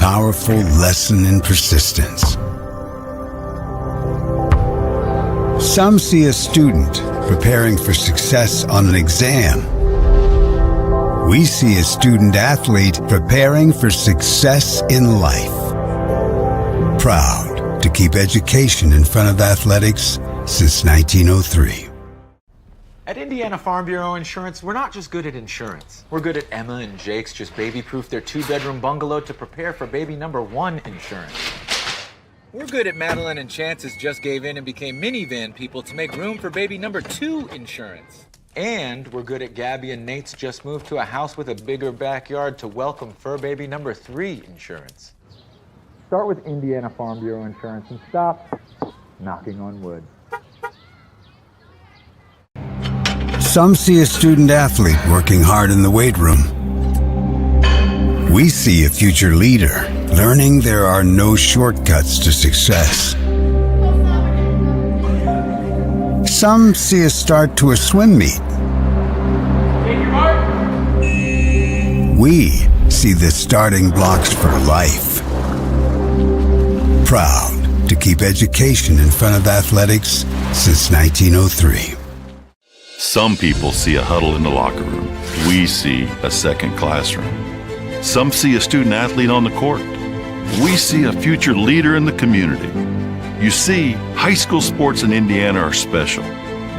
powerful lesson in persistence. Some see a student preparing for success on an exam. We see a student athlete preparing for success in life. Proud to keep education in front of athletics since 1903. At Indiana Farm Bureau Insurance, we're not just good at insurance. We're good at Emma and Jake's just baby-proof their 2-bedroom bungalow to prepare for baby number 1 insurance. We're good at Madeline and Chance's just gave in and became minivan people to make room for baby number 2 insurance. And we're good at Gabby and Nate's just moved to a house with a bigger backyard to welcome fur baby number 3 insurance. Start with Indiana Farm Bureau Insurance and stop knocking on wood. Some see a student athlete working hard in the weight room. We see a future leader learning there are no shortcuts to success. Some see a start to a swim meet. We see the starting blocks for life. Proud to keep education in front of athletics since 1903. Some people see a huddle in the locker room. We see a second classroom. Some see a student athlete on the court. We see a future leader in the community. You see, high school sports in Indiana are special.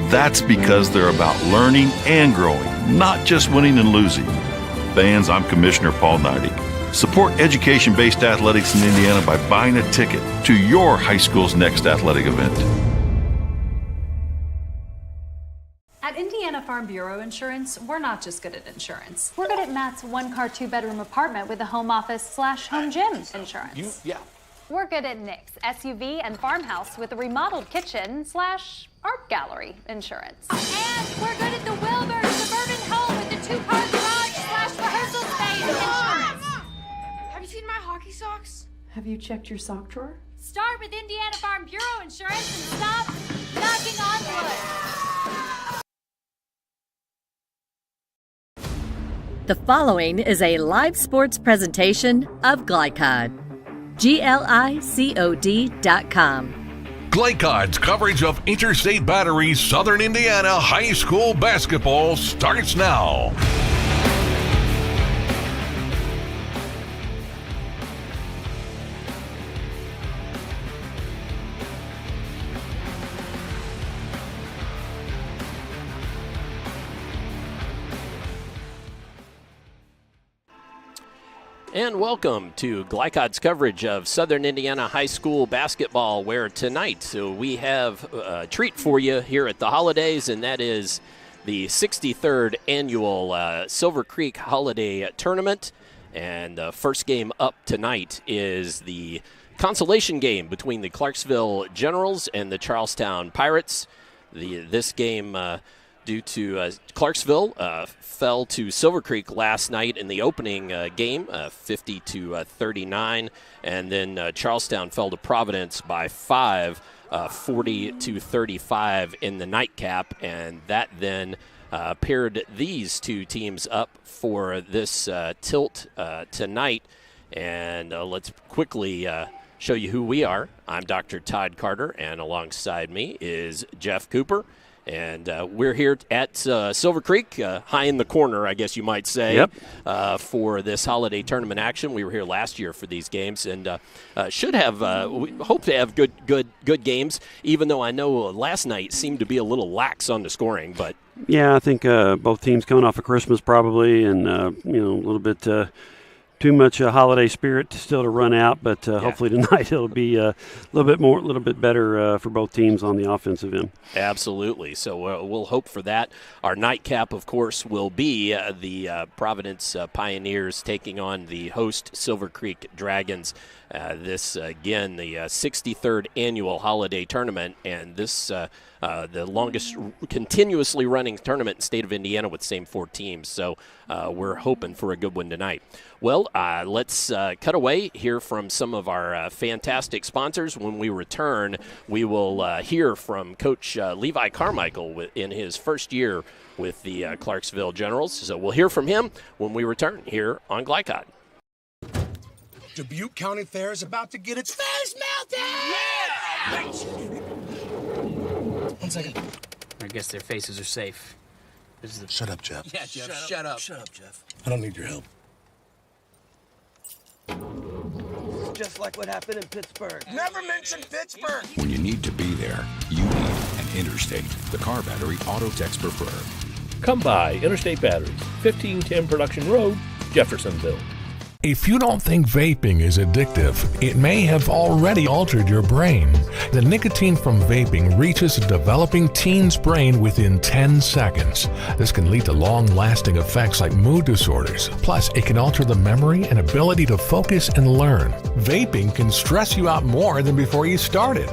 That's because they're about learning and growing, not just winning and losing. Fans, I'm Commissioner Paul Neidig. Support education-based athletics in Indiana by buying a ticket to your high school's next athletic event. At Indiana Farm Bureau Insurance, we're not just good at insurance. We're good at Matt's 1-car, 2-bedroom apartment with a home office/home gym insurance. We're good at Nick's SUV and farmhouse with a remodeled kitchen/art gallery insurance. And we're good at the Wilbur suburban home with the 2-car garage/rehearsal space insurance. Have you seen my hockey socks? Have you checked your sock drawer? Start with Indiana Farm Bureau Insurance and stop knocking on wood. The following is a live sports presentation of Glycod. GLICOD.com. Glycod's coverage of Interstate Battery's Southern Indiana High School basketball starts now. And welcome to Glycod's coverage of Southern Indiana High School basketball, where tonight we have a treat for you here at the holidays, and that is the 63rd annual Silver Creek Holiday Tournament. And the first game up tonight is the consolation game between the Clarksville Generals and the Charlestown Pirates. This game, due to Clarksville, fell to Silver Creek last night in the opening game, 50-39, and then Charlestown fell to Providence by 5, 40-35 in the nightcap, and that then paired these two teams up for this tilt tonight. And let's quickly show you who we are. I'm Dr. Todd Carter, and alongside me is Jeff Cooper. And we're here at Silver Creek, high in the corner, I guess you might say, for this holiday tournament action. We were here last year for these games, and should have, we hope to have good games. Even though I know last night seemed to be a little lax on the scoring, but yeah, I think both teams coming off of Christmas probably, and a little bit too much holiday spirit still to run out, but hopefully tonight it'll be a little bit better for both teams on the offensive end. Absolutely. So we'll hope for that. Our nightcap, of course, will be the Providence Pioneers taking on the host Silver Creek Dragons. This, again, the 63rd annual holiday tournament, and this the longest continuously running tournament in the state of Indiana with the same 4 teams. So we're hoping for a good one tonight. Well, let's cut away, hear from some of our fantastic sponsors. When we return, we will hear from Coach Levi Carmichael in his first year with the Clarksville Generals. So we'll hear from him when we return here on Glycod. Dubuque County Fair is about to get its face melted! Yeah! 1 second. I guess their faces are safe. Shut up, Jeff. Yeah, Jeff, shut up. Shut up, Jeff. I don't need your help. Just like what happened in Pittsburgh. Never mention Pittsburgh! When you need to be there, you need an Interstate, the car battery auto techs prefer. Come by Interstate Batteries, 1510 Production Road, Jeffersonville. If you don't think vaping is addictive, it may have already altered your brain. The nicotine from vaping reaches a developing teen's brain within 10 seconds. This can lead to long-lasting effects like mood disorders. Plus, it can alter the memory and ability to focus and learn. Vaping can stress you out more than before you started.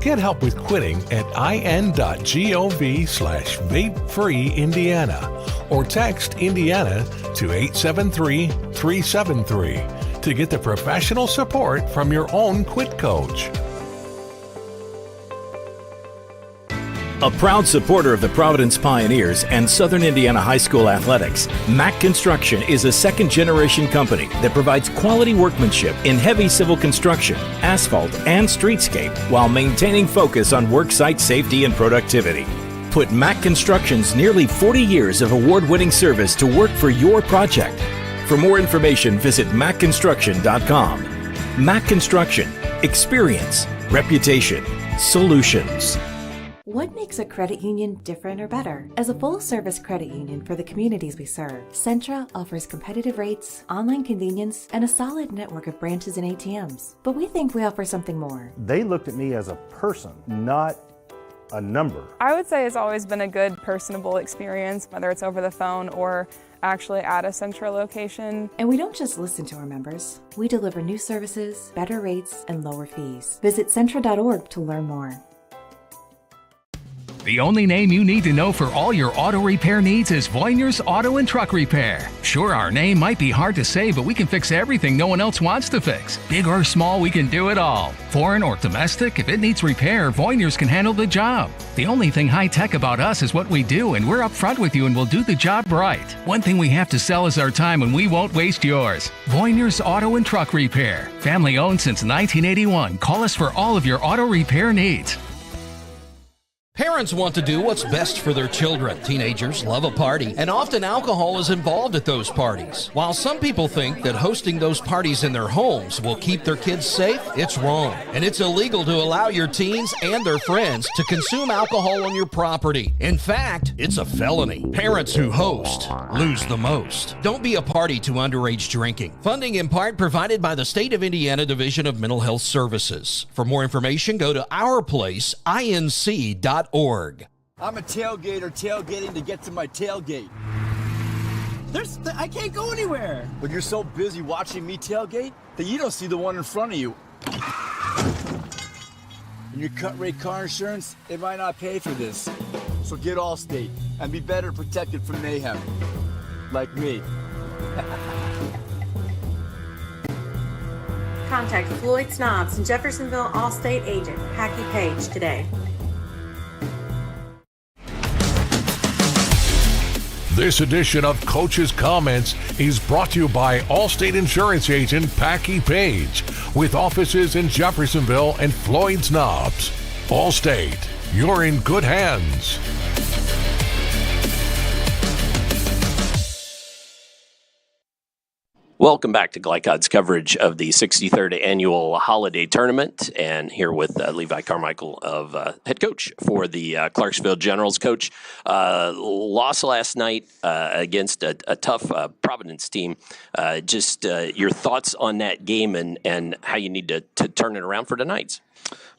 Get help with quitting at in.gov/vapefreeindiana or text Indiana to 873-373 to get the professional support from your own quit coach. A proud supporter of the Providence Pioneers and Southern Indiana High School athletics, Mack Construction is a second-generation company that provides quality workmanship in heavy civil construction, asphalt, and streetscape while maintaining focus on worksite safety and productivity. Put Mack Construction's nearly 40 years of award-winning service to work for your project. For more information, visit mackconstruction.com. Mack Construction. Experience. Reputation. Solutions. What makes a credit union different or better? As a full-service credit union for the communities we serve, Centra offers competitive rates, online convenience, and a solid network of branches and ATMs. But we think we offer something more. They looked at me as a person, not a number. I would say it's always been a good, personable experience, whether it's over the phone or actually at a Centra location. And we don't just listen to our members. We deliver new services, better rates, and lower fees. Visit Centra.org to learn more. The only name you need to know for all your auto repair needs is Voyner's Auto and Truck Repair. Sure, our name might be hard to say, but we can fix everything no one else wants to fix. Big or small, we can do it all. Foreign or domestic, if it needs repair, Voyner's can handle the job. The only thing high-tech about us is what we do, and we're up front with you and we'll do the job right. One thing we have to sell is our time, and we won't waste yours. Voyner's Auto and Truck Repair. Family owned since 1981. Call us for all of your auto repair needs. Parents want to do what's best for their children. Teenagers love a party, and often alcohol is involved at those parties. While some people think that hosting those parties in their homes will keep their kids safe, it's wrong. And it's illegal to allow your teens and their friends to consume alcohol on your property. In fact, it's a felony. Parents who host lose the most. Don't be a party to underage drinking. Funding in part provided by the State of Indiana Division of Mental Health Services. For more information, go to ourplaceinc.org. I'm a tailgater tailgating to get to my tailgate. I can't go anywhere. But you're so busy watching me tailgate that you don't see the one in front of you. And your cut rate car insurance, it might not pay for this. So get Allstate and be better protected from mayhem. Like me. Contact Floyd Snobs and Jeffersonville Allstate agent Hackey Page today. This edition of Coach's Comments is brought to you by Allstate Insurance Agent Packy Page, with offices in Jeffersonville and Floyd's Knobs. Allstate, you're in good hands. Welcome back to Glycod's coverage of the 63rd Annual Holiday Tournament, and here with Levi Carmichael, of head coach for the Clarksville Generals. Coach, lost last night against a tough Providence team. Just your thoughts on that game and how you need to turn it around for tonight's.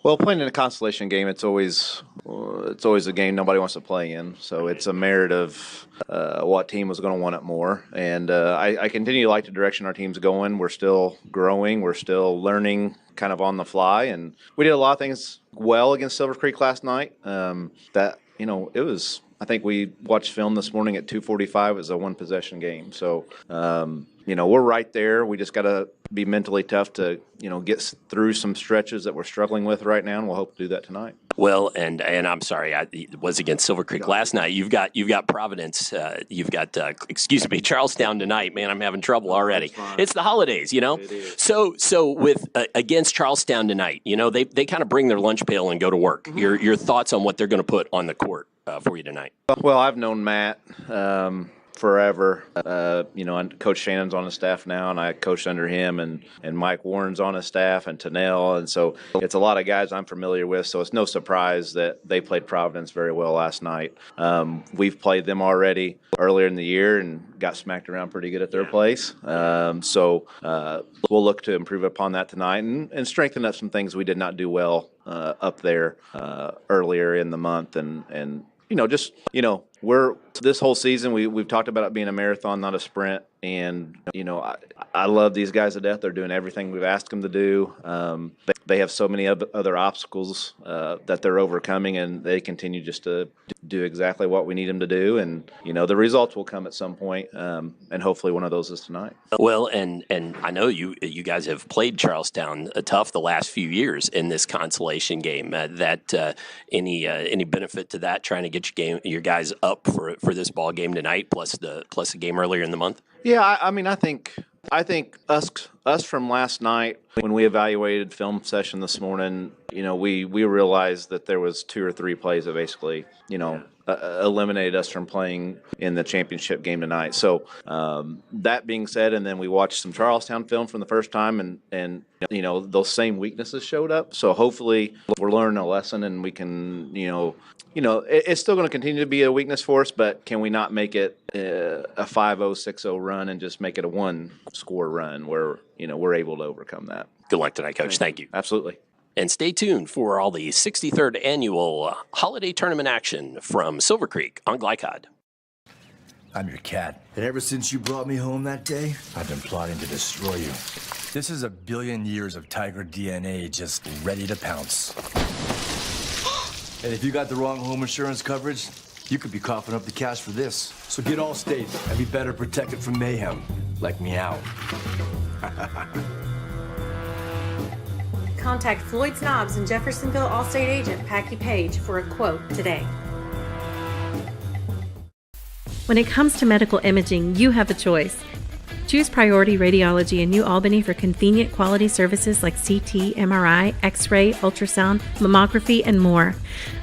Well, playing in a Consolation game, it's always a game nobody wants to play in. So it's a merit of what team was going to want it more. And I continue to like the direction our team's going. We're still growing. We're still learning kind of on the fly. And we did a lot of things well against Silver Creek last night. It was, I think we watched film this morning at 2:45. It was a one-possession game. So, we're right there. We just got to be mentally tough to get through some stretches that we're struggling with right now, and we'll hope to do that tonight. Well, and I'm sorry, it was against Silver Creek last night. You've got Providence. You've got Charlestown tonight. Man, I'm having trouble already. It's the holidays, It is. So with against Charlestown tonight, they kind of bring their lunch pail and go to work. Mm-hmm. Your thoughts on what they're going to put on the court for you tonight? Well, I've known Matt forever. And Coach Shannon's on the staff now, and I coached under him, and Mike Warren's on his staff, and Tennell, and so it's a lot of guys I'm familiar with, so it's no surprise that they played Providence very well last night. We've played them already earlier in the year and got smacked around pretty good at their place. So we'll look to improve upon that tonight and strengthen up some things we did not do well up there earlier in the month, and we're this whole season we've talked about it being a marathon, not a sprint. And I love these guys to death. They're doing everything we've asked them to do. They have so many other obstacles that they're overcoming, and they continue just to do exactly what we need them to do. And the results will come at some point, and hopefully one of those is tonight. Well, and I know you guys have played Charlestown tough the last few years in this consolation game. Any benefit to that, trying to get your guys up for this ball game tonight, plus the game earlier in the month? Yeah, I think us from last night when we evaluated film session this morning, we realized that there was 2 or 3 plays that basically, eliminated us from playing in the championship game tonight. So that being said, and then we watched some Charlestown film from the first time, and those same weaknesses showed up. So hopefully we're learning a lesson, and we can, it's still going to continue to be a weakness for us, but can we not make it a 5-0, 6-0 run and just make it a 1-score run where, we're able to overcome that? Good luck tonight, Coach. Thank you. Absolutely. And stay tuned for all the 63rd annual holiday tournament action from Silver Creek on Glycod. I'm your cat. And ever since you brought me home that day, I've been plotting to destroy you. This is 1 billion years of tiger DNA just ready to pounce. And if you got the wrong home insurance coverage, you could be coughing up the cash for this. So get Allstate and be better protected from mayhem, like meow. Contact Floyd Snobbs and Jeffersonville Allstate agent Packy Page for a quote today. When it comes to medical imaging, you have a choice. Choose Priority Radiology in New Albany for convenient quality services like CT, MRI, X-ray, ultrasound, mammography, and more.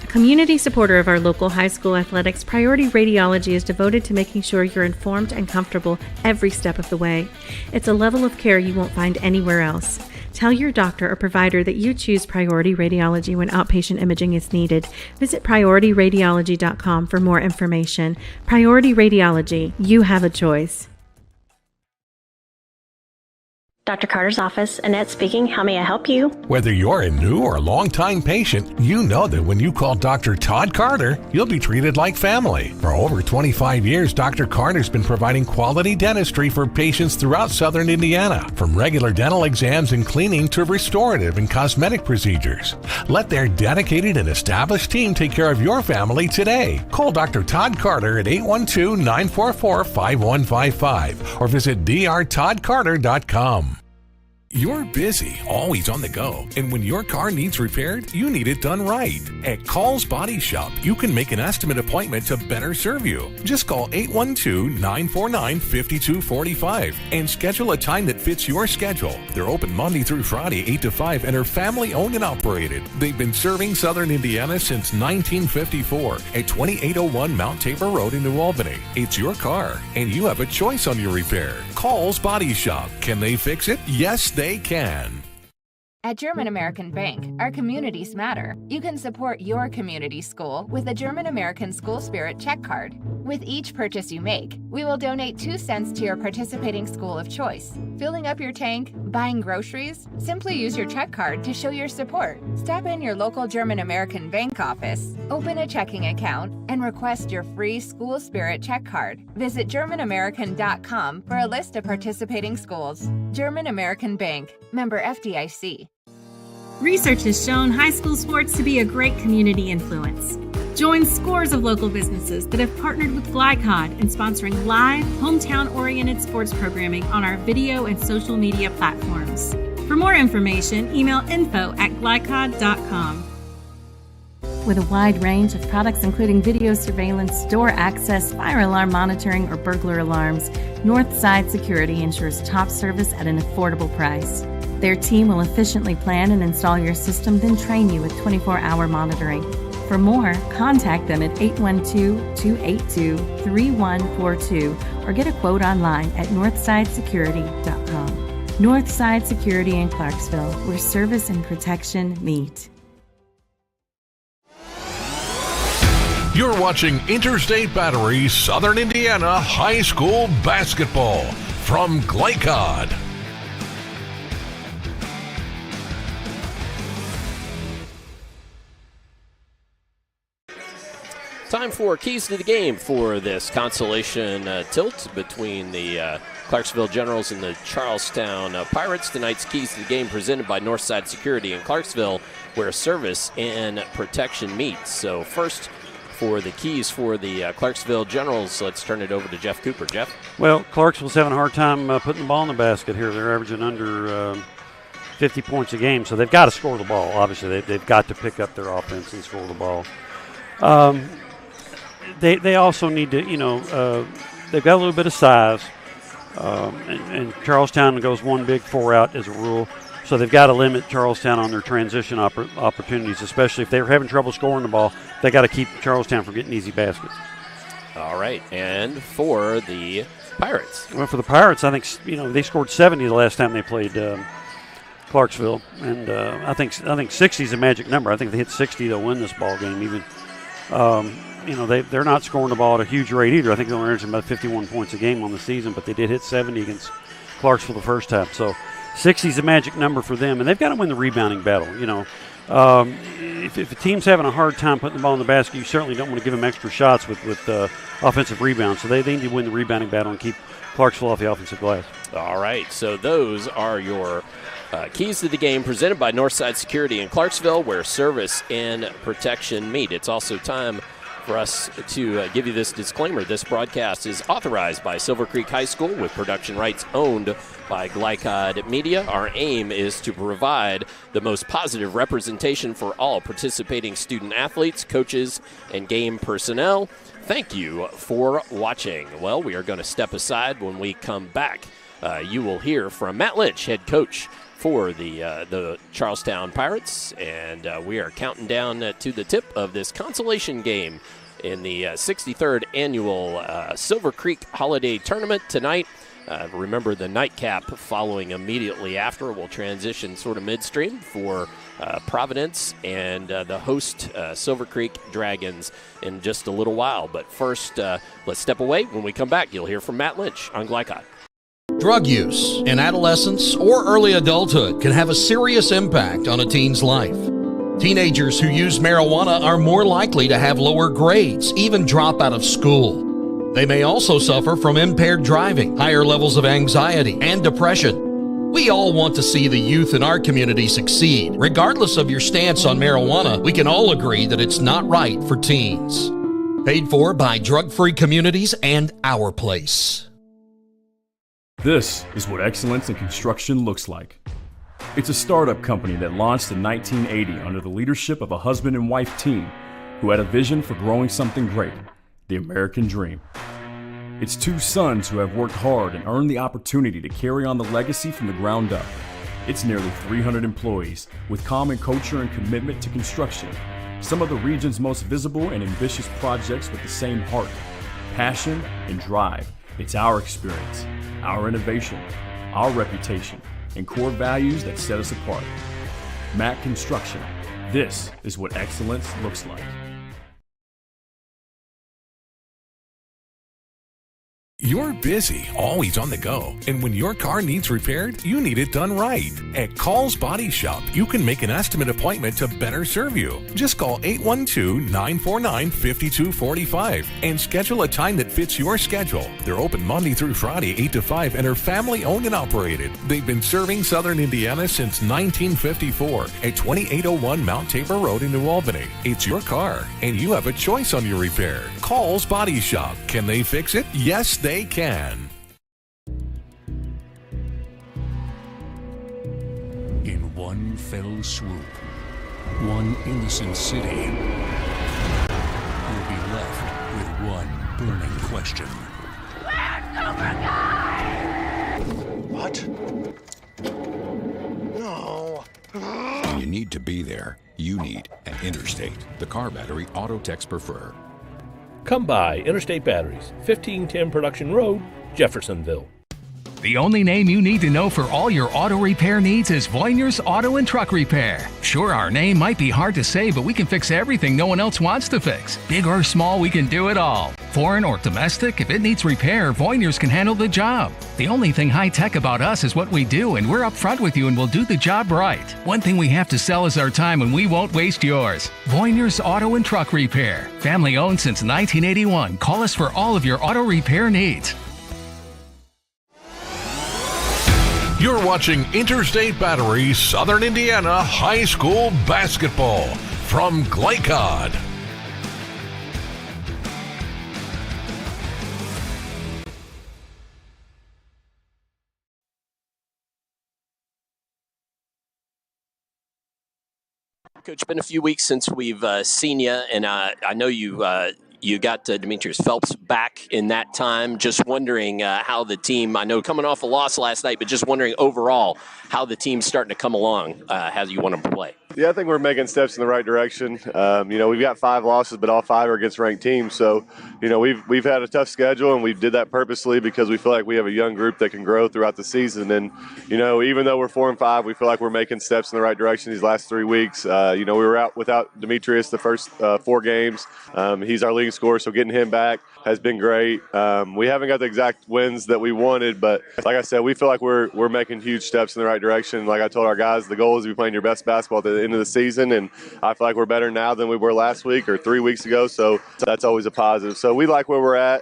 A community supporter of our local high school athletics, Priority Radiology is devoted to making sure you're informed and comfortable every step of the way. It's a level of care you won't find anywhere else. Tell your doctor or provider that you choose Priority Radiology when outpatient imaging is needed. Visit PriorityRadiology.com for more information. Priority Radiology, you have a choice. Dr. Carter's office, Annette speaking. How may I help you? Whether you're a new or long-time patient, you know that when you call Dr. Todd Carter, you'll be treated like family. For over 25 years, Dr. Carter's been providing quality dentistry for patients throughout Southern Indiana, from regular dental exams and cleaning to restorative and cosmetic procedures. Let their dedicated and established team take care of your family today. Call Dr. Todd Carter at 812-944-5155 or visit drtoddcarter.com. You're busy, always on the go, and when your car needs repaired, you need it done right. At Call's Body Shop, you can make an estimate appointment to better serve you. Just call 812-949-5245 and schedule a time that fits your schedule. They're open Monday through Friday, 8 to 5, and are family-owned and operated. They've been serving Southern Indiana since 1954 at 2801 Mount Tabor Road in New Albany. It's your car, and you have a choice on your repair. Call's Body Shop. Can they fix it? Yes, they can. At German American Bank, our communities matter. You can support your community school with a German American School Spirit check card. With each purchase you make, we will donate 2 cents to your participating school of choice. Filling up your tank, buying groceries? Simply use your check card to show your support. Stop in your local German American Bank office, open a checking account, and request your free School Spirit check card. Visit GermanAmerican.com for a list of participating schools. German American Bank, member FDIC. Research has shown high school sports to be a great community influence. Join scores of local businesses that have partnered with Glycod in sponsoring live, hometown-oriented sports programming on our video and social media platforms. For more information, email info@glycod.com. With a wide range of products including video surveillance, door access, fire alarm monitoring, or burglar alarms, Northside Security ensures top service at an affordable price. Their team will efficiently plan and install your system, then train you with 24-hour monitoring. For more, contact them at 812-282-3142 or get a quote online at northsidesecurity.com. Northside Security in Clarksville, where service and protection meet. You're watching Interstate Battery Southern Indiana High School Basketball from Glycod. Time for keys to the game for this Consolation tilt between the Clarksville Generals and the Charlestown Pirates. Tonight's keys to the game presented by Northside Security in Clarksville, where service and protection meet. So first, for the keys for the Clarksville Generals, let's turn it over to Jeff Cooper. Jeff? Well, Clarksville's having a hard time putting the ball in the basket here. They're averaging under 50 points a game, so they've got to score the ball. Obviously, they've got to pick up their offense and score the ball. They also need to, they've got a little bit of size, and Charlestown goes one big, four out as a rule. So they've got to limit Charlestown on their transition opportunities, especially if they're having trouble scoring the ball. They got to keep Charlestown from getting easy baskets. All right, and for the Pirates? Well, for the Pirates, I think they scored 70 the last time they played Clarksville, and I think 60 is a magic number. I think if they hit 60, they'll win this ball game. Even they're not scoring the ball at a huge rate either. I think they're averaging about 51 points a game on the season, but they did hit 70 against Clarksville the first time. So 60 is a magic number for them, and they've got to win the rebounding battle. If a team's having a hard time putting the ball in the basket, you certainly don't want to give them extra shots with offensive rebounds. So they need to win the rebounding battle and keep Clarksville off the offensive glass. All right, so those are your keys to the game presented by Northside Security in Clarksville, where service and protection meet. It's also time for us to give you this disclaimer. This broadcast is authorized by Silver Creek High School with production rights owned by Glycod Media. Our aim is to provide the most positive representation for all participating student athletes, coaches, and game personnel. Thank you for watching. Well, we are going to step aside. When we come back, you will hear from Matt Lynch, head coach for the Charlestown Pirates, and we are counting down to the tip of this consolation game in the 63rd annual Silver Creek Holiday Tournament tonight. Remember, the nightcap following immediately after will transition sort of midstream for Providence and the host Silver Creek Dragons in just a little while. But first, let's step away. When we come back, you'll hear from Matt Lynch on Glycod. Drug use in adolescence or early adulthood can have a serious impact on a teen's life. Teenagers who use marijuana are more likely to have lower grades, even drop out of school. They may also suffer from impaired driving, higher levels of anxiety, and depression. We all want to see the youth in our community succeed. Regardless of your stance on marijuana, we can all agree that it's not right for teens. Paid for by Drug Free Communities and Our Place. This is what excellence in construction looks like. It's a startup company that launched in 1980 under the leadership of a husband and wife team who had a vision for growing something great, the American dream. It's two sons who have worked hard and earned the opportunity to carry on the legacy from the ground up. It's nearly 300 employees with common culture and commitment to construction. Some of the region's most visible and ambitious projects with the same heart, passion, and drive. It's our experience, our innovation, our reputation, and core values that set us apart. Mack Construction. This is what excellence looks like. You're busy, always on the go, and when your car needs repaired, you need it done right. At Call's Body Shop, you can make an estimate appointment to better serve you. Just call 812-949-5245 and schedule a time that fits your schedule. They're open Monday through Friday, 8 to 5, and are family owned and operated. They've been serving Southern Indiana since 1954 at 2801 Mount Tabor Road in New Albany. It's your car, and you have a choice on your repair. Call's Body Shop. Can they fix it? Yes, they can. In one fell swoop, one innocent city will be left with one burning question. What? No. When you need to be there, you need an Interstate, the car battery auto techs prefer. Come by Interstate Batteries, 1510 Production Road, Jeffersonville. The only name you need to know for all your auto repair needs is Voinier's Auto and Truck Repair. Sure, our name might be hard to say, but we can fix everything no one else wants to fix. Big or small, we can do it all. Foreign or domestic, if it needs repair, Voinier's can handle the job. The only thing high-tech about us is what we do, and we're upfront with you and we'll do the job right. One thing we have to sell is our time, and we won't waste yours. Voinier's Auto and Truck Repair. Family owned since 1981. Call us for all of your auto repair needs. You're watching Interstate Battery Southern Indiana High School Basketball from Glycod. Coach, it's been a few weeks since we've seen you, and I know you got Demetrius Phelps back in that time. Just wondering how the team, I know coming off a loss last night, but just wondering overall how the team's starting to come along as you want them to play. Yeah, I think we're making steps in the right direction. We've got 5 losses, but all 5 are against ranked teams. So, we've had a tough schedule, and we did that purposely because we feel like we have a young group that can grow throughout the season. And, even though we're 4-5, we feel like we're making steps in the right direction these last 3 weeks. We were out without Demetrius the first 4 games. He's our leading scorer, so getting him back has been great. We haven't got the exact wins that we wanted, but like I said, we feel like we're making huge steps in the right direction. Like I told our guys, the goal is to be playing your best basketball at the end of the season, and I feel like we're better now than we were last week or 3 weeks ago, so that's always a positive. So we like where we're at.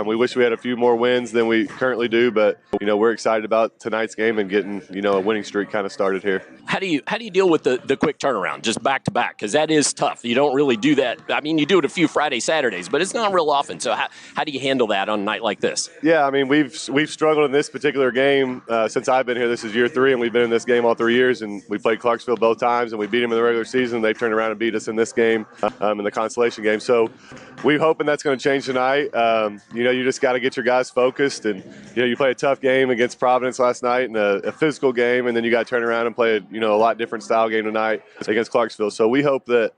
We wish we had a few more wins than we currently do, but we're excited about tonight's game and getting a winning streak kind of started here. How do you deal with the quick turnaround, just back to back? Because that is tough. You don't really do that. I mean, you do it a few Friday, Saturdays, but it's not real often. So how do you handle that on a night like this? Yeah, I mean, we've struggled in this particular game since I've been here. This is year 3, and we've been in this game all 3 years. And we played Clarksville both times, and we beat them in the regular season. They've turned around and beat us in this game, in the Consolation game. So we're hoping that's going to change tonight. You just got to get your guys focused, and you play a tough game against Providence last night and a physical game, and then you got to turn around and play a lot different style game tonight against Clarksville. So we hope that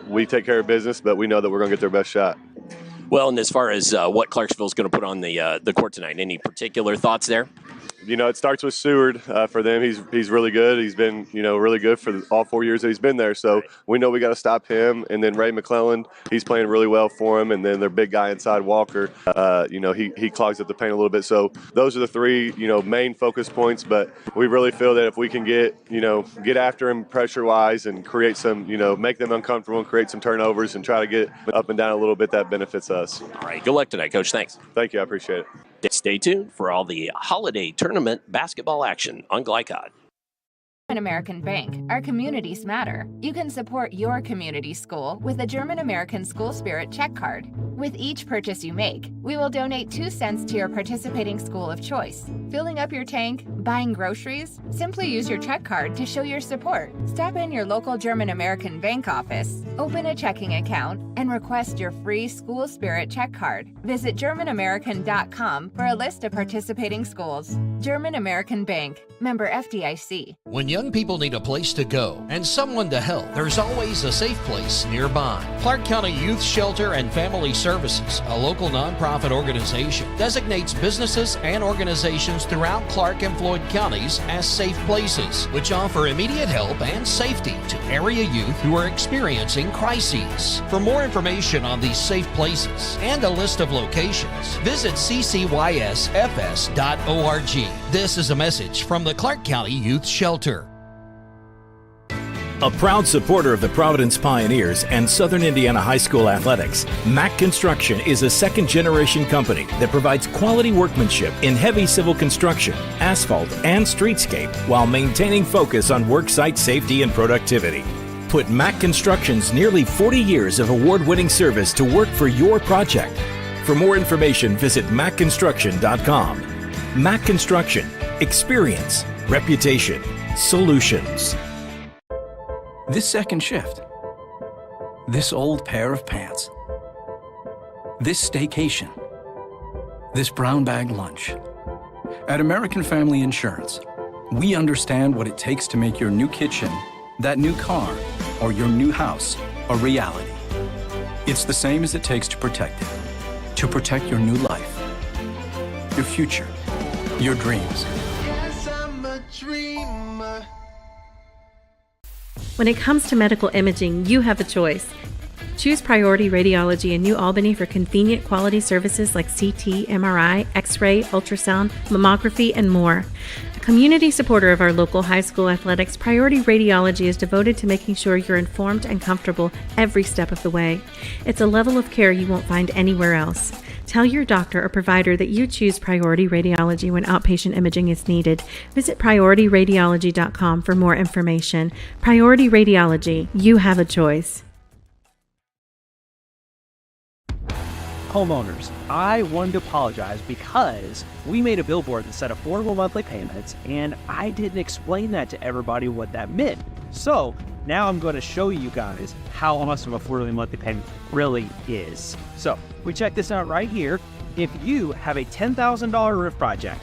we take care of business, but we know that we're going to get their best shot. Well, and as far as what Clarksville's going to put on the court tonight, any particular thoughts there? It starts with Seward for them. He's really good. He's been, really good for all 4 years that he's been there. So we know we got to stop him. And then Ray McClelland, he's playing really well for him. And then their big guy inside, Walker, he clogs up the paint a little bit. So those are the 3, main focus points. But we really feel that if we can get after him pressure-wise and create some, make them uncomfortable and create some turnovers and try to get up and down a little bit, that benefits us. All right. Good luck tonight, Coach. Thanks. Thank you. I appreciate it. Stay tuned for all the holiday tournament basketball action on Glycod. American Bank. Our communities matter. You can support your community school with a German American School Spirit check card. With each purchase you make, we will donate 2 cents to your participating school of choice. Filling up your tank, buying groceries? Simply use your check card to show your support. Stop in your local German American Bank office, open a checking account, and request your free School Spirit check card. Visit GermanAmerican.com for a list of participating schools. German American Bank. Member FDIC. When young people need a place to go and someone to help, there's always a safe place nearby. Clark County Youth Shelter and Family Services, a local nonprofit organization, designates businesses and organizations locations throughout Clark and Floyd counties as safe places, which offer immediate help and safety to area youth who are experiencing crises. For more information on these safe places and a list of locations, visit ccysfs.org. This is a message from the Clark County Youth Shelter. A proud supporter of the Providence Pioneers and Southern Indiana High School athletics, Mack Construction is a second-generation company that provides quality workmanship in heavy civil construction, asphalt, and streetscape while maintaining focus on worksite safety and productivity. Put Mack Construction's nearly 40 years of award-winning service to work for your project. For more information, visit mackconstruction.com. Mack Construction. Experience. Reputation. Solutions. This second shift. This old pair of pants. This staycation. This brown bag lunch. At American Family Insurance, we understand what it takes to make your new kitchen, that new car, or your new house a reality. It's the same as it takes to protect it. To protect your new life, your future, your dreams. Yes, I'm a dreamer. When it comes to medical imaging, you have a choice. Choose Priority Radiology in New Albany for convenient quality services like CT, MRI, X-ray, ultrasound, mammography, and more. A community supporter of our local high school athletics, Priority Radiology is devoted to making sure you're informed and comfortable every step of the way. It's a level of care you won't find anywhere else. Tell your doctor or provider that you choose Priority Radiology when outpatient imaging is needed. Visit PriorityRadiology.com for more information. Priority Radiology, you have a choice. Homeowners, I wanted to apologize because we made a billboard that said affordable monthly payments, and I didn't explain that to everybody what that meant. So now I'm going to show you guys how much of affordable monthly payment really is. So we check this out right here. If you have a $10,000 roof project,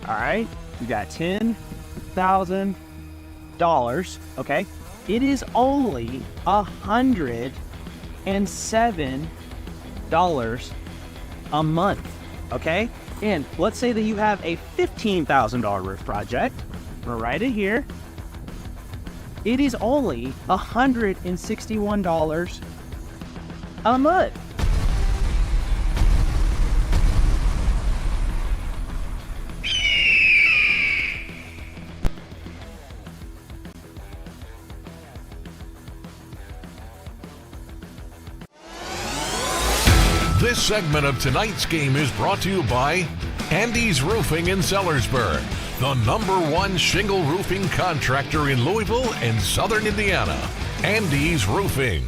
all right, you got $10,000, okay, it is only $107 a month, okay? And let's say that you have a $15,000 roof project. We'll write it here. It is only $161 a month. This segment of tonight's game is brought to you by Andy's Roofing in Sellersburg, the #1 shingle roofing contractor in Louisville and Southern Indiana. Andy's Roofing.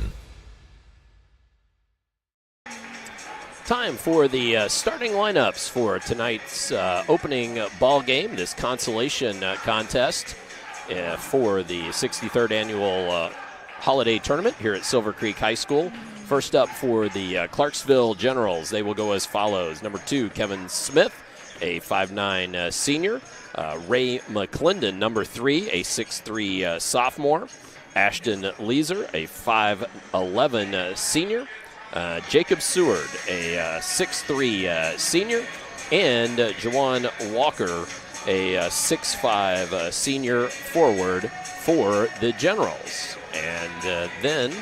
Time for the starting lineups for tonight's opening ball game, this consolation contest for the 63rd annual holiday tournament here at Silver Creek High School. First up for the Clarksville Generals, they will go as follows. Number 2, Kevin Smith, a 5'9" senior. Ray McClendon, number 3, a 6'3" sophomore. Ashton Leeser, a 5'11" senior. Jacob Seward, a 6'3" senior. And Jawan Walker, a 6'5" senior forward for the Generals. And then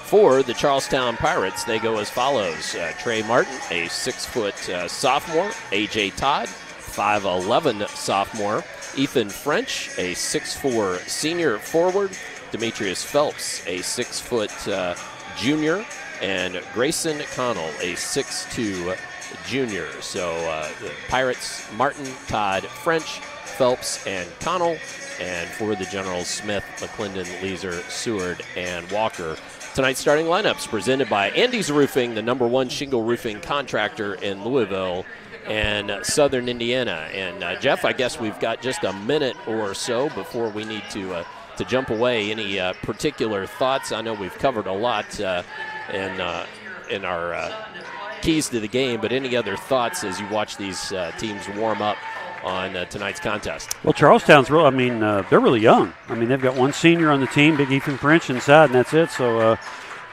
for the Charlestown Pirates, they go as follows. Trey Martin, a 6-foot sophomore. A.J. Todd, 5'11" sophomore. Ethan French, a 6'4" senior forward. Demetrius Phelps, a 6-foot junior. And Grayson Connell, a 6'2" junior. So the Pirates, Martin, Todd, French, Phelps, and Connell. And for the Generals, Smith, McClendon, Leeser, Seward, and Walker. Tonight's starting lineups presented by Andy's Roofing, the #1 shingle roofing contractor in Louisville and Southern Indiana. And Jeff, I guess we've got just a minute or so before we need to jump away. Any particular thoughts? I know we've covered a lot in our keys to the game, but any other thoughts as you watch these teams warm up on tonight's contest? Well, Charlestown's real. I mean, they're really young. I mean, they've got one senior on the team, Big Ethan French inside, and that's it. So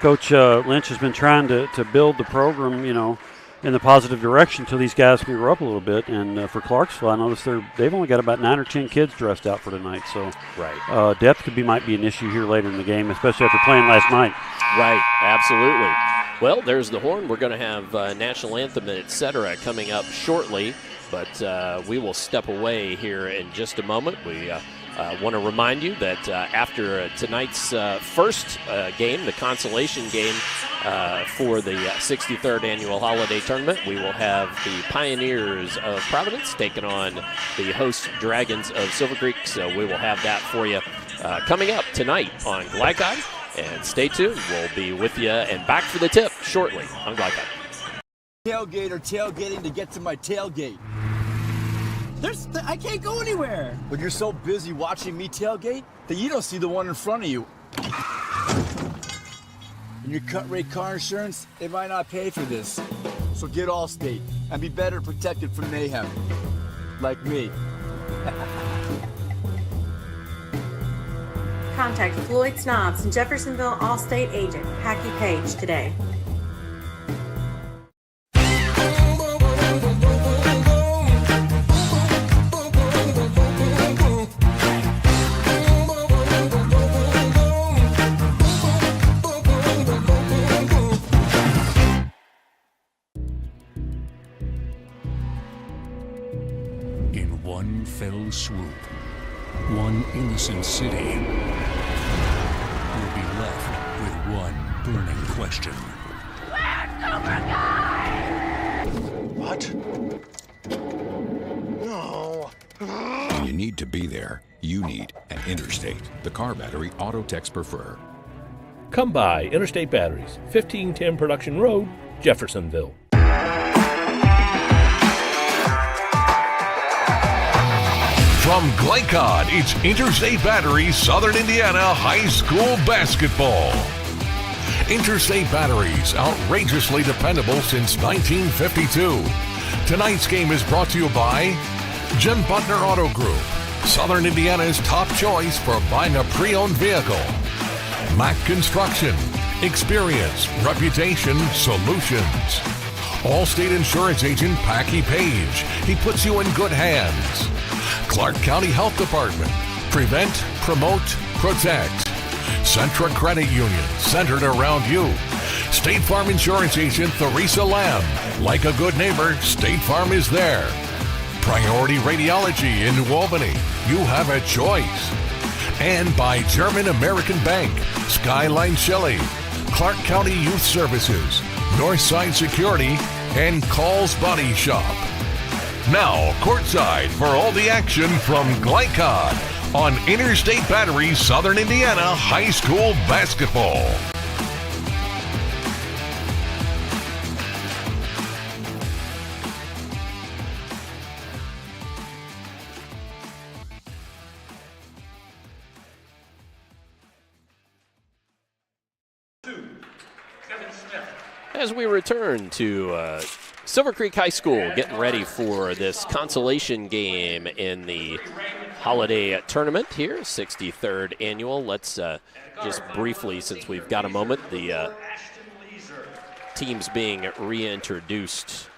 Coach Lynch has been trying to build the program, you know, in the positive direction until these guys can grow up a little bit. And for Clarksville, I noticed they've only got about 9 or 10 kids dressed out for tonight. So depth might be an issue here later in the game, especially after playing last night. Right, absolutely. Well, there's the horn. We're going to have national anthem, et cetera, coming up shortly. But we will step away here in just a moment. We want to remind you that after tonight's first game, the consolation game for the 63rd annual holiday tournament, we will have the Pioneers of Providence taking on the host Dragons of Silver Creek. So we will have that for you coming up tonight on Glycod. And stay tuned. We'll be with you and back for the tip shortly on Glycod. Tailgate or tailgating to get to my tailgate. I can't go anywhere. But you're so busy watching me tailgate that you don't see the one in front of you. And your cut rate car insurance, it might not pay for this. So get Allstate and be better protected from mayhem. Like me. Contact Floyd Snobbs and Jeffersonville Allstate agent Packy Page today. In one fell swoop, one innocent city will be left with one burning question. What? No. When you need to be there, you need an Interstate, the car battery auto techs prefer. Come by Interstate Batteries, 1510 Production Road, Jeffersonville. From Glycod, it's Interstate Batteries Southern Indiana High School Basketball. Interstate Batteries, outrageously dependable since 1952. Tonight's game is brought to you by Jim Butner Auto Group, Southern Indiana's top choice for buying a pre-owned vehicle. Mack Construction, experience, reputation, solutions. Allstate Insurance Agent Packy Page, he puts you in good hands. Clark County Health Department, prevent, promote, protect. Centra Credit Union, centered around you. State Farm Insurance Agent Theresa Lamb, like a good neighbor, State Farm is there. Priority Radiology in New Albany, you have a choice. And by German American Bank, Skyline Shelley, Clark County Youth Services, Northside Security, and Call's Body Shop. Now, courtside for all the action from Glycod on Interstate Batteries Southern Indiana High School Basketball. As we return to Silver Creek High School, getting ready for this consolation game in the holiday tournament here, 63rd annual. Let's just briefly, since we've got a moment, the teams being reintroduced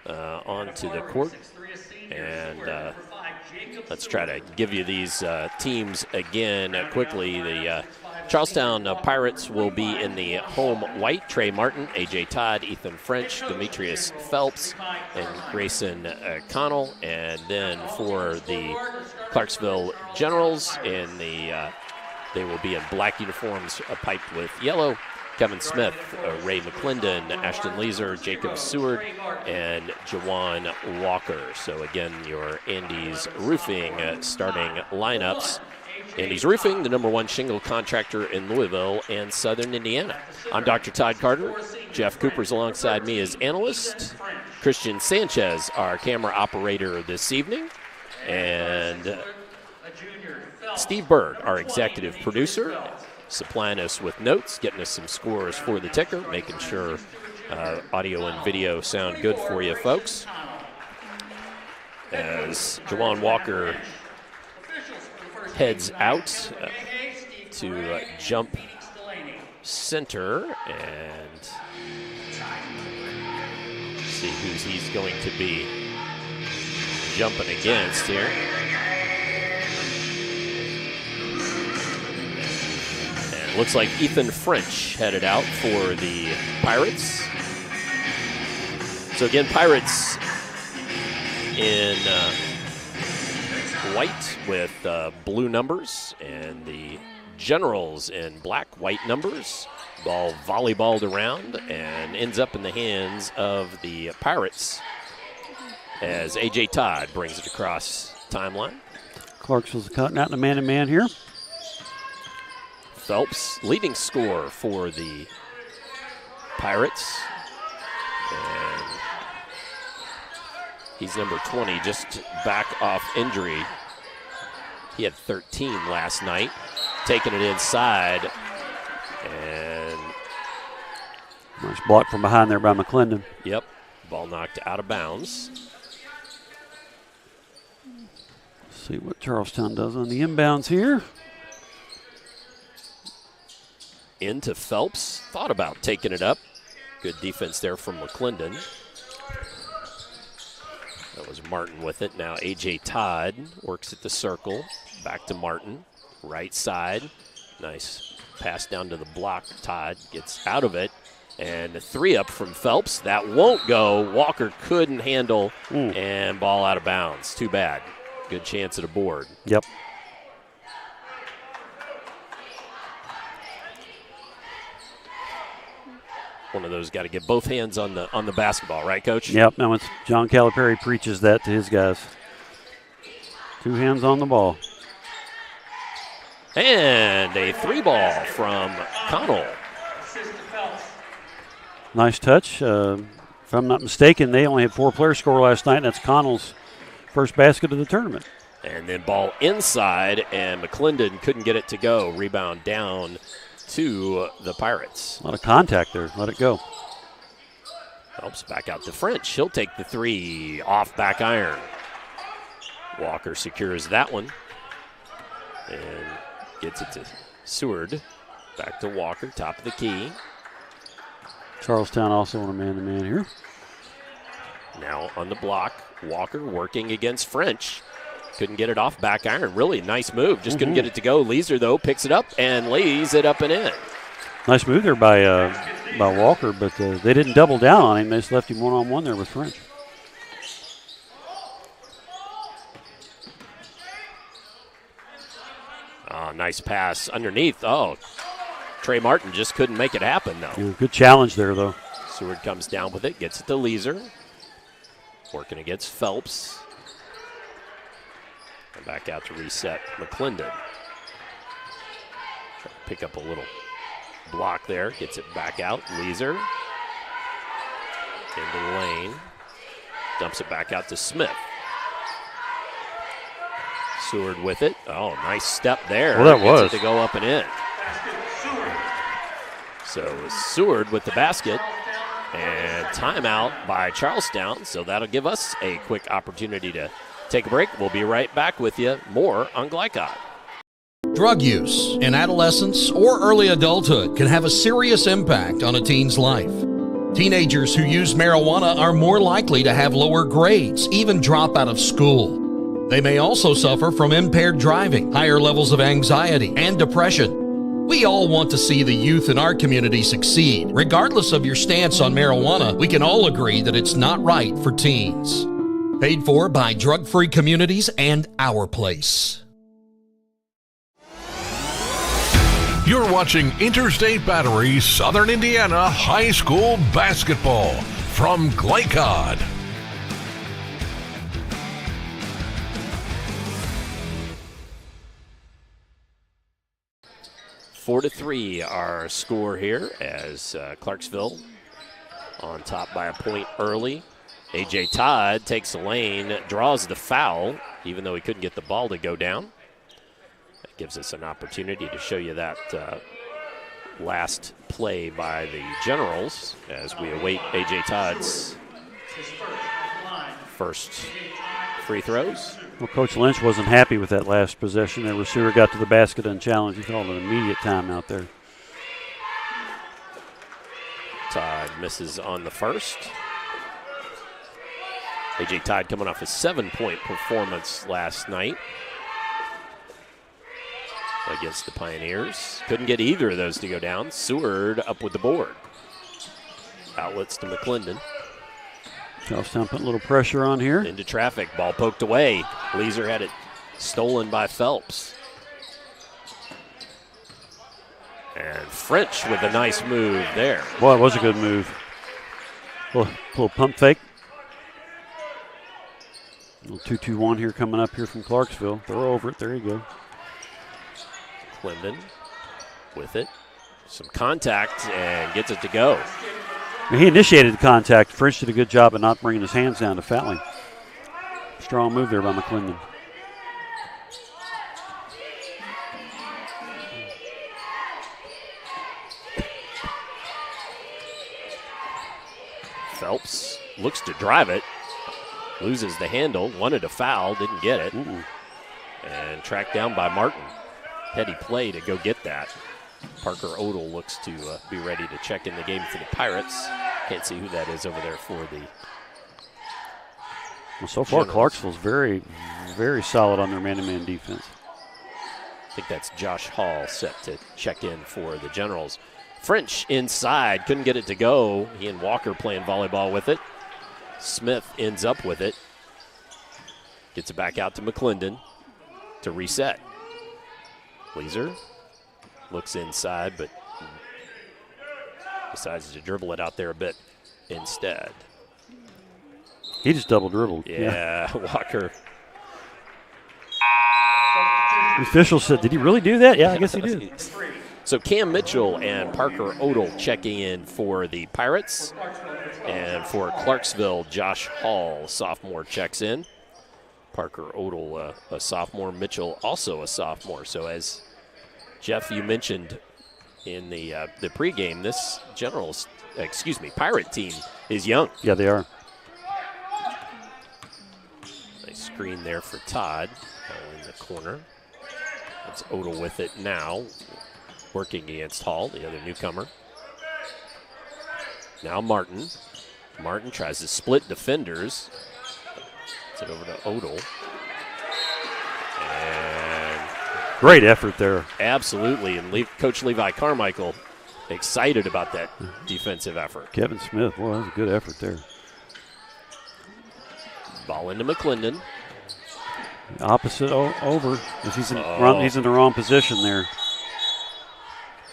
onto the court. And let's try to give you these teams again quickly. The Charlestown Pirates will be in the home white. Trey Martin, A.J. Todd, Ethan French, Demetrius Phelps, and Grayson Connell. And then for the Clarksville Generals, they will be in black uniforms piped with yellow. Kevin Smith, Ray McClendon, Ashton Leeser, Jacob Seward, and Jawan Walker. So again, your Andy's Roofing starting lineups. Andy's Roofing, the #1 shingle contractor in Louisville and Southern Indiana. I'm Dr. Todd Carter. Jeff Cooper's alongside me as analyst. Christian Sanchez, our camera operator this evening. And Steve Bird, our executive producer, supplying us with notes, getting us some scores for the ticker, making sure audio and video sound good for you folks. As Jawan Walker heads out to jump center, and see who he's going to be jumping against here. And it looks like Ethan French headed out for the Pirates. So again, Pirates in white with blue numbers, and the Generals in black, white numbers. Ball volleyballed around and ends up in the hands of the Pirates as A.J. Todd brings it across timeline. Clarksville's cutting out in a man-to-man here. Phelps, leading scorer for the Pirates. And he's number 20, just back off injury. He had 13 last night. Taking it inside. And nice block from behind there by McClendon. Yep. Ball knocked out of bounds. See what Charlestown does on the inbounds here. Into Phelps. Thought about taking it up. Good defense there from McClendon. That was Martin with it. Now A.J. Todd works at the circle. Back to Martin. Right side. Nice pass down to the block. Todd gets out of it. And the 3 up from Phelps. That won't go. Walker couldn't handle. And ball out of bounds. Too bad. Good chance at a board. Yep. One of those got to get both hands on the basketball, right, Coach? Yep. Now it's John Calipari preaches that to his guys. 2 hands on the ball. And a 3 ball from Connell. Nice touch. If I'm not mistaken, they only had 4 players score last night, and that's Connell's first basket of the tournament. And then ball inside, and McClendon couldn't get it to go. Rebound down to the Pirates. A lot of contact there. Let it go. Helps back out to French. He'll take the 3 off back iron. Walker secures that one. And gets it to Seward. Back to Walker, top of the key. Charlestown also on a man-to-man here. Now on the block, Walker working against French. Couldn't get it off back iron. Really nice move. Just couldn't get it to go. Leeser, though, picks it up and lays it up and in. Nice move there by Walker, but they didn't double down on him. They just left him one-on-one there with French. Oh, nice pass underneath. Oh, Trey Martin just couldn't make it happen, though. Yeah, good challenge there, though. Seward comes down with it, gets it to Leeser. Working against Phelps. And back out to reset McClendon. Try to pick up a little block there. Gets it back out. Leeser. Into the lane. Dumps it back out to Smith. Seward with it. Oh, nice step there. Well, that was. Gets it to go up and in. So Seward with the basket. And timeout by Charlestown. So that'll give us a quick opportunity to take a break. We'll be right back with you. More on Glycod. Drug use in adolescence or early adulthood can have a serious impact on a teen's life. Teenagers who use marijuana are more likely to have lower grades, even drop out of school. They may also suffer from impaired driving, higher levels of anxiety, and depression. We all want to see the youth in our community succeed. Regardless of your stance on marijuana, we can all agree that it's not right for teens. Paid for by Drug Free Communities and Our Place. You're watching Interstate Battery Southern Indiana High School Basketball from Glycod. 4-3 our score here as Clarksville on top by a point early. A.J. Todd takes the lane, draws the foul, even though he couldn't get the ball to go down. That gives us an opportunity to show you that last play by the Generals as we await A.J. Todd's first free throws. Well, Coach Lynch wasn't happy with that last possession. The receiver got to the basket unchallenged. He called an immediate timeout there. Todd misses on the first. A.J. Todd coming off a 7-point performance last night against the Pioneers. Couldn't get either of those to go down. Seward up with the board. Outlets to McClendon. Charlestown putting a little pressure on here. Into traffic. Ball poked away. Leeser had it stolen by Phelps. And French with a nice move there. Boy, it was a good move. Little pump fake. Little 2-2-1 here coming up here from Clarksville. Throw over it. There you go. Clendon with it. Some contact and gets it to go. He initiated the contact. French did a good job of not bringing his hands down to Fatling. Strong move there by McClendon. Phelps looks to drive it. Loses the handle. Wanted a foul. Didn't get it. And tracked down by Martin. Heady play to go get that. Parker Odell looks to be ready to check in the game for the Pirates. Can't see who that is over there for the Well, so far, Generals. Clarksville's very, very solid on their man-to-man defense. I think that's Josh Hall set to check in for the Generals. French inside, couldn't get it to go. He and Walker playing volleyball with it. Smith ends up with it. Gets it back out to McClendon to reset. Leeser looks inside, but decides to dribble it out there a bit instead. He just double dribbled. Yeah, Walker. The official said, did he really do that? Yeah, I guess he did. So Cam Mitchell and Parker Odell checking in for the Pirates. And for Clarksville, Josh Hall, sophomore, checks in. Parker Odell, a sophomore. Mitchell, also a sophomore. So as Jeff, you mentioned in the pregame, this Pirate team is young. Yeah, they are. Nice screen there for Todd. Ball in the corner. It's Odell with it now. Working against Hall, the other newcomer. Now Martin. Martin tries to split defenders. Gets it over to Odell. And great effort there. Absolutely. And Coach Levi Carmichael excited about that defensive effort. Kevin Smith, boy, that was a good effort there. Ball into McClendon. Opposite over. He's in the wrong position there.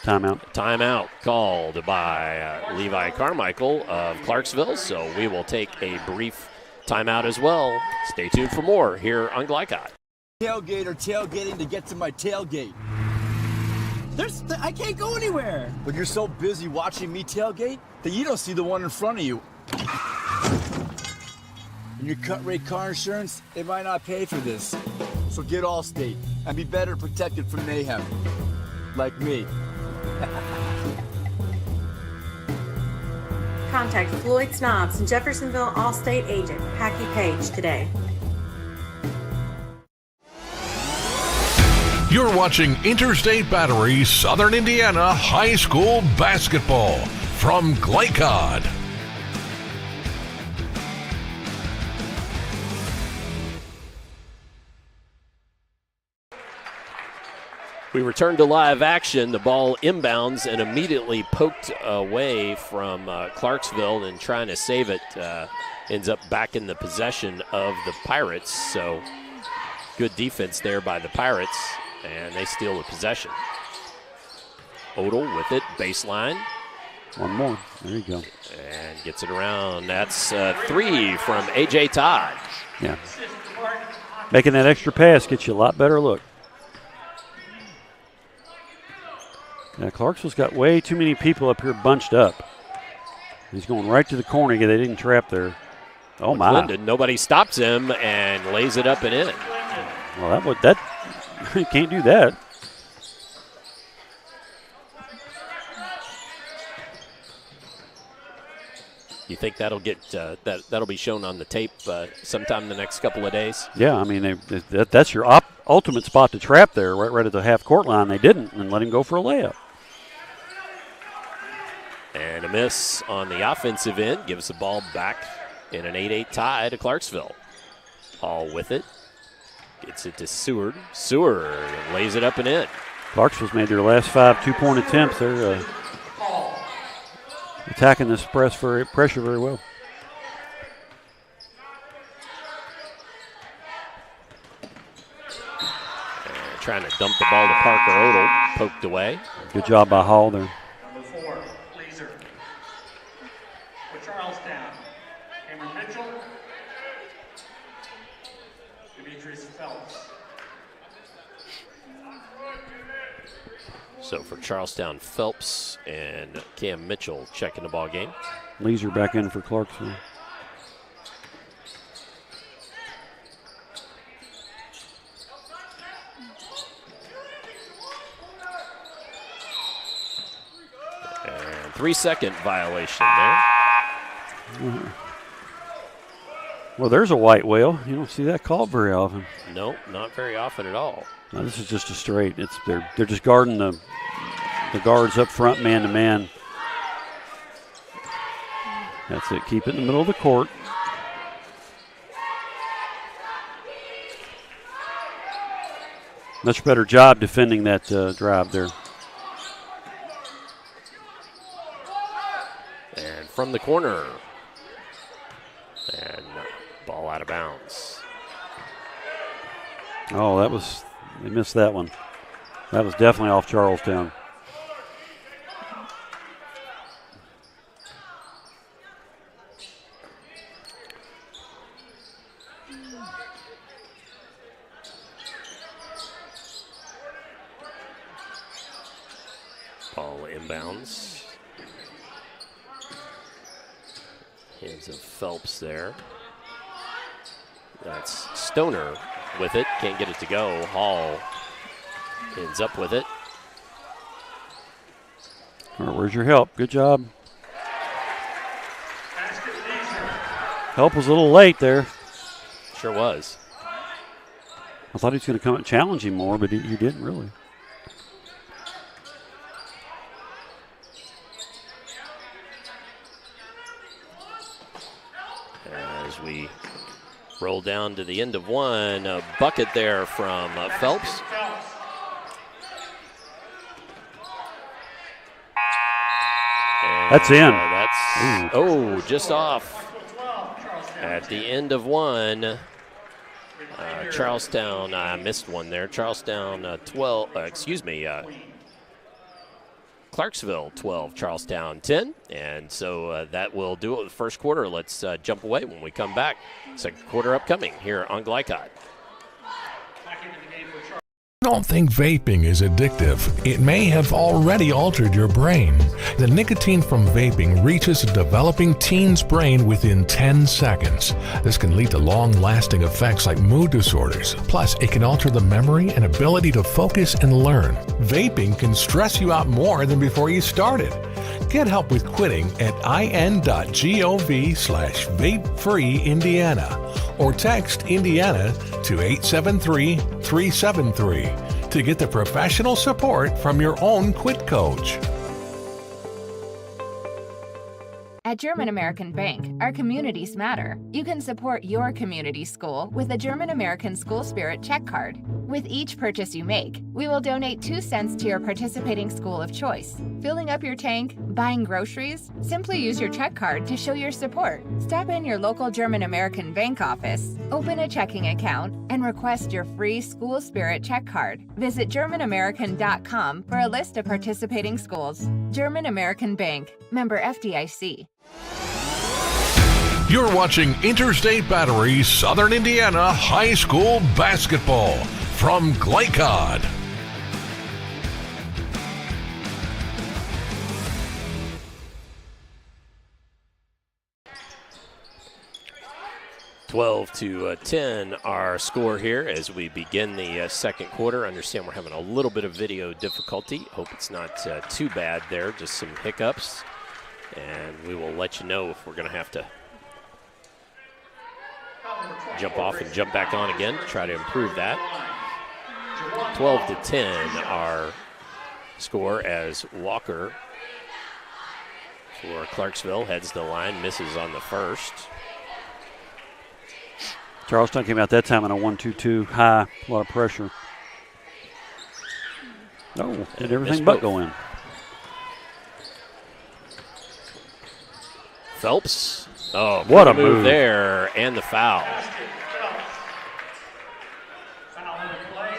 Timeout. Timeout called by Levi Carmichael of Clarksville. So we will take a brief timeout as well. Stay tuned for more here on Glycott. Tailgate or tailgating to get to my tailgate. I can't go anywhere. But you're so busy watching me tailgate that you don't see the one in front of you. And your cut rate car insurance, it might not pay for this. So get Allstate and be better protected from mayhem. Like me. Contact Floyd Snobbs, Jeffersonville Allstate agent, Packy Page today. You're watching Interstate Battery Southern Indiana High School Basketball from Glycod. We return to live action. The ball inbounds and immediately poked away from Clarksville, and trying to save it ends up back in the possession of the Pirates. So good defense there by the Pirates, and they steal the possession. Odell with it, baseline. One more. There you go. And gets it around. That's 3 from A.J. Todd. Yeah. Making that extra pass gets you a lot better look. Now, Clarksville's got way too many people up here bunched up. He's going right to the corner. They didn't trap there. Oh, my. Linden, nobody stops him and lays it up and in. Well, that you can't do that. You think that'll get that'll be shown on the tape sometime in the next couple of days? Yeah, I mean, that's your ultimate spot to trap there, right at the half-court line. They didn't, and let him go for a layup. And a miss on the offensive end gives the ball back in an 8-8 tie to Clarksville. Hall with it. Gets it to Seward. Seward lays it up and in. Clarksville's made their last 5 two-point attempts. They're attacking this pressure very well. And trying to dump the ball to Parker Odell. Poked away. Good job by Hall there. Number 4, Leeser. For Charlestown, Cameron Mitchell. Demetrius Phelps. So for Charlestown, Phelps and Cam Mitchell checking the ball game. Leeser back in for Clarksville. And 3-second violation there. Well, there's a white whale. You don't see that called very often. No, not very often at all. No, this is just a straight. They're just guarding the guards up front, man to man. That's it. Keep it in the middle of the court. Much better job defending that drive there. And from the corner. And ball out of bounds. Oh, they missed that one. That was definitely off Charlestown. Ball inbounds. Hands of Phelps there. That's Stoner with it. Can't get it to go. Hall ends up with it. All right, where's your help? Good job. Help was a little late there. Sure was. I thought he was going to come and challenge him more, but he didn't really. As we roll down to the end of one, a bucket there from Phelps. That's in. Just off. At the end of one, Charlestown, I missed one there. Charlestown 12, Clarksville 12, Charlestown 10. And so that will do it with the first quarter. Let's jump away when we come back. Second quarter upcoming here on Glycod. Don't think vaping is addictive. It may have already altered your brain. The nicotine from vaping reaches a developing teen's brain within 10 seconds. This can lead to long-lasting effects like mood disorders. Plus, it can alter the memory and ability to focus and learn. Vaping can stress you out more than before you started. Get help with quitting at in.gov/vapefreeindiana or text Indiana to 873-373 to get the professional support from your own quit coach. At German American Bank, our communities matter. You can support your community school with a German American School Spirit check card. With each purchase you make, we will donate 2 cents to your participating school of choice. Filling up your tank, buying groceries? Simply use your check card to show your support. Stop in your local German American Bank office, open a checking account, and request your free School Spirit check card. Visit GermanAmerican.com for a list of participating schools. German American Bank, member FDIC. You're watching Interstate Battery Southern Indiana High School Basketball from Glycod. (12-10) our score here as we begin the second quarter. Understand we're having a little bit of video difficulty. Hope it's not too bad there, just some hiccups. And we will let you know if we're going to have to jump off and jump back on again to try to improve that. 12-10 our score as Walker for Clarksville heads the line, misses on the first. Charlestown came out that time on a 1-2-2 high, a lot of pressure. Oh, did everything but go in. Phelps. Oh, what a move there, and the foul. Foul in the play.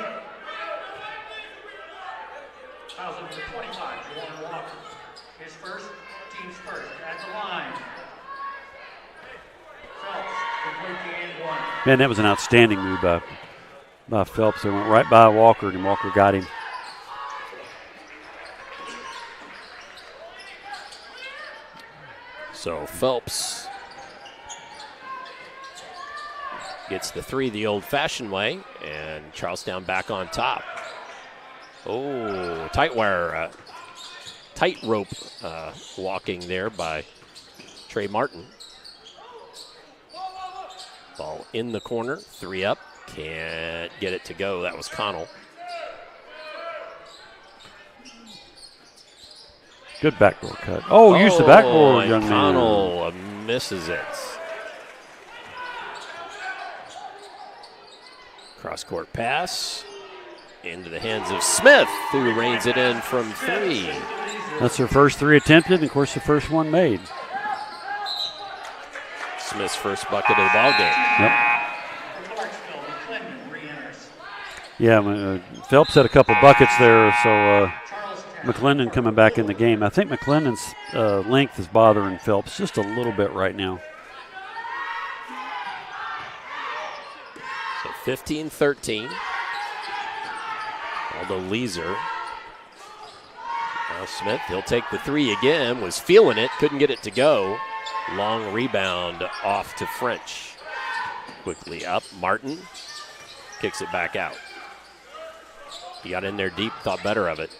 Fouls number 25, Jordan Walker. His first, team's first at the line. Phelps complete the and one. Man, that was an outstanding move by Phelps. They went right by Walker, and Walker got him. So Phelps gets the three the old-fashioned way, and Charlestown back on top. Oh, tightrope walking there by Trey Martin. Ball in the corner, 3 up, can't get it to go. That was Connell. Good backdoor cut. Oh, use the backboard, young man. Connell misses it. Cross-court pass into the hands of Smith, who reins it in from 3. That's their first 3 attempted, and of course the first one made. Smith's first bucket of the ball game. Yep. Yeah, Phelps had a couple buckets there, so McClendon coming back in the game. I think McClendon's length is bothering Phelps just a little bit right now. So 15-13. Although Leeser. Now Smith, he'll take the 3 again, was feeling it, couldn't get it to go. Long rebound off to French. Quickly up, Martin kicks it back out. He got in there deep, thought better of it.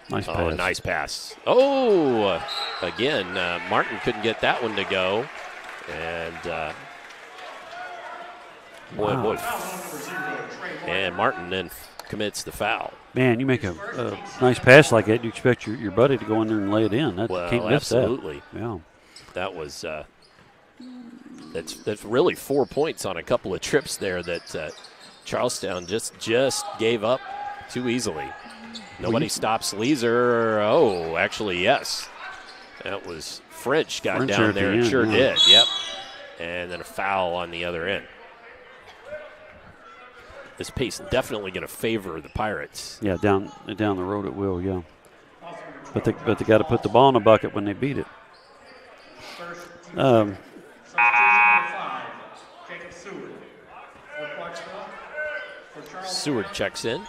Nice pass. Nice pass. Oh, again, Martin couldn't get that one to go. And boy. And Martin then commits the foul. Man, you make a nice pass like that, you expect your buddy to go in there and lay it in. Can't miss absolutely. That. Yeah. That was that's really 4 points on a couple of trips there that Charlestown just gave up too easily. Nobody stops Leeser. Oh, actually, yes. That was French got down there and sure did. Yep. And then a foul on the other end. This pace definitely going to favor the Pirates. Yeah, down the road it will, yeah. But they got to put the ball in the bucket when they beat it. Seward checks in.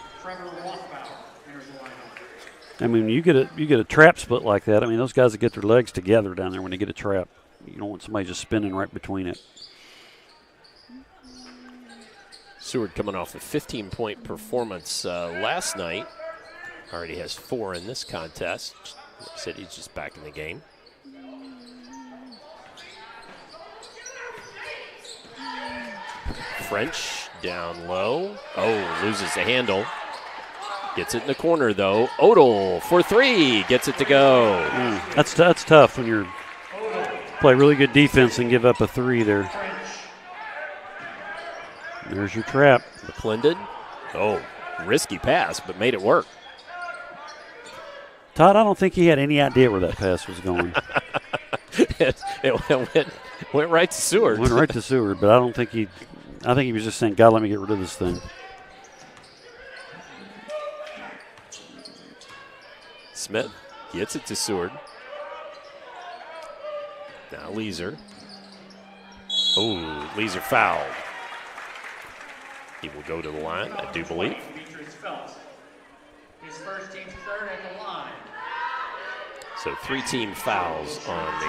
I mean, you get a trap split like that. I mean, those guys that get their legs together down there when they get a trap. You don't want somebody just spinning right between it. Seward coming off a 15-point performance last night. Already has 4 in this contest. Said he's just back in the game. French down low. Oh, loses the handle. Gets it in the corner, though. Odell for 3. Gets it to go. That's tough when you play really good defense and give up a 3 there. There's your trap. McClendon. Oh, risky pass, but made it work. Todd, I don't think he had any idea where that pass was going. it went right to Seward. Went right to Seward, but I think he was just saying, God, let me get rid of this thing. Smith gets it to Seward. Now Leeser. Oh, Leeser fouled. He will go to the line, I do believe. His first, team's third at the line. So 3-team fouls on the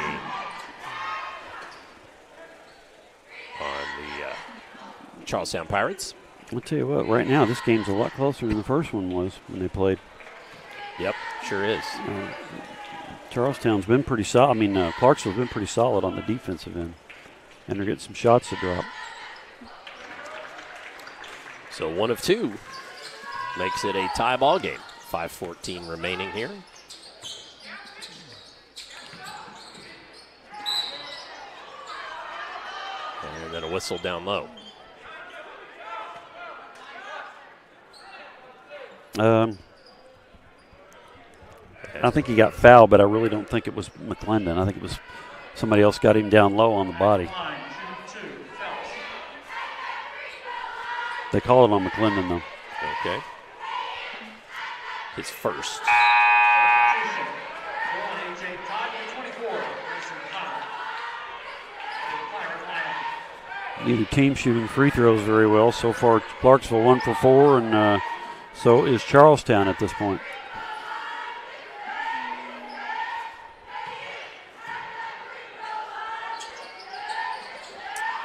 Charlestown Pirates. I'll tell you what, right now this game's a lot closer than the first one was when they played. Yep, sure is. Charlestown's been pretty solid. I mean, Clarksville's been pretty solid on the defensive end, and they're getting some shots to drop. So 1 of 2 makes it a tie ball game. 5:14 remaining here. And then a whistle down low. I think he got fouled, but I really don't think it was McClendon. I think it was somebody else got him down low on the body. They call it on McClendon, though. Okay. His first. Neither team shooting free throws very well. So far, Clarksville 1 for 4, and so is Charlestown at this point.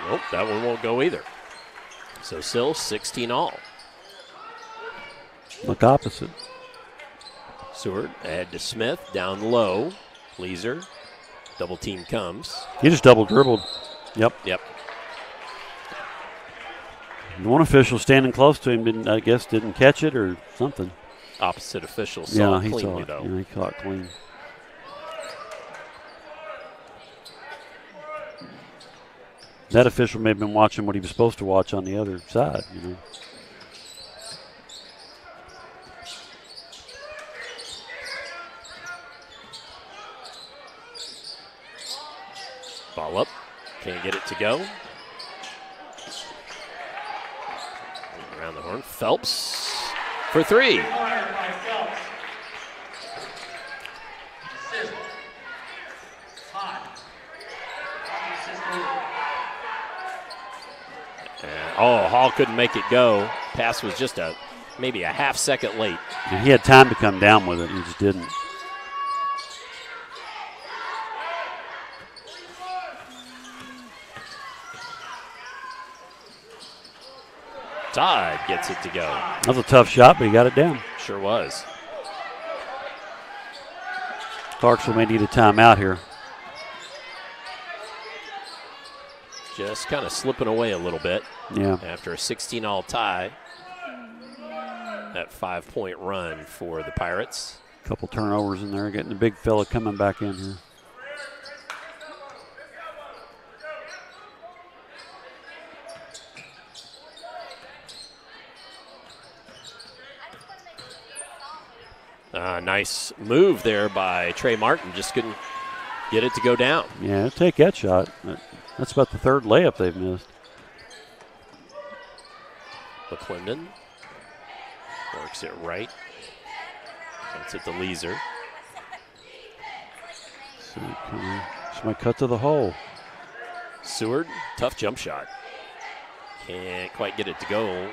Nope, that one won't go either. So still 16 all. Look opposite. Seward ahead to Smith, down low. Leeser, double team comes. He just double dribbled. Yep. One official standing close to him didn't catch it or something. Opposite official saw it he cleanly, saw it. though. Yeah, he caught it clean. That official may have been watching what he was supposed to watch on the other side, Ball up, can't get it to go. Around the horn, Phelps for three. Hall couldn't make it go. Pass was just maybe a half second late. And he had time to come down with it, he just didn't. Todd gets it to go. That was a tough shot, but he got it down. Sure was. Clarksville may need a timeout here. Just kind of slipping away a little bit. Yeah. After a 16-all tie. That 5-point run for the Pirates. A couple turnovers in there, getting the big fella coming back in here. Nice move there by Trey Martin. Just couldn't get it to go down. Yeah, take that shot. That's about the third layup they've missed. McClendon works it right. Gets it to Leeser. Somebody cut to the hole. Seward, tough jump shot. Can't quite get it to go.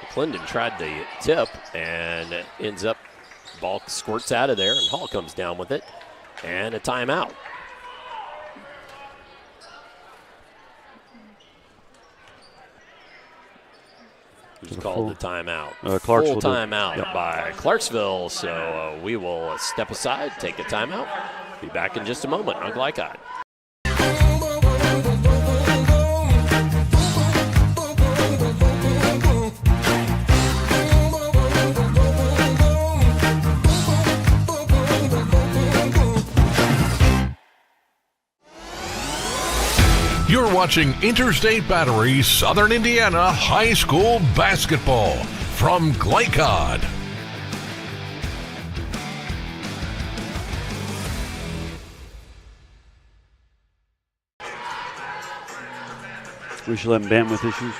McClendon tried the tip and ends up, ball squirts out of there, and Hall comes down with it. And a timeout. He's called the timeout. Clarksville Full timeout by Clarksville. So we will step aside, take a timeout. Be back in just a moment on Glycod. You're watching Interstate Battery Southern Indiana High School Basketball from Glycod. We should have bandwidth issues.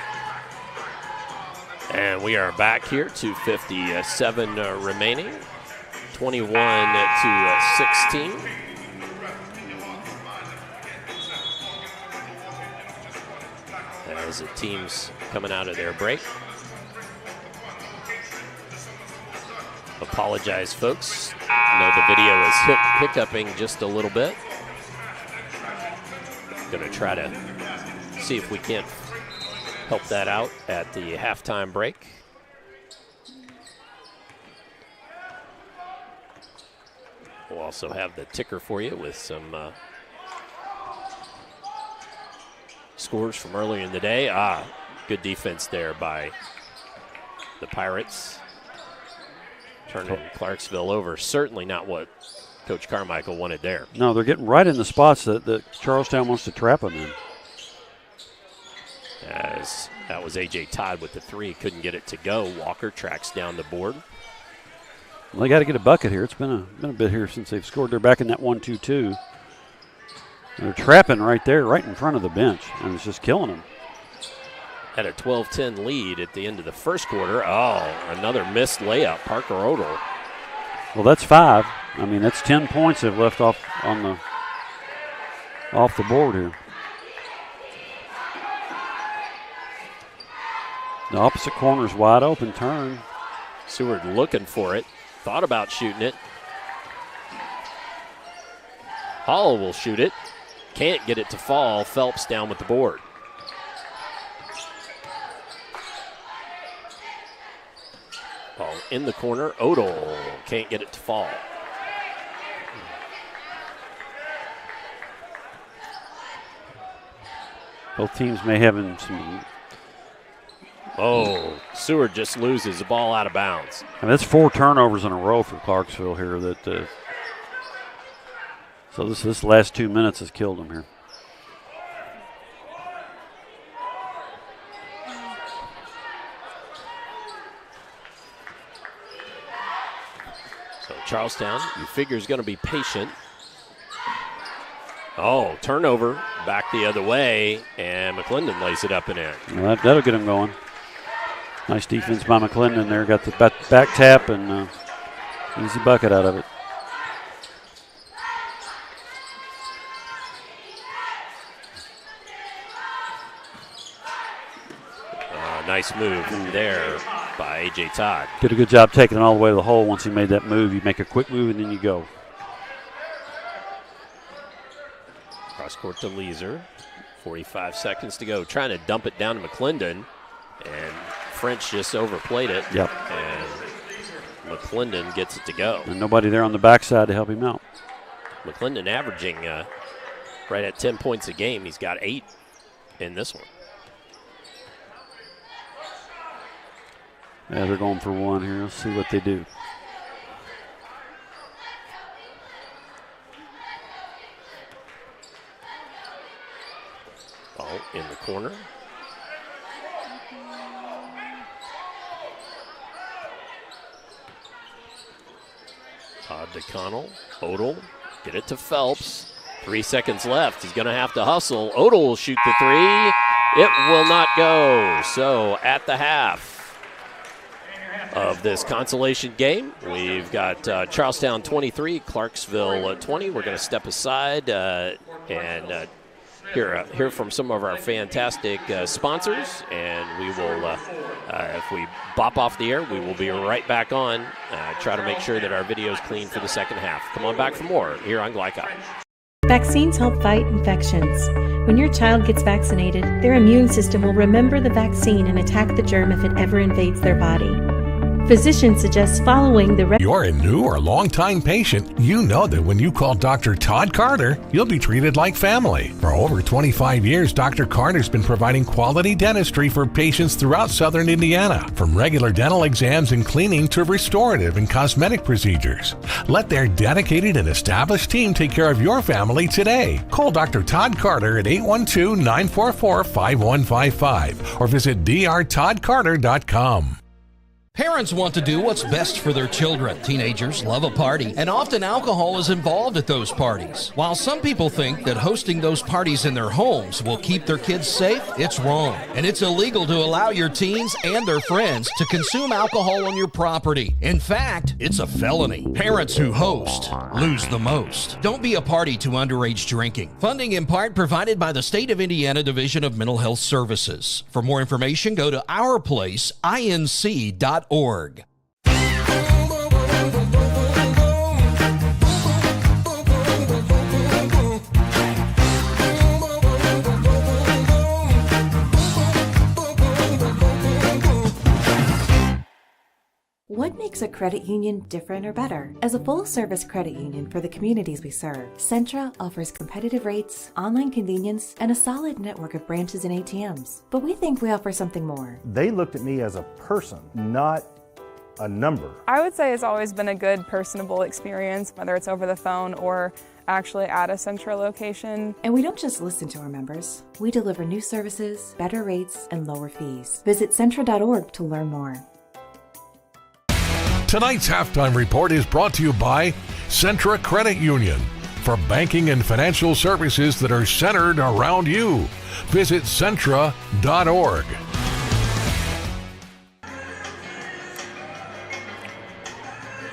And we are back here, 2:57 remaining, 21-16. As the teams coming out of their break. Apologize, folks. I know the video is hiccuping just a little bit. Going to try to see if we can't help that out at the halftime break. We'll also have the ticker for you with some scores from earlier in the day. Good defense there by the Pirates. Turning Clarksville over. Certainly not what Coach Carmichael wanted there. No, they're getting right in the spots that Charlestown wants to trap them in. As that was A.J. Todd with the 3, couldn't get it to go. Walker tracks down the board. Well, they got to get a bucket here. It's been a bit here since they've scored. They're back in that 1-2-2. They're trapping right there, right in front of the bench, and it's just killing them. Had a 12-10 lead at the end of the first quarter. Oh, another missed layup, Parker Odell. Well, that's 5. I mean, that's 10 points they've left off the board here. The opposite corner's wide open. Turn. Seward looking for it. Thought about shooting it. Hall will shoot it. Can't get it to fall. Phelps down with the board. Ball in the corner. Odell can't get it to fall. Both teams may have some. Oh, Seward just loses the ball out of bounds. And that's 4 turnovers in a row for Clarksville here. So this last 2 minutes has killed them here. So Charlestown, you figure, is going to be patient. Oh, turnover back the other way, and McClendon lays it up and in. Well, that'll get them going. Nice defense by McClendon there. Got the back tap and easy bucket out of it. Nice move there by A.J. Todd. Did a good job taking it all the way to the hole. Once he made that move, you make a quick move and then you go. Cross court to Leeser. 45 seconds to go. Trying to dump it down to McClendon. And French just overplayed it. Yep. And McClendon gets it to go. And nobody there on the backside to help him out. McClendon averaging right at 10 points a game. He's got 8 in this one. Yeah, they're going for 1 here. Let's see what they do. Ball in the corner. Todd to Connell. Odell, get it to Phelps. 3 seconds left. He's going to have to hustle. Odell will shoot the 3. It will not go. So at the half of this consolation game, we've got Charlestown 23, Clarksville 20. We're going to step aside and hear from some of our fantastic sponsors, and we will, if we bop off the air, we will be right back on. Try to make sure that our video is clean for the second half. Come on back for more here on Glycott. Vaccines help fight infections. When your child gets vaccinated, their immune system will remember the vaccine and attack the germ if it ever invades their body. Physicians suggest following the... You're a new or long-time patient. You know that when you call Dr. Todd Carter, you'll be treated like family. For over 25 years, Dr. Carter's been providing quality dentistry for patients throughout southern Indiana, from regular dental exams and cleaning to restorative and cosmetic procedures. Let their dedicated and established team take care of your family today. Call Dr. Todd Carter at 812-944-5155 or visit drtoddcarter.com. Parents want to do what's best for their children. Teenagers love a party, and often alcohol is involved at those parties. While some people think that hosting those parties in their homes will keep their kids safe, it's wrong. And it's illegal to allow your teens and their friends to consume alcohol on your property. In fact, it's a felony. Parents who host lose the most. Don't be a party to underage drinking. Funding in part provided by the State of Indiana Division of Mental Health Services. For more information, go to ourplaceinc.org. What makes a credit union different or better? As a full-service credit union for the communities we serve, Centra offers competitive rates, online convenience, and a solid network of branches and ATMs. But we think we offer something more. They looked at me as a person, not a number. I would say it's always been a good, personable experience, whether it's over the phone or actually at a Centra location. And we don't just listen to our members. We deliver new services, better rates, and lower fees. Visit Centra.org to learn more. Tonight's halftime report is brought to you by Centra Credit Union for banking and financial services that are centered around you. Visit Centra.org.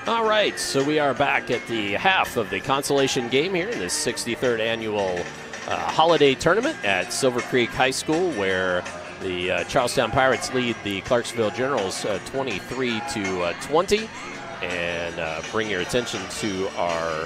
All right, so we are back at the half of the Consolation game here in the 63rd annual holiday tournament at Silver Creek High School, where the Charlestown Pirates lead the Clarksville Generals 23-20. And bring your attention to our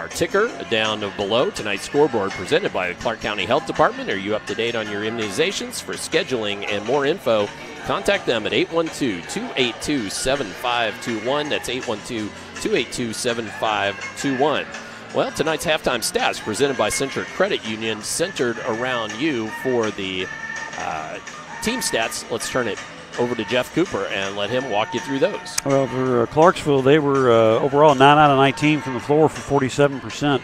ticker down below. Tonight's scoreboard presented by the Clark County Health Department. Are you up to date on your immunizations? For scheduling and more info, contact them at 812-282-7521. That's 812-282-7521. Well, tonight's halftime stats presented by Centra Credit Union, centered around you for the team stats. Let's turn it over to Jeff Cooper and let him walk you through those. Well, for Clarksville, they were overall 9 out of 19 from the floor for 47%.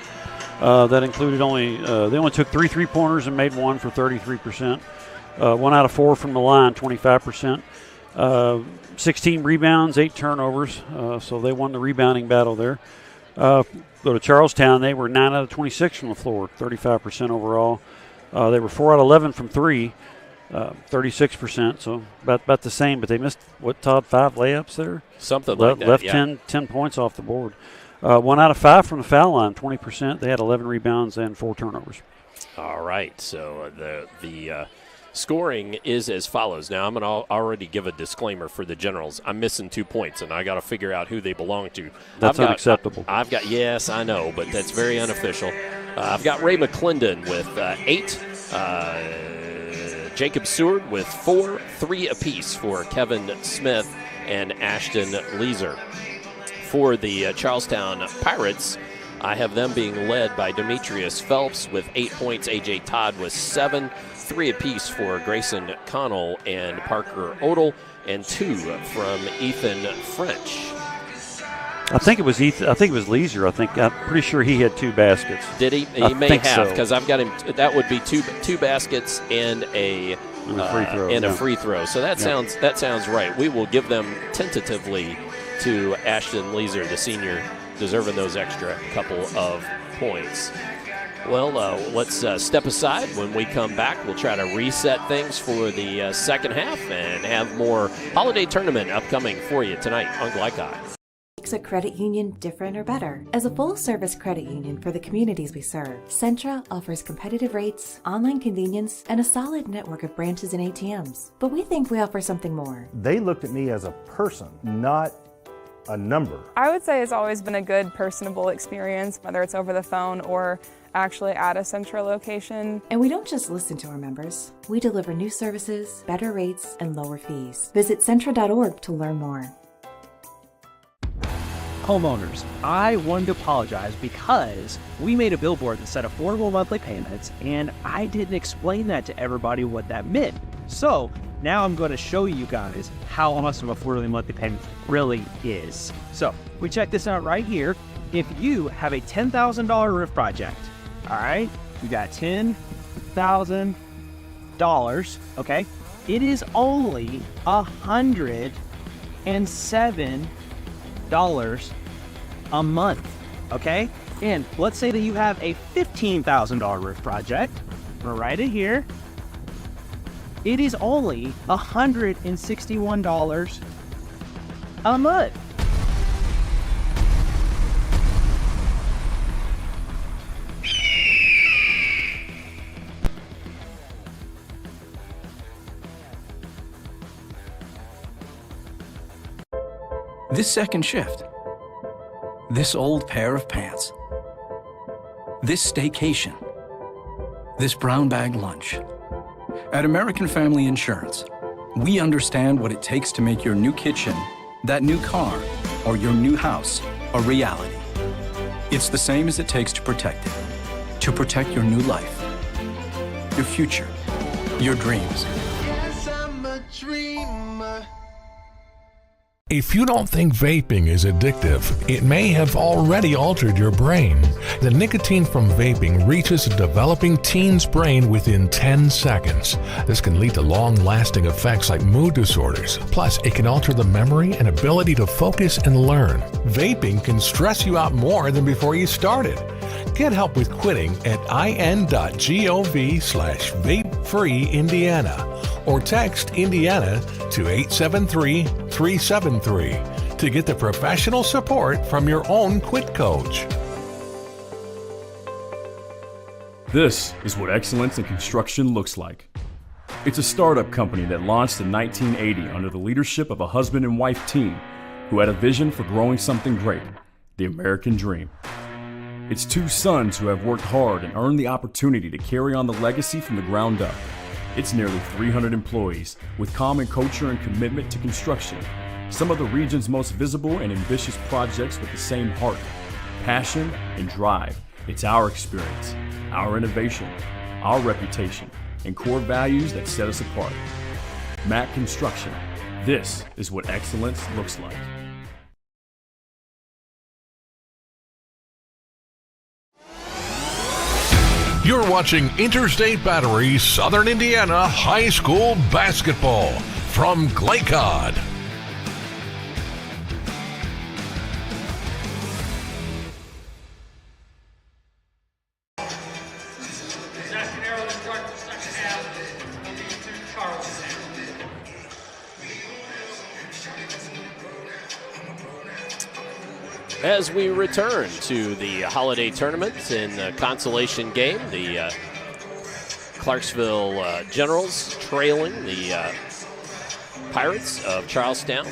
That included they only took 3 3-pointers and made 1 for 33%. 1 out of 4 from the line, 25%. 16 rebounds, 8 turnovers. So they won the rebounding battle there. Go to Charlestown, they were 9 out of 26 from the floor, 35% overall. They were 4 out of 11 from 3. 36%, so about the same, but they missed, Todd, 5 layups there? Something like that, left yeah. 10 points off the board. 1 out of 5 from the foul line, 20%. They had 11 rebounds and 4 turnovers. All right, so the scoring is as follows. Now, I'm going to already give a disclaimer for the Generals. I'm missing 2 points, and I got to figure out who they belong to. That's unacceptable. Yes, I know, but that's very unofficial. I've got Ray McClendon with 8. Jacob Seward with 4, 3 apiece for Kevin Smith and Ashton Leeser. For the Charlestown Pirates, I have them being led by Demetrius Phelps with 8 points, A.J. Todd with 7, 3 apiece for Grayson Connell and Parker Odell, and 2 from Ethan French. I think it was Leeser. I'm pretty sure he had 2 baskets. Did he? He may have, because I've got him. That would be two baskets and a free throw. A free throw. So that sounds right. We will give them tentatively to Ashton Leeser, the senior, deserving those extra couple of points. Well, let's step aside. When we come back, we'll try to reset things for the second half and have more holiday tournament upcoming for you tonight on Glycine. Makes a credit union different or better? As a full-service credit union for the communities we serve, Centra offers competitive rates, online convenience, and a solid network of branches and ATMs. But we think we offer something more. They looked at me as a person, not a number. I would say it's always been a good, personable experience, whether it's over the phone or actually at a Centra location. And we don't just listen to our members. We deliver new services, better rates, and lower fees. Visit Centra.org to learn more. Homeowners, I wanted to apologize because we made a billboard that said affordable monthly payments, and I didn't explain that to everybody what that meant. So now I'm going to show you guys how much of affordable monthly payment really is. So we check this out right here. If you have a $10,000 roof project, all right, you got $10,000, okay, it is only $107 a month, okay? And let's say that you have a $15,000 roof project. I'm gonna write it here. It is only $161 a month. This second shift. This old pair of pants. This staycation. This brown bag lunch. At American Family Insurance, we understand what it takes to make your new kitchen, that new car, or your new house a reality. It's the same as it takes to protect it. To protect your new life, your future, your dreams. Yes, I'm a dreamer. If you don't think vaping is addictive, it may have already altered your brain. The nicotine from vaping reaches a developing teen's brain within 10 seconds. This can lead to long-lasting effects like mood disorders. Plus, it can alter the memory and ability to focus and learn. Vaping can stress you out more than before you started. Get help with quitting at in.gov/vapefreeindiana or text Indiana to 873-373 to get the professional support from your own quit coach. This is what excellence in construction looks like. It's a startup company that launched in 1980 under the leadership of a husband and wife team who had a vision for growing something great, the American dream. It's two sons who have worked hard and earned the opportunity to carry on the legacy from the ground up. It's nearly 300 employees with common culture and commitment to construction. Some of the region's most visible and ambitious projects with the same heart, passion, and drive. It's our experience, our innovation, our reputation, and core values that set us apart. Mack Construction. This is what excellence looks like. You're watching Interstate Battery Southern Indiana High School Basketball from Glaycod. Possession arrow to start the second half will be to Charleston. As we return to the holiday tournament in the Consolation game, the Clarksville Generals trailing the Pirates of Charlestown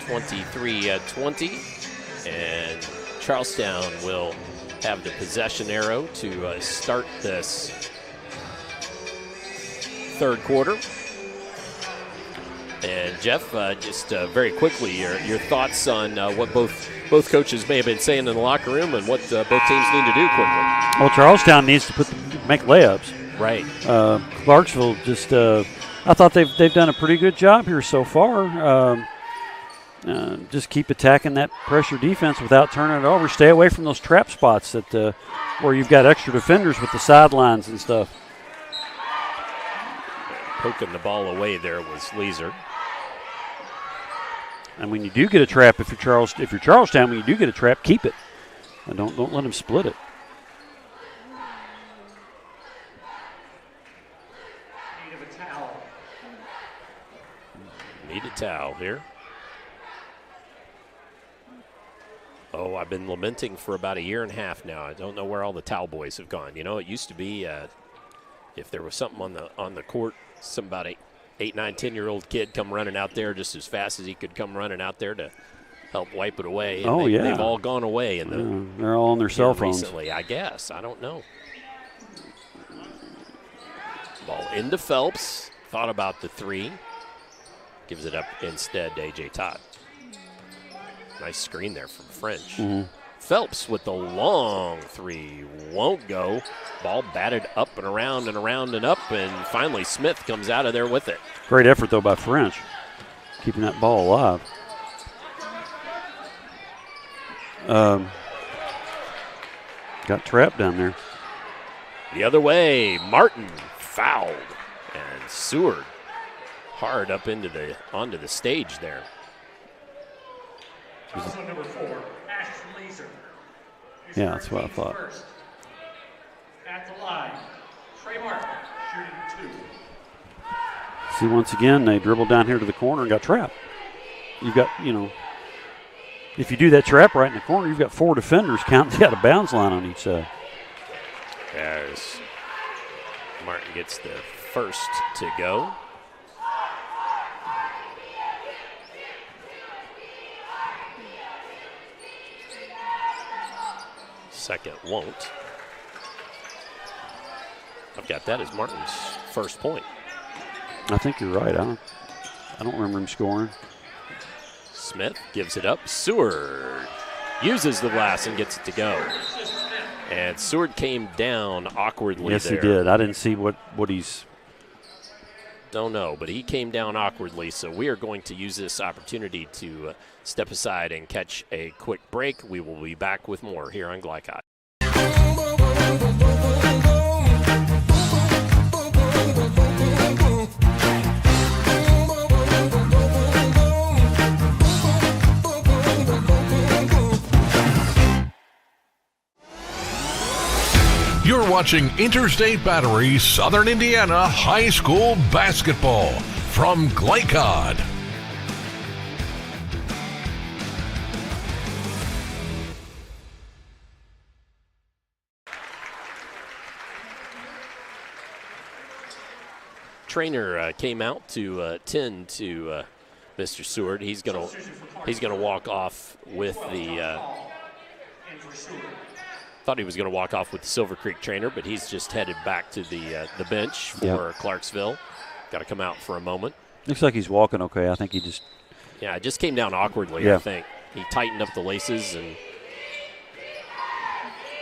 23-20, and Charlestown will have the possession arrow to start this third quarter. And Jeff, just very quickly, your thoughts on what both coaches may have been saying in the locker room and what both teams need to do quickly. Well, Charlestown needs to make layups. Right. Clarksville just, I thought they've done a pretty good job here so far. Just keep attacking that pressure defense without turning it over. Stay away from those trap spots that where you've got extra defenders with the sidelines and stuff. Poking the ball away there was Leeser. And when you do get a trap, if you're Charlestown, when you do get a trap, keep it. And don't let them split it. Need a towel here. Oh, I've been lamenting for about a year and a half now. I don't know where all the towel boys have gone. You know, it used to be if there was something on the court, somebody 8, 9, 10-year-old kid come running out there just as fast as he could come running out there to help wipe it away. And they've all gone away. They're all on their cell phones. Recently, I guess. I don't know. Ball into Phelps. Thought about the three. Gives it up instead to A.J. Todd. Nice screen there from French. Mm-hmm. Phelps with the long three. Won't go. Ball batted up and around and around and up, and finally Smith comes out of there with it. Great effort, though, by French, keeping that ball alive. Got trapped down there. The other way, Martin fouled, and Seward hard up onto the stage there. Also number 4, Ashton Leeser. Yeah, that's what I thought. First. At the line, Trey Martin shooting 2. See, once again, they dribbled down here to the corner and got trapped. You've got, if you do that trap right in the corner, you've got 4 defenders counting out a bounds line on each side. As Martin gets the first to go. Second won't. I've got that as Martin's first point. I think you're right. I don't remember him scoring. Smith gives it up. Seward uses the glass and gets it to go. And Seward came down awkwardly Yes, there. he did. I didn't see what he's Don't know, but he came down awkwardly, so we are going to use this opportunity to step aside and catch a quick break. We will be back with more here on Glycod. You're watching Interstate Battery Southern Indiana High School Basketball from Glycod. Trainer came out to tend to Mr. Seward. He's gonna walk off with the. Thought he was going to walk off with the Silver Creek trainer, but he's just headed back to the bench for Clarksville. Got to come out for a moment. Looks like he's walking okay. I think he just. Yeah, it just came down awkwardly. I think he tightened up the laces and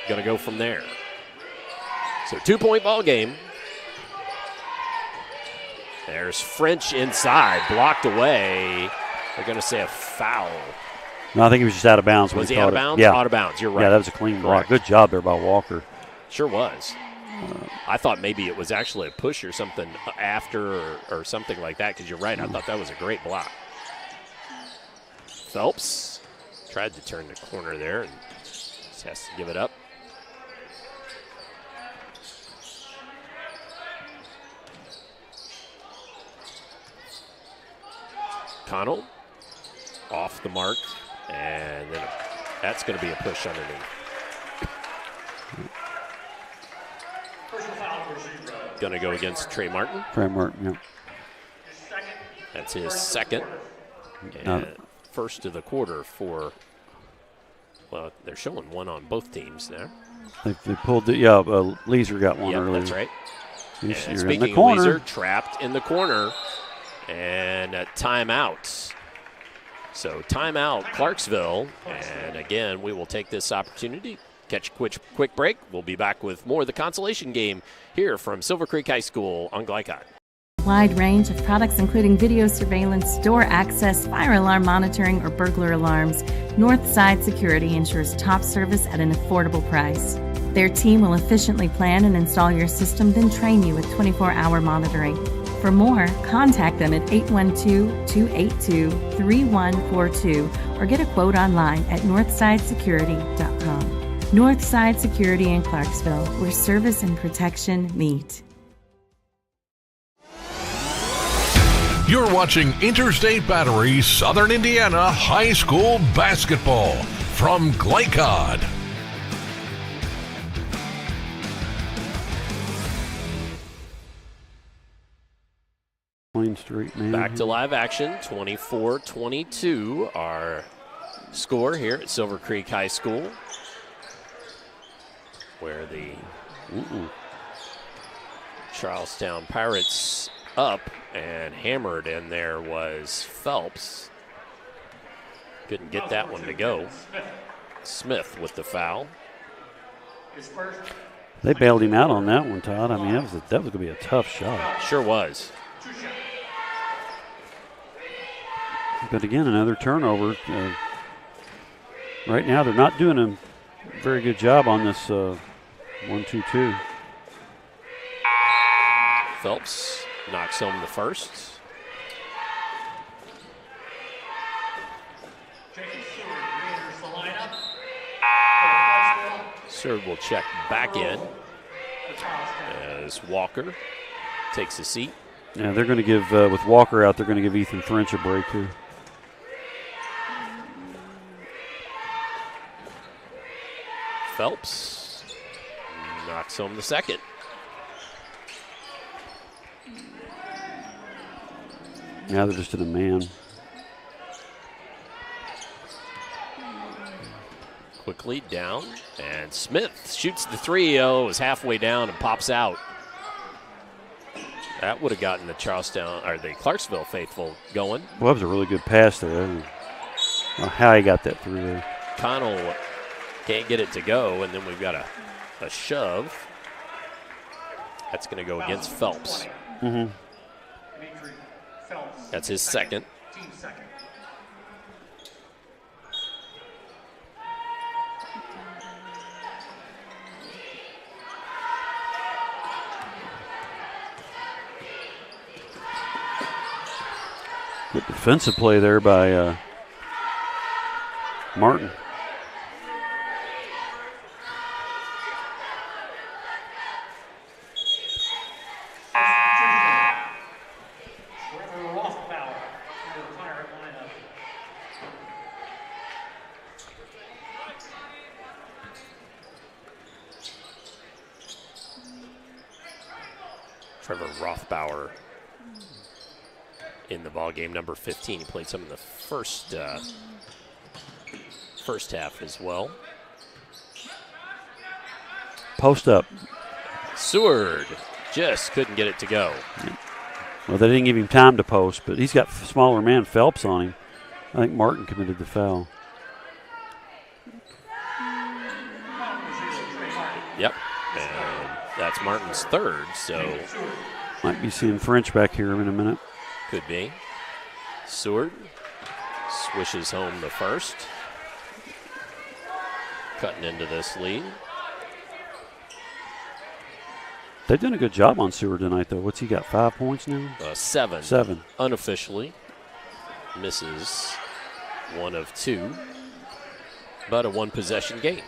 going to go from there. So 2-point ball game. There's French inside, blocked away. They're going to say a foul. No, I think he was just out of bounds. Was he out of bounds? Yeah. Out of bounds, you're right. Yeah, that was a clean block. Good job there by Walker. Sure was. I thought maybe it was actually a push or something after or something like that, because you're right. I thought that was a great block. Phelps tried to turn the corner there and just has to give it up. Connell off the mark. And then that's going to be a push underneath. Going to go against Trey Martin. Trey Martin, yeah. That's his second. And first of the quarter for, well, they're showing one on both teams there. They pulled the, Leeser got one earlier. That's right. You're speaking in the corner. of Leeser, trapped in the corner. And a timeout. So timeout, Clarksville, and again, we will take this opportunity, catch a quick break. We'll be back with more of the Consolation game here from Silver Creek High School on Glycod. Wide range of products including video surveillance, door access, fire alarm monitoring, or burglar alarms. Northside Security ensures top service at an affordable price. Their team will efficiently plan and install your system, then train you with 24-hour monitoring. For more, contact them at 812-282-3142 or get a quote online at northsidesecurity.com. Northside Security in Clarksville, where service and protection meet. You're watching Interstate Battery Southern Indiana High School Basketball from Glycod. Plain Street, man. Back to live action, 24-22, our score here at Silver Creek High School, where the Charlestown Pirates up and hammered, and there was Phelps. Couldn't get that one to go. Smith with the foul. They bailed him out on that one, Todd. I mean, that was going to be a tough shot. Sure was. But again, another turnover. Right now, they're not doing a very good job on this 1-2-2. Phelps knocks home the first. Seward will check back in as Walker takes a seat. Yeah, they're going to give, with Walker out, they're going to give Ethan French a break here. Phelps knocks home the second. Now they're just in a man. Quickly down, and Smith shoots the three. Oh, it was halfway down and pops out. That would have gotten the Charlestown or the Clarksville faithful going. Well, that was a really good pass there. I don't know how he got that through there. Connell can't get it to go, and then we've got a shove. That's going to go against Phelps. Mm-hmm. Phelps. That's his second. Team second. Good defensive play there by Martin. Trevor Rothbauer in the ball game, number 15. He played some in the first half as well. Post up. Seward just couldn't get it to go. Well, they didn't give him time to post, but he's got smaller man Phelps on him. I think Martin committed the foul. Yep, and that's Martin's third, so. Might be seeing French back here in a minute. Could be. Seward swishes home the first. Cutting into this lead. They've done a good job on Seward tonight, though. What's he got, 5 points now? 7. 7. Unofficially. Misses 1 of 2. But a one-possession game.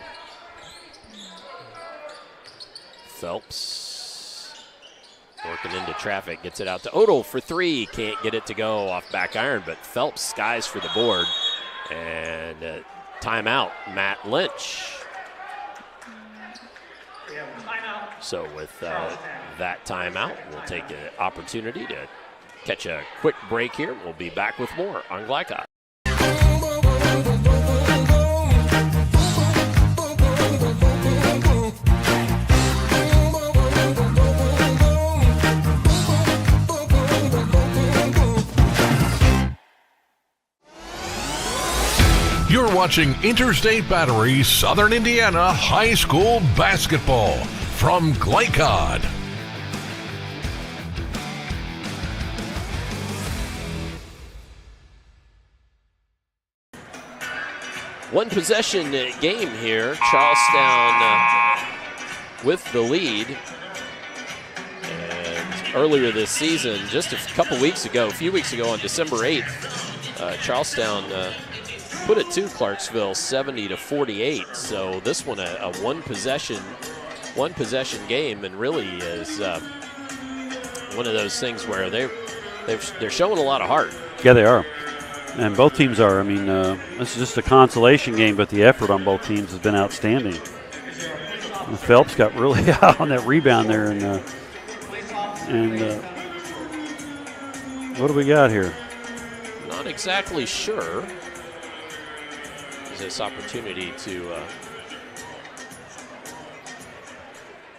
Phelps working into traffic, gets it out to Odell for 3. Can't get it to go off back iron, but Phelps skies for the board. And timeout, Matt Lynch. So with that timeout, we'll take an opportunity to catch a quick break here. We'll be back with more on Glycod. You're watching Interstate Battery Southern Indiana High School Basketball from Glycod. One possession game here. Charlestown with the lead. And earlier this season, just a few weeks ago on December 8th, Charlestown put it to Clarksville 70-48. So this one a one possession game, and really is one of those things where they're showing a lot of heart. Yeah, they are. And both teams are. I mean, this is just a consolation game, but the effort on both teams has been outstanding. And Phelps got really out on that rebound there. And what do we got here? Not exactly sure. Is this opportunity to...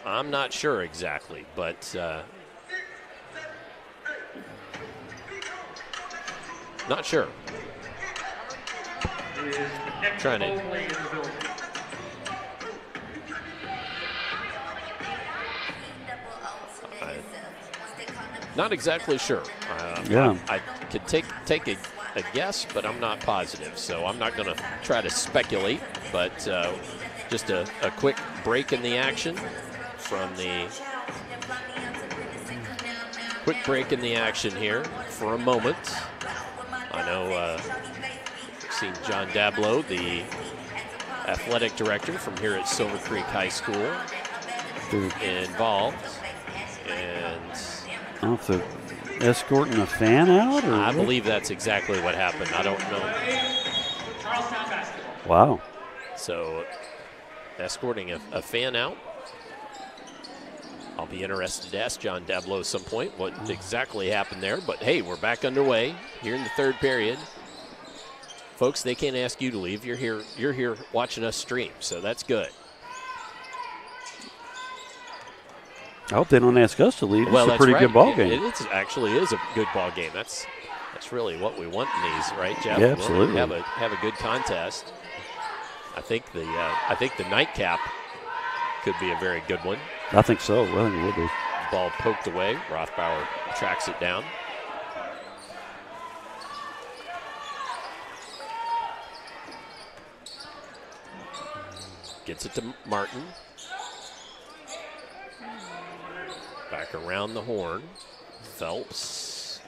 I'm not sure exactly, but... not sure. Trying to. Not exactly sure. Yeah. I could take a guess, but I'm not positive, so I'm not going to try to speculate. But just a quick break in the action from the. Quick break in the action here for a moment. I know seen John Dablow, the athletic director from here at Silver Creek High School, involved. And I don't know if they're escorting a fan out? Or I believe that's exactly what happened. I don't know. Wow. So escorting a fan out. I'll be interested to ask John Dablow at some point what exactly happened there. But, hey, we're back underway here in the third period. Folks, they can't ask you to leave. You're here watching us stream, so that's good. I hope they don't ask us to leave. Well, it's a pretty good ball game. It actually is a good ball game. That's really what we want in these, right, Jeff? Yeah, absolutely. Have a good contest. I think the nightcap could be a very good one. I think so. I think it would be. Ball poked away. Rothbauer tracks it down. Gets it to Martin. Back around the horn. Phelps.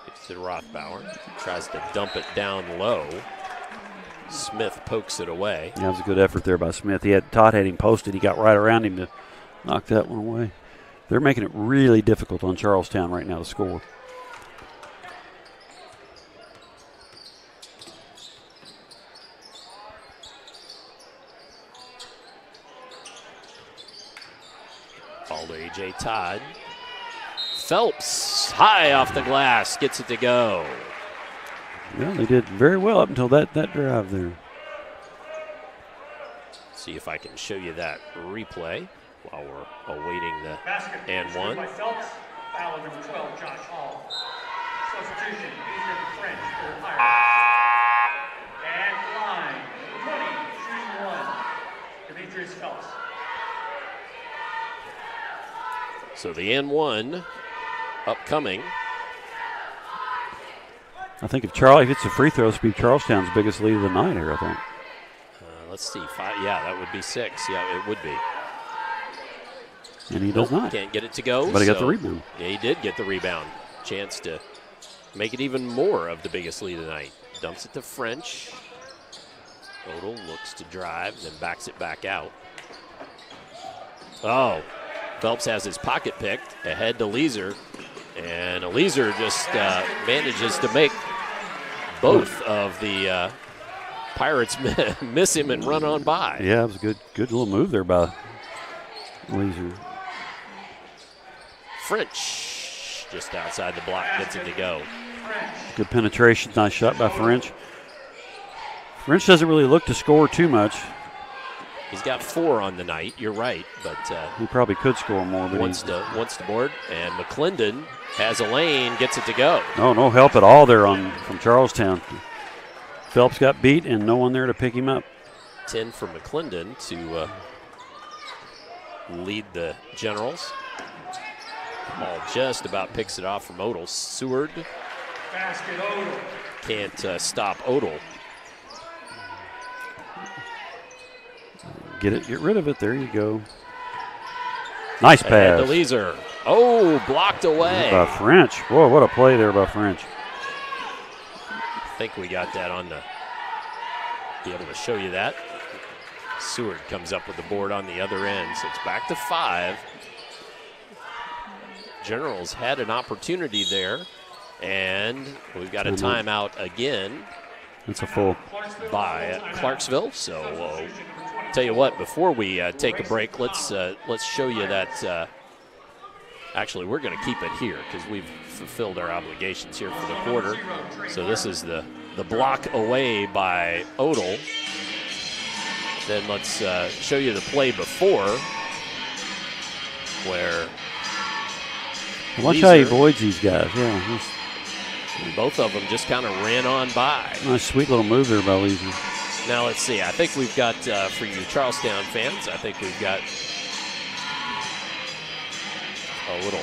Gets to Rothbauer. Tries to dump it down low. Smith pokes it away. That was a good effort there by Smith. Todd had him posted. He got right around him to knock that one away. They're making it really difficult on Charlestown right now to score. Ball to A.J. Todd. Phelps, high off the glass, gets it to go. Well, they did very well up until that drive there. See if I can show you that replay while we're awaiting the and one. By Phelps, foul on number 12, Josh Hall. Substitution, Ethan French for the Pirates. At the line, 20, shooting 1, Demetrius Phelps. So the and one upcoming. I think if it's a free throw, it's be Charlestown's biggest lead of the night here, I think. Let's see, 5. Yeah, that would be 6. Yeah, it would be. And he does not. Can't get it to go. But he got the rebound. Yeah, he did get the rebound. Chance to make it even more of the biggest lead of the night. Dumps it to French. Odell looks to drive, then backs it back out. Oh, Phelps has his pocket picked, ahead to Leeser. And Leeser just manages to make both of the Pirates miss him and run on by. Yeah, it was a good little move there by Leeser. French just outside the block, gets it to go. Good penetration, nice shot by French. French doesn't really look to score too much. He's got 4 on the night, you're right, but he probably could score more. But wants to board, and McClendon has a lane, gets it to go. No help at all there from Charlestown. Phelps got beat and no one there to pick him up. 10 for McClendon to lead the Generals. Ball just about picks it off from Odell. Seward Basket, Odell. Can't stop Odell. Get rid of it. There you go. Nice pass. Ahead to Leeser. Oh, blocked away. By French. Whoa, what a play there by French. I think we got that on the, be able to show you that. Seward comes up with the board on the other end, so it's back to 5. Generals had an opportunity there, and we've got a timeout again. It's a full by Clarksville. So tell you what, before we take a break, let's show you that. Actually, we're going to keep it here because we've fulfilled our obligations here for the quarter. So this is the block away by Odell. Then let's show you the play before where watch how he avoids these guys. Yeah, both of them just kind of ran on by. Nice, sweet little move there by Leeser. Now let's see. I think we've got, for you Charlestown fans, I think we've got a little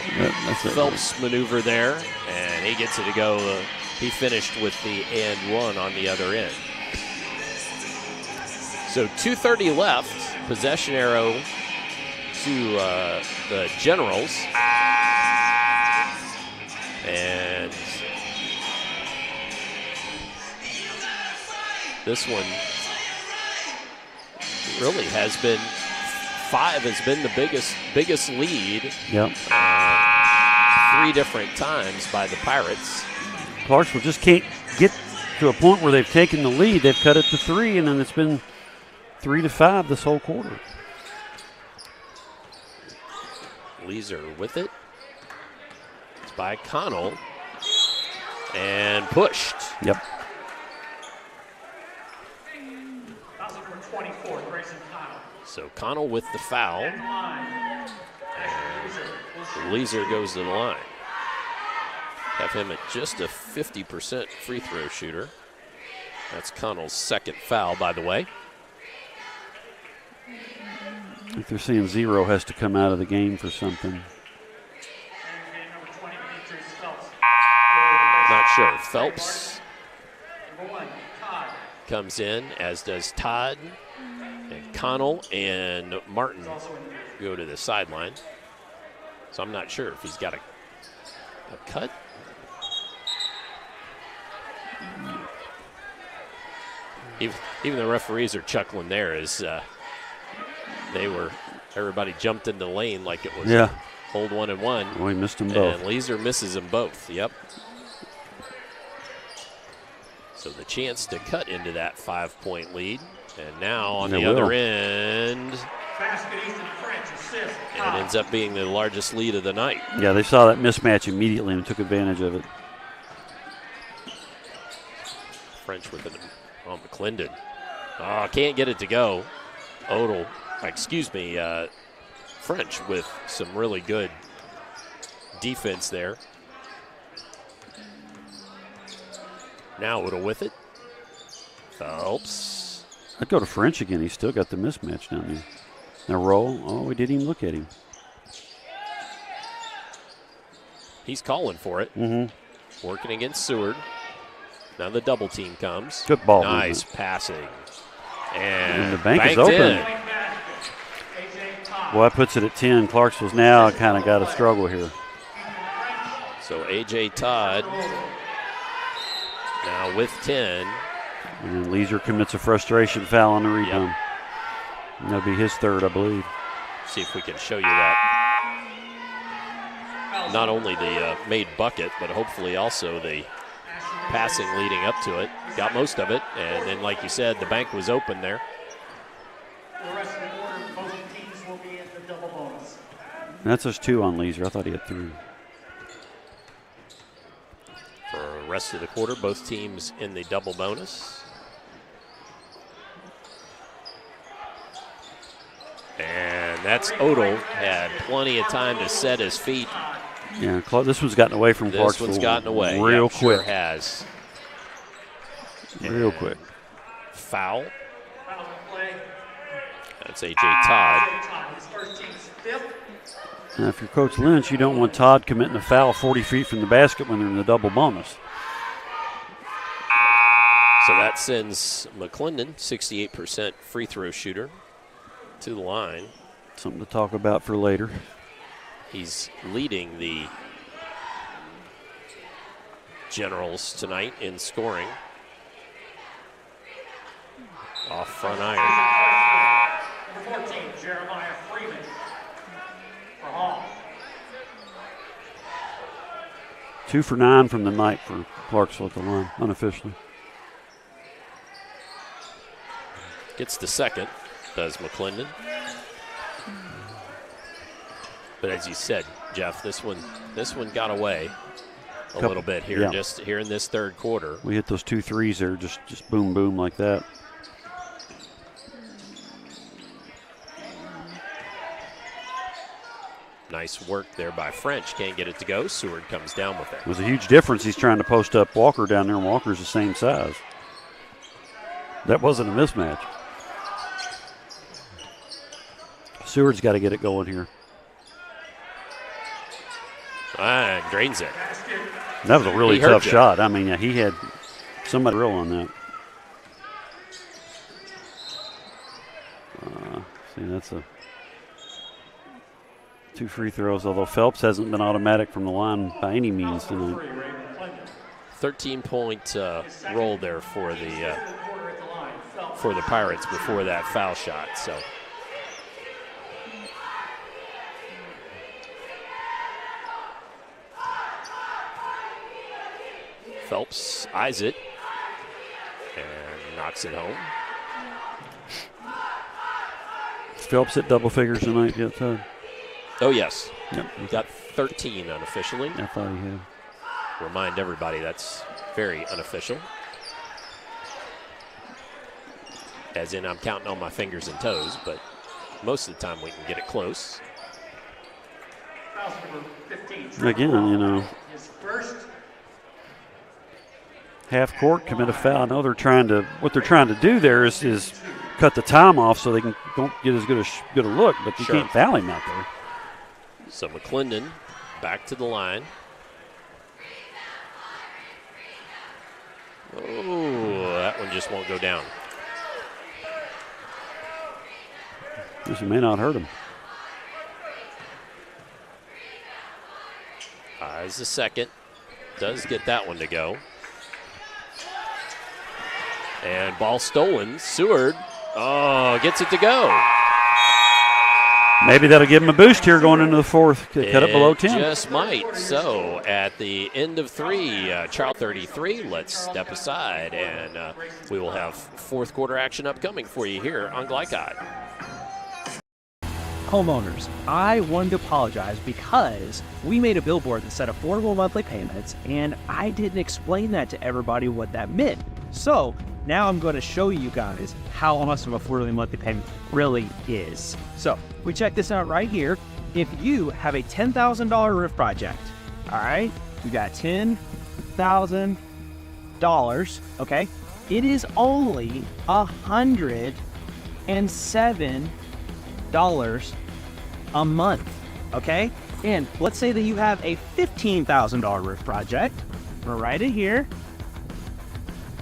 Phelps maneuver there, and he gets it to go. He finished with the and one on the other end. So 2:30 left. Possession arrow to the Generals. And this one really has been, 5 has been the biggest lead. Yep. 3 different times by the Pirates. Clarksville just can't get to a point where they've taken the lead. They've cut it to 3, and then it's been 3-5 this whole quarter. Leeser with it. It's by Connell. And pushed. Yep. Number 24, Grayson Connell. So Connell with the foul. And Leeser goes to the line. Have him at just a 50% free throw shooter. That's Connell's second foul, by the way. I think they're saying 0 has to come out of the game for something. Not sure. Phelps comes in, as does Todd. And Connell and Martin go to the sideline. So I'm not sure if he's got a cut. Even the referees are chuckling there as everybody jumped in the lane like it was hold 1 and 1. Oh, he missed them both. And Leeser misses them both. Yep. So the chance to cut into that 5-point lead. And now on the other end, it ends up being the largest lead of the night. Yeah, they saw that mismatch immediately and took advantage of it. French with it on McClendon. Oh, can't get it to go. French with some really good defense there. Now Odell with it. Phelps. I'd go to French again. He's still got the mismatch down there. Now roll. Oh, we didn't even look at him. He's calling for it. Mm-hmm. Working against Seward. Now the double team comes. Good ball. Nice movement. passing. And the bank is open. In. Well, that puts it at 10. Clarksville's now kind of got a struggle here. So A.J. Todd now with 10. And then Leeser commits a frustration foul on the rebound. Yep. And that'll be his third, I believe. See if we can show you that. Not only the made bucket, but hopefully also the passing leading up to it. Got most of it. And then, like you said, the bank was open there. For the rest of the quarter, both teams will be in the double bonus. And that's just 2 on Leeser. I thought he had 3. For the rest of the quarter, both teams in the double bonus. And that's Odell. Had plenty of time to set his feet. Yeah, this one's gotten away from Clarksville. This one's gotten away. Real quick. Sure has. Real quick. Foul. That's A.J. Todd. Now, if you're Coach Lynch, you don't want Todd committing a foul 40 feet from the basket when they're in the double bonus. So that sends McClendon, 68% free throw shooter, to the line. Something to talk about for later. He's leading the Generals tonight in scoring. Off front iron. Number 14, Jeremiah Freeman for Hall. 2 for 9 from the night for Clarksville at the line, unofficially. Gets the second, does McClendon. But as you said, Jeff, this one got away a little bit here, just here in this third quarter. We hit those 2 threes there, just boom, boom like that. Nice work there by French. Can't get it to go. Seward comes down with it. It was a huge difference. He's trying to post up Walker down there, and Walker's the same size. That wasn't a mismatch. Seward's got to get it going here. And drains it. That was a really tough shot. I mean, he had somebody real on that. See, that's 2 free throws, although Phelps hasn't been automatic from the line by any means tonight. 13-point roll there for the Pirates before that foul shot. So. Phelps eyes it and knocks it home. Phelps hit double figures tonight yet, Todd? Oh, yes. Yep. He got 13 unofficially. I thought he had. Remind everybody that's very unofficial. As in, I'm counting on my fingers and toes, but most of the time we can get it close. Again, half court, commit a foul. I know what they're trying to do there is cut the time off so they don't get as good a look, but you can't foul him out there. So McClendon back to the line. Oh, that one just won't go down. This may not hurt him. Eyes the second. Does get that one to go. And ball stolen. Seward, gets it to go. Maybe that'll give him a boost here going into the fourth. Cut it below 10. Just might. So at the end of 3, Charles 33, let's step aside, and we will have fourth quarter action upcoming for you here on Glycod. Homeowners, I wanted to apologize because we made a billboard that said affordable monthly payments, and I didn't explain that to everybody what that meant. So now I'm going to show you guys how much of affordable monthly payment really is. So we check this out right here. If you have a $10,000 roof project, all right, you got $10,000, okay, it is only $107 a month, okay? And let's say that you have a $15,000 roof project. We'll write it here.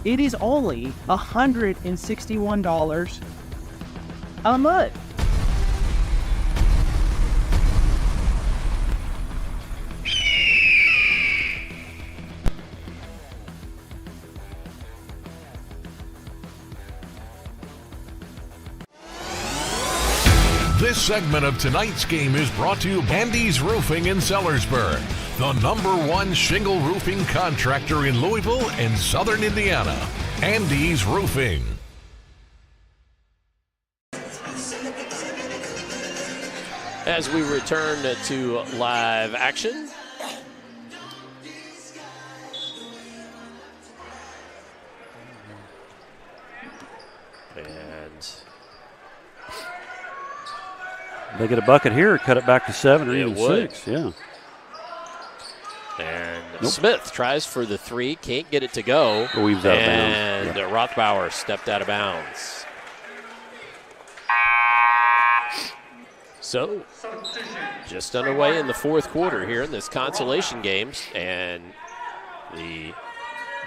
It is only $161 a month. This segment of tonight's game is brought to you by Andy's Roofing in Sellersburg, the #1 shingle roofing contractor in Louisville and Southern Indiana. Andy's Roofing. As we return to live action, They get a bucket here, cut it back to 7 or even 6. Yeah. And Smith tries for the 3, can't get it to go. Weaves out of bounds. And Rothbauer stepped out of bounds. So, just underway in the fourth quarter here in this consolation games, and the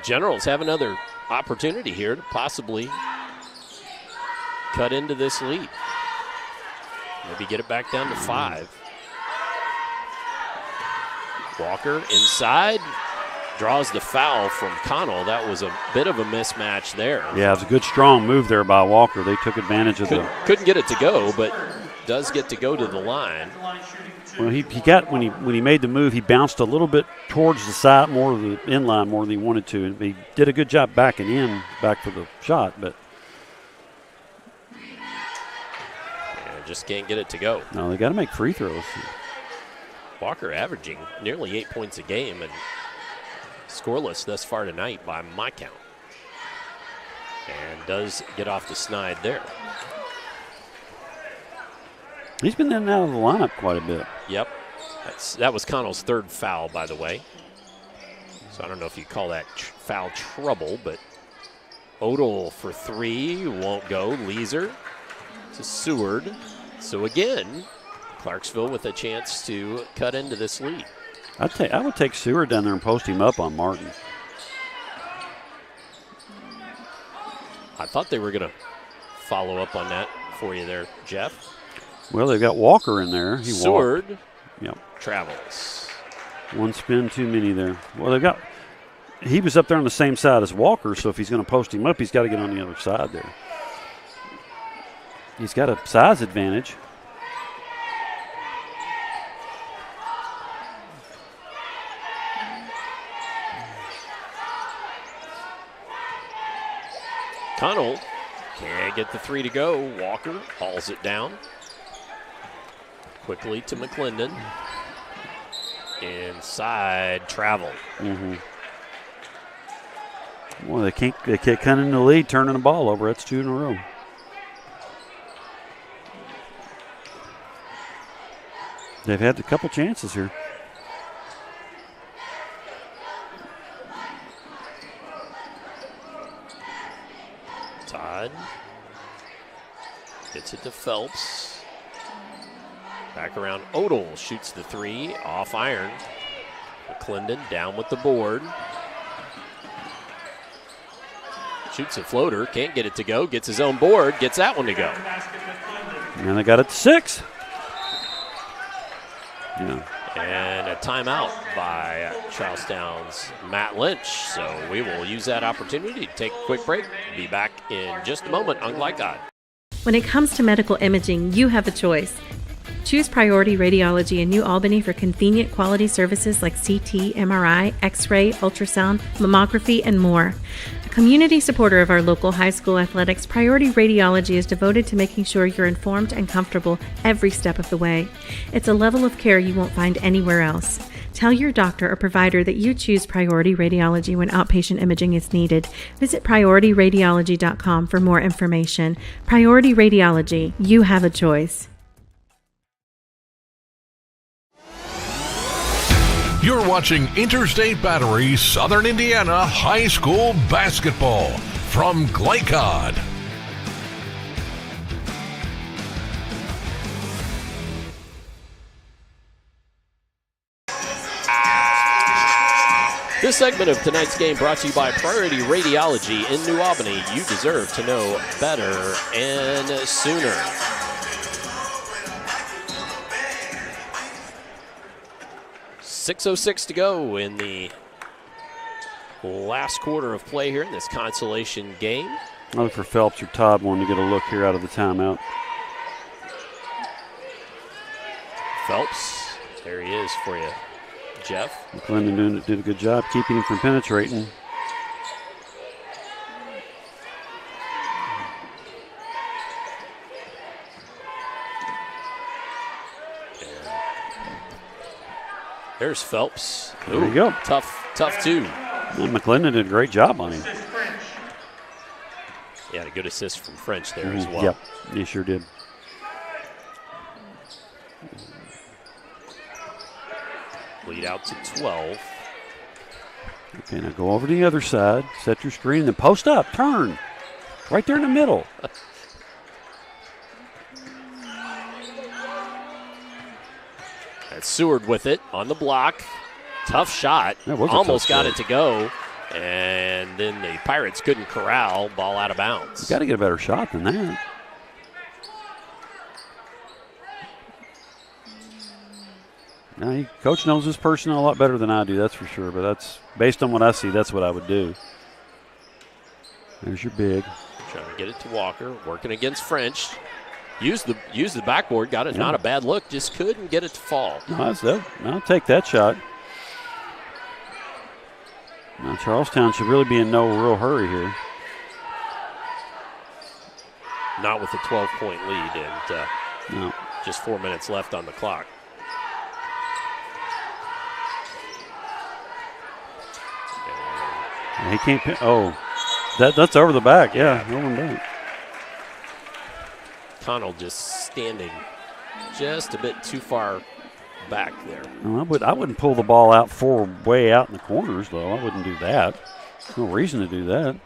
Generals have another opportunity here to possibly cut into this lead. Maybe get it back down to 5. Walker inside, draws the foul from Connell. That was a bit of a mismatch there. Yeah, it was a good strong move there by Walker. They took advantage of couldn't get it to go, but does get to go to the line. Well, he got when he made the move, he bounced a little bit towards the side, more of the inline, more than he wanted to, and he did a good job backing in, back for the shot, but just can't get it to go. No, they got to make free throws. Walker averaging nearly 8 points a game and scoreless thus far tonight by my count. And does get off the snide there. He's been in and out of the lineup quite a bit. Yep. That was Connell's 3rd foul, by the way. So I don't know if you call that foul trouble, but Odell for 3 won't go. Leeser to Seward. So again, Clarksville with a chance to cut into this lead. I would take Seward down there and post him up on Martin. I thought they were going to follow up on that for you there, Jeff. Well, they've got Walker in there. Seward Yep. travels. One spin too many there. Well, he was up there on the same side as Walker, so if he's going to post him up, he's got to get on the other side there. He's got a size advantage. Connell can't get the 3 to go. Walker hauls it down. Quickly to McClendon. Inside travel. Mm-hmm. Well, they can't cut in the lead, turning the ball over. That's 2 in a row. They've had a couple chances here. Todd gets it to Phelps. Back around Odell, shoots the 3 off iron. McClendon down with the board. Shoots a floater, can't get it to go, gets his own board, gets that one to go. And they got it to 6. Yeah. And a timeout by Charlestown's Matt Lynch. So we will use that opportunity to take a quick break. Be back in just a moment on Like God. When it comes to medical imaging, you have a choice. Choose Priority Radiology in New Albany for convenient quality services like CT, MRI, X-ray, ultrasound, mammography, and more. A community supporter of our local high school athletics, Priority Radiology is devoted to making sure you're informed and comfortable every step of the way. It's a level of care you won't find anywhere else. Tell your doctor or provider that you choose Priority Radiology when outpatient imaging is needed. Visit PriorityRadiology.com for more information. Priority Radiology, you have a choice. You're watching Interstate Battery Southern Indiana High School Basketball from Glycod. This segment of tonight's game brought to you by Priority Radiology in New Albany. You deserve to know better and sooner. .606 to go in the last quarter of play here in this consolation game. I look for Phelps or Todd wanting to get a look here out of the timeout. Phelps, there he is for you, Jeff. McClendon did a good job keeping him from penetrating. There's Phelps. There you go. Tough two. And McClendon did a great job on him. He had a good assist from French there as well. Yep, he sure did. Lead out to 12. Okay, now go over to the other side, set your screen, then post up, turn. Right there in the middle. That's Seward with it on the block. Tough shot. Almost got it to go. And then the Pirates couldn't corral. Ball out of bounds. You got to get a better shot than that. Now, Coach knows his personnel a lot better than I do, that's for sure. But that's based on what I see, that's what I would do. There's your big. Trying to get it to Walker. Working against French. Use the backboard. Got it. Yeah. Not a bad look. Just couldn't get it to fall. I'll take that shot. Now, Charlestown should really be in no real hurry here. Not with a 12-point lead and just 4 minutes left on the clock. He can't. That's over the back. Yeah, no one back. Connell just standing just a bit too far back there. Well, I wouldn't pull the ball out way out in the corners, though. I wouldn't do that. There's no reason to do that.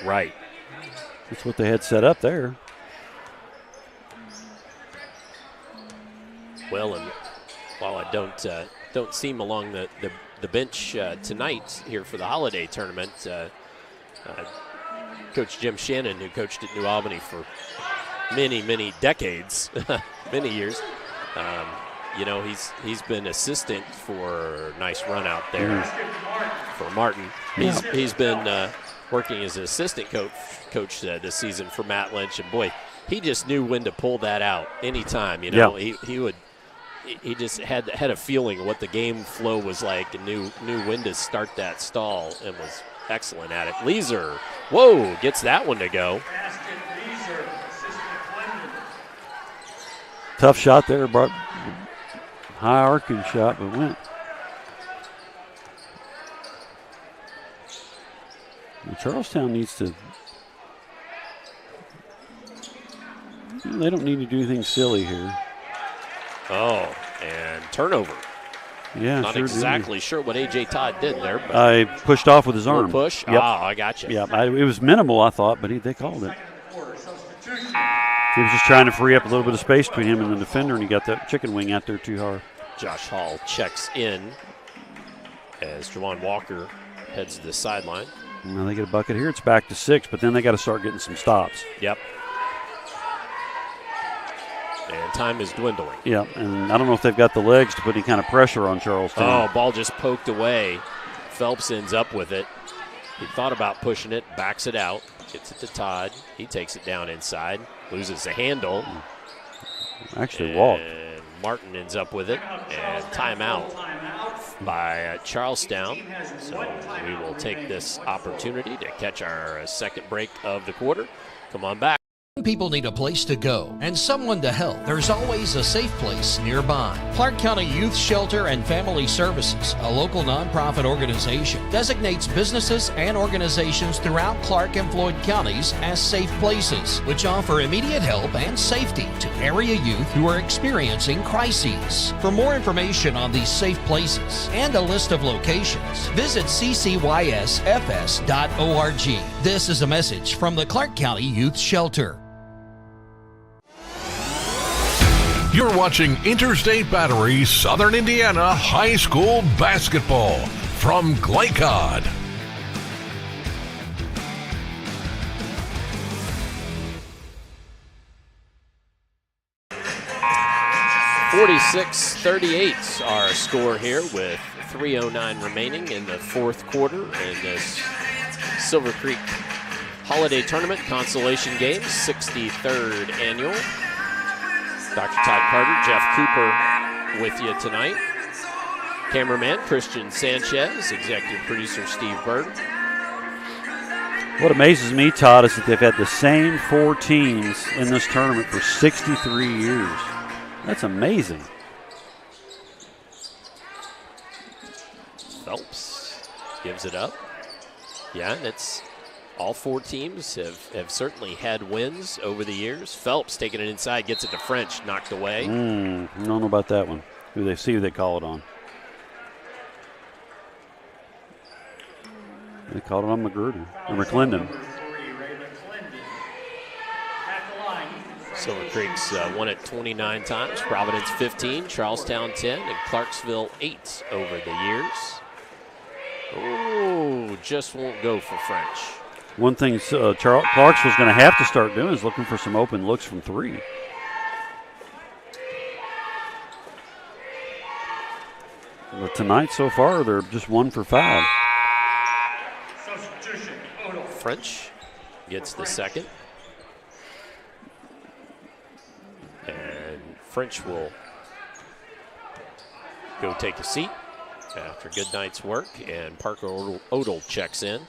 Right. That's what they had set up there. Well, and while I don't see him along the bench tonight here for the holiday tournament, Coach Jim Shannon, who coached at New Albany for many decades, many years. He's been assistant for nice run out there for Martin. He's been working as an assistant coach this season for Matt Lynch, and boy, he just knew when to pull that out anytime. He just had a feeling of what the game flow was like and knew when to start that stall and was excellent at it. Leeser, gets that one to go. Tough shot there, brought high arcing shot, but went. And Charlestown needs to. They don't need to do anything silly here. Oh, and turnover. Yeah, not exactly sure what A.J. Todd did there. But I pushed off with his arm. Push? Yep. I got you. Yeah, it was minimal, I thought, but they called it. He was just trying to free up a little bit of space between him and the defender, and he got that chicken wing out there too hard. Josh Hall checks in as Juwan Walker heads to the sideline. Now they get a bucket here. It's back to 6, but then they got to start getting some stops. Yep. And time is dwindling. Yeah, and I don't know if they've got the legs to put any kind of pressure on Charlestown. Oh, ball just poked away. Phelps ends up with it. He thought about pushing it, backs it out, gets it to Todd. He takes it down inside, loses the handle. Actually walked. And Martin ends up with it, and timeout by Charlestown. So we will take this opportunity to catch our second break of the quarter. Come on back. People need a place to go and someone to help. There's always a safe place nearby. Clark County Youth Shelter and Family Services, a local nonprofit organization, designates businesses and organizations throughout Clark and Floyd counties as safe places, which offer immediate help and safety to area youth who are experiencing crises. For more information on these safe places and a list of locations, visit ccysfs.org. This is a message from the Clark County Youth Shelter. You're watching Interstate Battery Southern Indiana High School Basketball from Glycod. .46-38 our score here with 3:09 remaining in the fourth quarter in this Silver Creek Holiday Tournament Consolation Games, 63rd annual. Dr. Todd Carter, Jeff Cooper with you tonight. Cameraman Christian Sanchez, executive producer Steve Bird. What amazes me, Todd, is that they've had the same 4 teams in this tournament for 63 years. That's amazing. Phelps gives it up. Yeah, and it's all 4 teams have certainly had wins over the years. Phelps taking it inside, gets it to French, knocked away. I don't know about that one. Who they call it on. They called it on McGruder or McClendon. Silver Creek's won it 29 times, Providence 15, Charlestown 10, and Clarksville 8 over the years. Oh, just won't go for French. One thing Clarksville's going to have to start doing is looking for some open looks from 3. But tonight so far, they're just 1 for 5. French gets the second. And French will go take a seat after a good night's work, and Parker Odell checks in.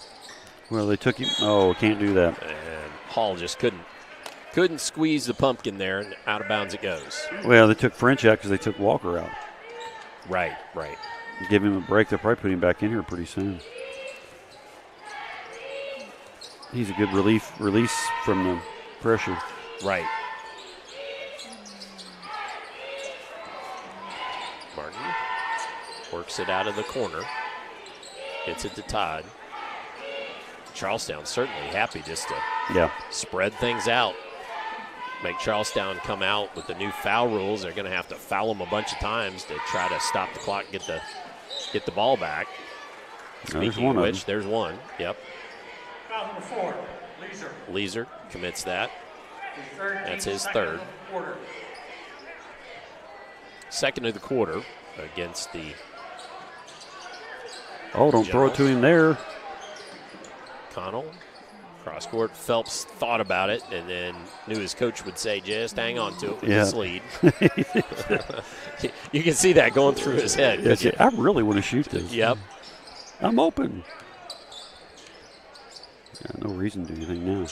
Well, they took him. Oh, can't do that. And Hall just couldn't squeeze the pumpkin there, and out of bounds it goes. Well, they took French out because they took Walker out. Right. Give him a break. They'll probably put him back in here pretty soon. He's a good release from the pressure. Right. Martin works it out of the corner. Gets it to Todd. Charlestown certainly happy just to spread things out. Make Charlestown come out with the new foul rules. They're going to have to foul them a bunch of times to try to stop the clock and get the ball back. Speaking of which, there's one. Yep. Foul number 4, Leeser commits that. That's his third. Second of the quarter against the don't throw it to him there. Connell, cross court. Phelps thought about it and then knew his coach would say, just hang on to it with this lead. You can see that going through his head. Yes, I really want to shoot this. Yep. I'm open. No reason to do anything now.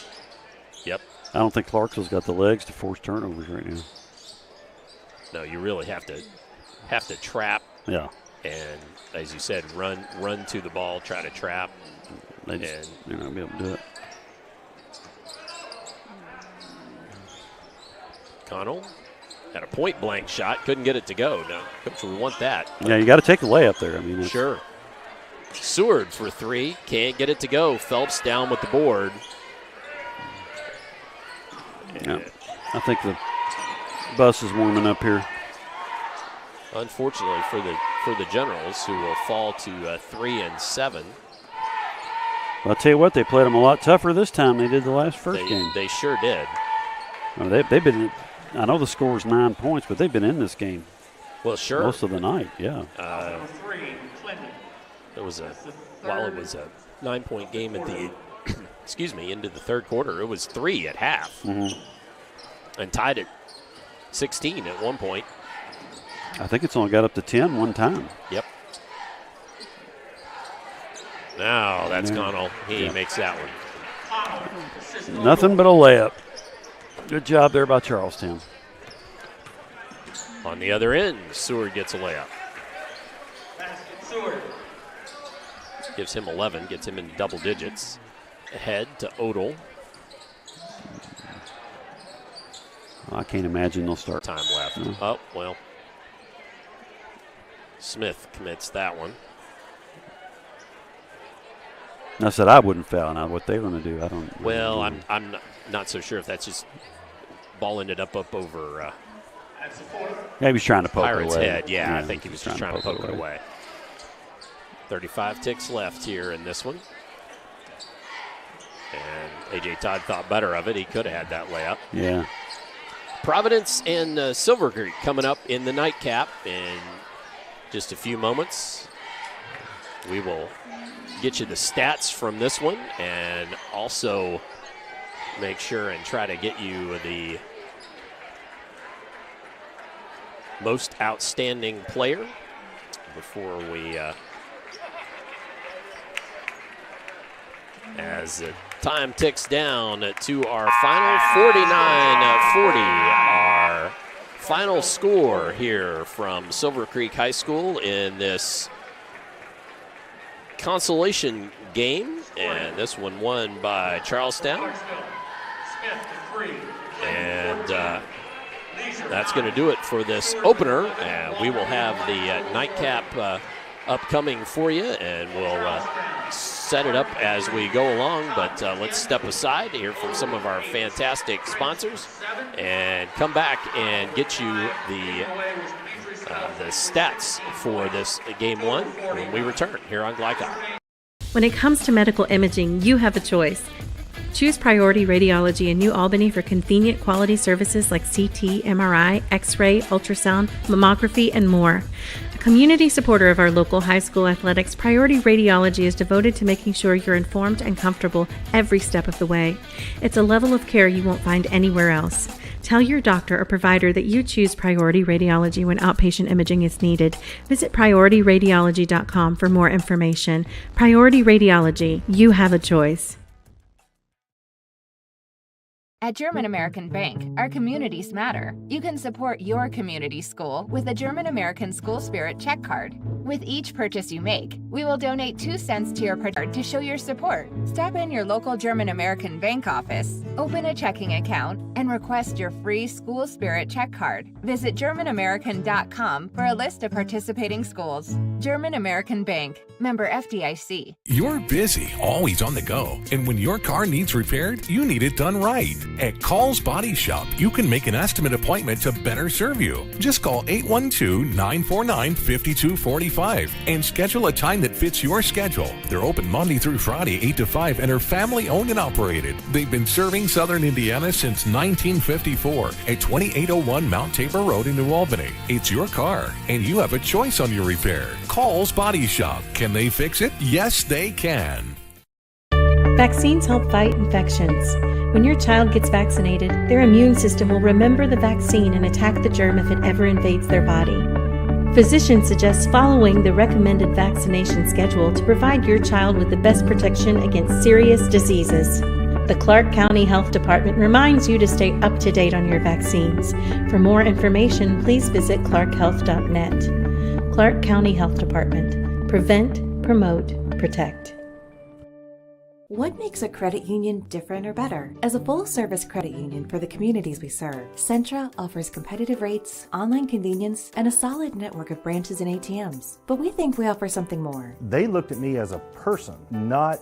Yep. I don't think Clarksville's got the legs to force turnovers right now. No, you really have to trap. Yeah. And as you said, run to the ball, try to trap. They're not going to be able to do it. Connell had a point-blank shot, couldn't get it to go. No, coach would want that. Yeah, you got to take the layup there. I mean, sure. Seward for 3, can't get it to go. Phelps down with the board. Yeah, I think the bus is warming up here. Unfortunately for the Generals, who will fall to 3-7. Well, I'll tell you what, they played them a lot tougher this time than they did the first game. They sure did. They've been I know the score is 9 points, but they've been in this game. Well, sure. Most of the night, yeah. It was while it was a 9-point game at the, into the third quarter, it was 3 at half. And tied at 16 at one point. I think it's only got up to 10 one time. Yep. Now that's Connell. He makes that one. Nothing but a layup. Good job there by Charlestown. On the other end, Seward gets a layup. Gives him 11, gets him in double digits. Ahead to Odell. I can't imagine they'll start. Time left. No. Oh, well. Smith commits that one. I said I wouldn't foul. Now what they're going to do, I don't. Well, I'm not so sure if that's just ball ended up over. Yeah, he was trying to poke Pirates' it away. head. Yeah, I think he was just trying to poke it away. 35 ticks left here in this one. And A.J. Todd thought better of it. He could have had that layup. Yeah. Providence and Silver Creek coming up in the nightcap in just a few moments. We will get you the stats from this one and also make sure and try to get you the most outstanding player before we, as the time ticks down to our final 49-40, our final score here from Silver Creek High School in this consolation game, and this one won by Charlestown. And that's going to do it for this opener. We will have the nightcap upcoming for you, and we'll set it up as we go along. But let's step aside here from some of our fantastic sponsors and come back and get you the stats for this game one when we return here on Glycon. When it comes to medical imaging, you have a choice. Choose Priority Radiology in New Albany for convenient quality services like CT, MRI, X-ray, ultrasound, mammography, and more. A community supporter of our local high school athletics, Priority Radiology is devoted to making sure you're informed and comfortable every step of the way. It's a level of care you won't find anywhere else. Tell your doctor or provider that you choose Priority Radiology when outpatient imaging is needed. Visit PriorityRadiology.com for more information. Priority Radiology, you have a choice. At German American Bank, our communities matter. You can support your community school with a German American School Spirit check card. With each purchase you make, we will donate 2 cents to your card to show your support. Stop in your local German American Bank office, open a checking account, and request your free School Spirit check card. Visit GermanAmerican.com for a list of participating schools. German American Bank, member FDIC. You're busy, always on the go, and when your car needs repaired, you need it done right. At Call's Body Shop, you can make an estimate appointment to better serve you. Just call 812-949-5245 and schedule a time that fits your schedule. They're open Monday through Friday, 8 to 5, and are family owned and operated. They've been serving Southern Indiana since 1954 at 2801 Mount Tabor Road in New Albany. It's your car, and you have a choice on your repair. Call's Body Shop. Can they fix it? Yes, they can. Vaccines help fight infections. When your child gets vaccinated, their immune system will remember the vaccine and attack the germ if it ever invades their body. Physicians suggest following the recommended vaccination schedule to provide your child with the best protection against serious diseases. The Clark County Health Department reminds you to stay up to date on your vaccines. For more information, please visit clarkhealth.net. Clark County Health Department. Prevent, promote, protect. What makes a credit union different or better? As a full-service credit union for the communities we serve, Centra offers competitive rates, online convenience, and a solid network of branches and ATMs. But we think we offer something more. They looked at me as a person, not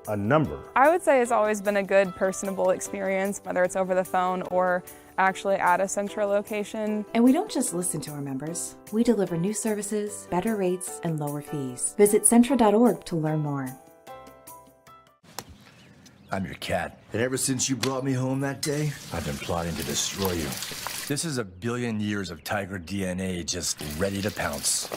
a number. I would say it's always been a good, personable experience, whether it's over the phone or actually at a Centra location. And we don't just listen to our members. We deliver new services, better rates, and lower fees. Visit Centra.org to learn more. I'm your cat, and ever since you brought me home that day, I've been plotting to destroy you. This is a billion years of tiger DNA just ready to pounce.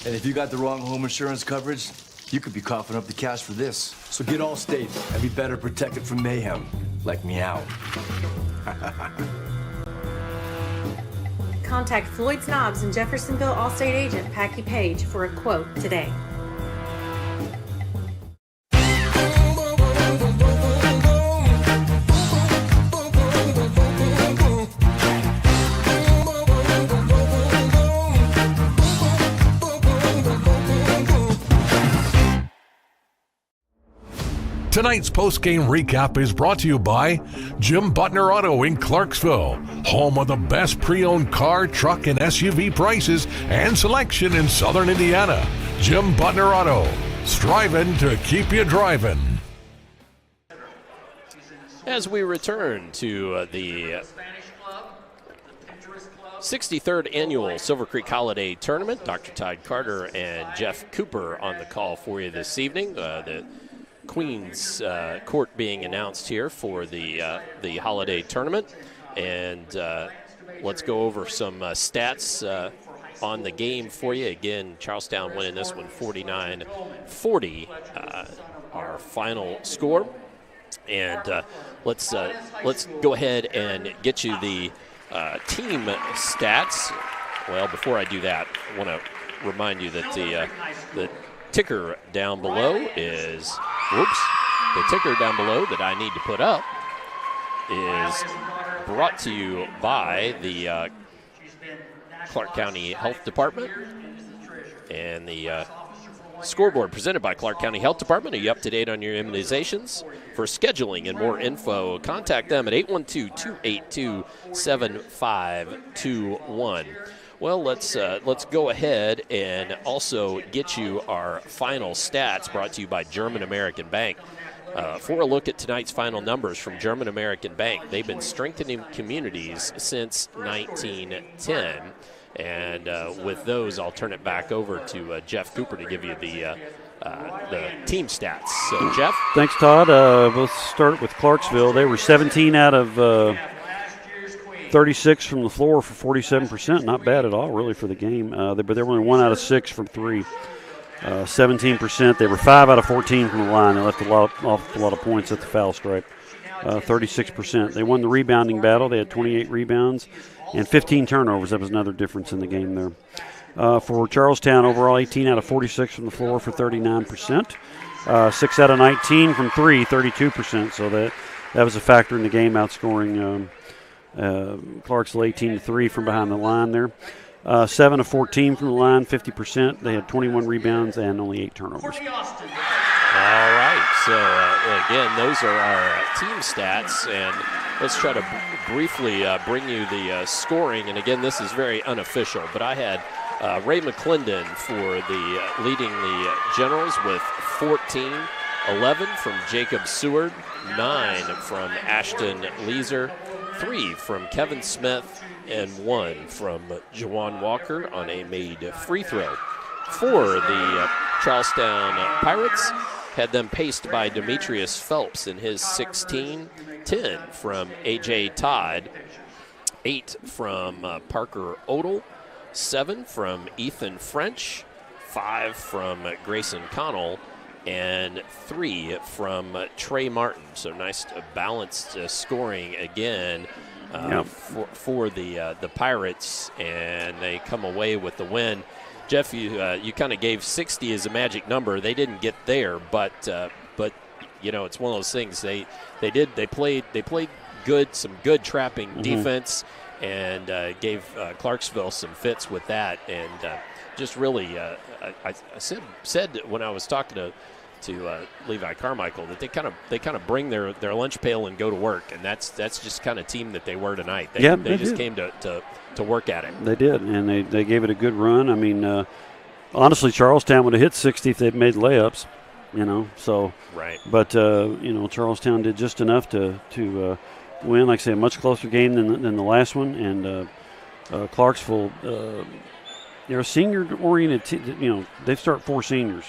And if you got the wrong home insurance coverage, you could be coughing up the cash for this. So get Allstate and be better protected from mayhem, like meow. Contact Floyd Snobbs and Jeffersonville Allstate agent Packy Page for a quote today. Tonight's post-game recap is brought to you by Jim Butner Auto in Clarksville, home of the best pre-owned car, truck, and SUV prices and selection in Southern Indiana. Jim Butner Auto, striving to keep you driving. As we return to the 63rd Annual Silver Creek Holiday Tournament, Dr. Tide Carter and Jeff Cooper on the call for you this evening. The Queen's Court being announced here for the holiday tournament, and let's go over some stats on the game for you. Again, Charlestown winning this one 49-40, our final score. And let's go ahead and get you the team stats. Well, before I do that, I want to remind you that the ticker down below is, the ticker down below that I need to put up is brought to you by the Clark County Health Department, and the scoreboard presented by Clark County Health Department. Are you up to date on your immunizations? For scheduling and more info, contact them at 812-282-7521. Well, let's go ahead and also get you our final stats brought to you by German American Bank. For a look at tonight's final numbers from German American Bank, they've been strengthening communities since 1910. And with those, I'll turn it back over to Jeff Cooper to give you the team stats. So, Jeff? Thanks, Todd. We'll start with Clarksville. They were 17 out of 36 from the floor for 47%. Not bad at all, really, for the game. But they were only 1 out of 6 from 3. 17%. They were 5 out of 14 from the line. They left a lot of points at the foul stripe. 36%. They won the rebounding battle. They had 28 rebounds and 15 turnovers. That was another difference in the game there. For Charlestown, overall 18 out of 46 from the floor for 39%. 6 out of 19 from 3, 32%. So that was a factor in the game, outscoring Clarksville 18-3 from behind the line there. 7 of 14 from the line, 50%. They had 21 rebounds and only 8 turnovers. All right, so again, those are our team stats, and let's try to briefly bring you the scoring. And again, this is very unofficial, but I had Ray McClendon leading the Generals with 14, 11 from Jacob Seward, 9 from Ashton Leeser, 3 from Kevin Smith, and 1 from Jawan Walker on a made free throw. For the Charlestown Pirates, had them paced by Demetrius Phelps in his 16, 10 from A.J. Todd, 8 from Parker Odell, 7 from Ethan French, 5 from Grayson Connell, and 3 from Trey Martin. So nice balanced scoring again for the Pirates, and they come away with the win. Jeff, you kind of gave 60 as a magic number. They didn't get there, but you know, it's one of those things. They played some good trapping defense, and gave Clarksville some fits with that, and just really I said when I was talking to Levi Carmichael that they kind of bring their lunch pail and go to work, and that's just kind of team that they were tonight. They just came to work at it. They did, and they gave it a good run. I mean, honestly, Charlestown would have hit 60 if they'd made layups, you know. So right, but Charlestown did just enough to win. Like I say, a much closer game than the last one, and Clarksville, they're a senior-oriented team. You know, they start 4 seniors.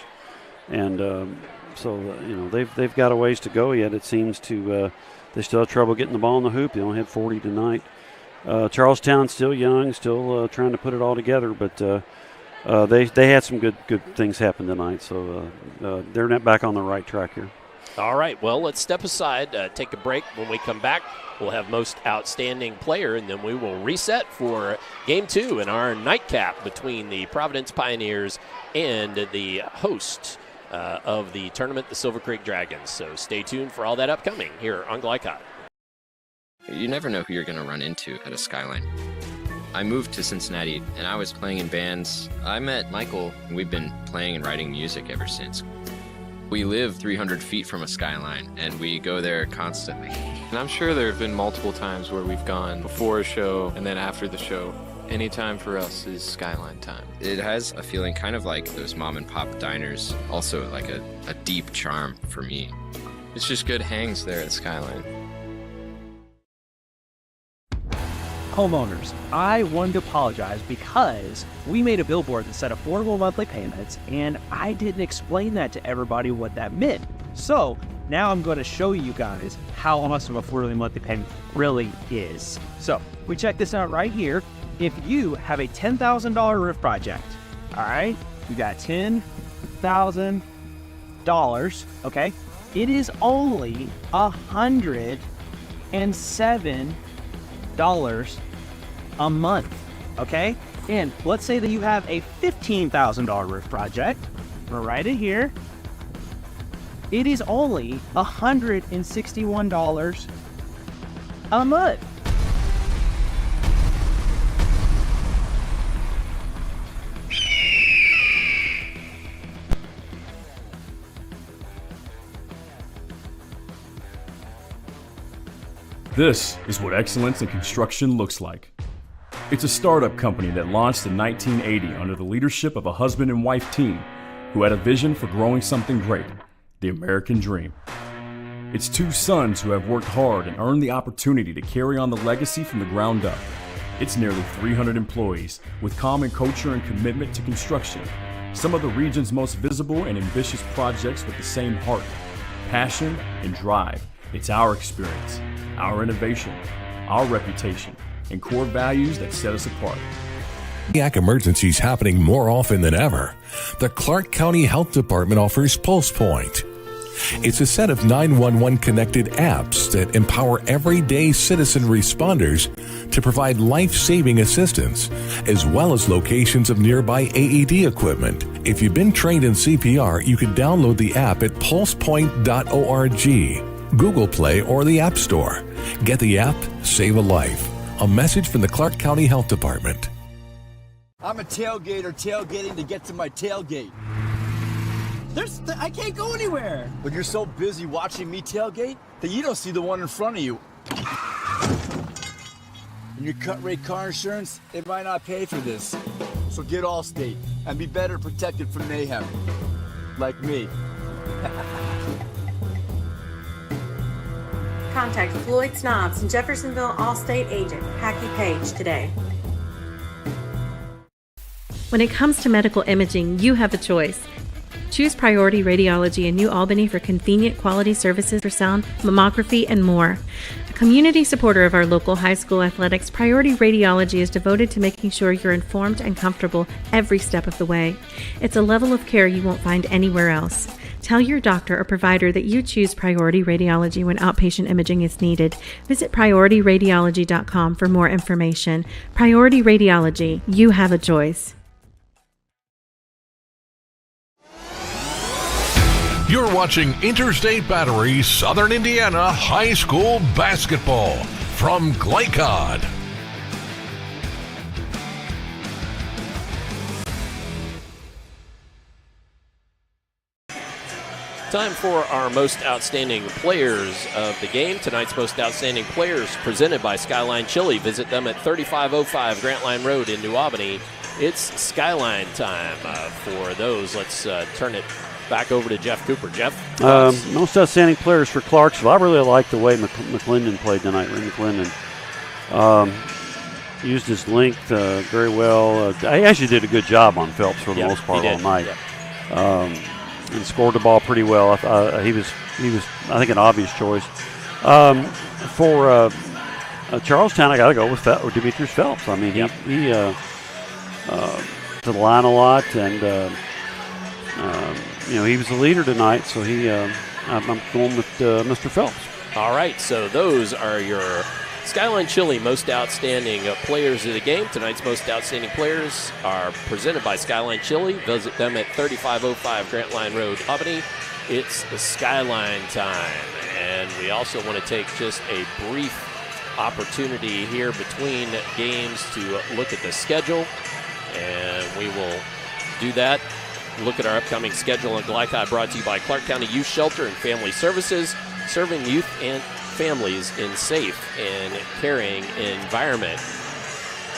And so they've got a ways to go yet. It seems to they still have trouble getting the ball in the hoop. They only had 40 tonight. Charlestown still young, still trying to put it all together, but they had some good things happen tonight, so they're not back on the right track here. All right, well, let's step aside, take a break. When we come back, we'll have most outstanding player, and then we will reset for Game 2 in our nightcap between the Providence Pioneers and the host of the tournament, the Silver Creek Dragons. So stay tuned for all that upcoming here on Glycod. You never know who you're going to run into at a Skyline. I moved to Cincinnati, and I was playing in bands. I met Michael, and we've been playing and writing music ever since. We live 300 feet from a Skyline, and we go there constantly. And I'm sure there have been multiple times where we've gone before a show and then after the show. Any time for us is Skyline time. It has a feeling kind of like those mom and pop diners, also like a deep charm for me. It's just good hangs there at Skyline. Homeowners, I wanted to apologize because we made a billboard that said affordable monthly payments, and I didn't explain that to everybody what that meant. So now I'm going to show you guys how much of affordable monthly payment really is. So we check this out right here. If you have a $10,000 roof project, all right, you got $10,000, okay, it is only $107 a month, okay? And let's say that you have a $15,000 roof project. We'll write it here. It is only $161 a month. This is what excellence in construction looks like. It's a startup company that launched in 1980 under the leadership of a husband and wife team who had a vision for growing something great, the American dream. It's two sons who have worked hard and earned the opportunity to carry on the legacy from the ground up. It's nearly 300 employees with common culture and commitment to construction, some of the region's most visible and ambitious projects with the same heart, passion, and drive. It's our experience, our innovation, our reputation, and core values that set us apart. Cardiac emergencies happening more often than ever. The Clark County Health Department offers Pulse Point. It's a set of 911 connected apps that empower everyday citizen responders to provide life-saving assistance, as well as locations of nearby AED equipment. If you've been trained in CPR, you can download the app at pulsepoint.org, Google Play, or the App Store. Get the app, save a life. A message from the Clark County Health Department. I'm a tailgater tailgating to get to my tailgate. I can't go anywhere. But you're so busy watching me tailgate that you don't see the one in front of you. And your cut rate car insurance, it might not pay for this. So get Allstate and be better protected from mayhem. Like me. Contact Floyd Snobs and Jeffersonville Allstate agent Packy Page today. When it comes to medical imaging, you have a choice. Choose Priority Radiology in New Albany for convenient quality services for sound, mammography, and more. A community supporter of our local high school athletics, Priority Radiology is devoted to making sure you're informed and comfortable every step of the way. It's a level of care you won't find anywhere else. Tell your doctor or provider that you choose Priority Radiology when outpatient imaging is needed. Visit PriorityRadiology.com for more information. Priority Radiology, you have a choice. You're watching Interstate Battery Southern Indiana High School Basketball from Glycod. Time for our most outstanding players of the game. Tonight's most outstanding players presented by Skyline Chili. Visit them at 3505 Grant Line Road in New Albany. It's Skyline time for those. Let's turn it back over to Jeff Cooper. Jeff? Most outstanding players for Clarksville. I really like the way McClendon played tonight. Ray McClendon used his length very well. He actually did a good job on Phelps for the most part all night. And scored the ball pretty well. He was I think, an obvious choice. for Charlestown, I got to go with Demetrius Phelps. I mean, he to the line a lot, and he was the leader tonight. So I'm going with Mr. Phelps. All right, so those are your Skyline Chili Most Outstanding Players of the Game. Tonight's Most Outstanding Players are presented by Skyline Chili. Visit them at 3505 Grant Line Road, Albany. It's the Skyline time, and we also want to take just a brief opportunity here between games to look at the schedule, and we will do that. Look at our upcoming schedule on Glycod, brought to you by Clark County Youth Shelter and Family Services, serving youth and families in safe and caring environment.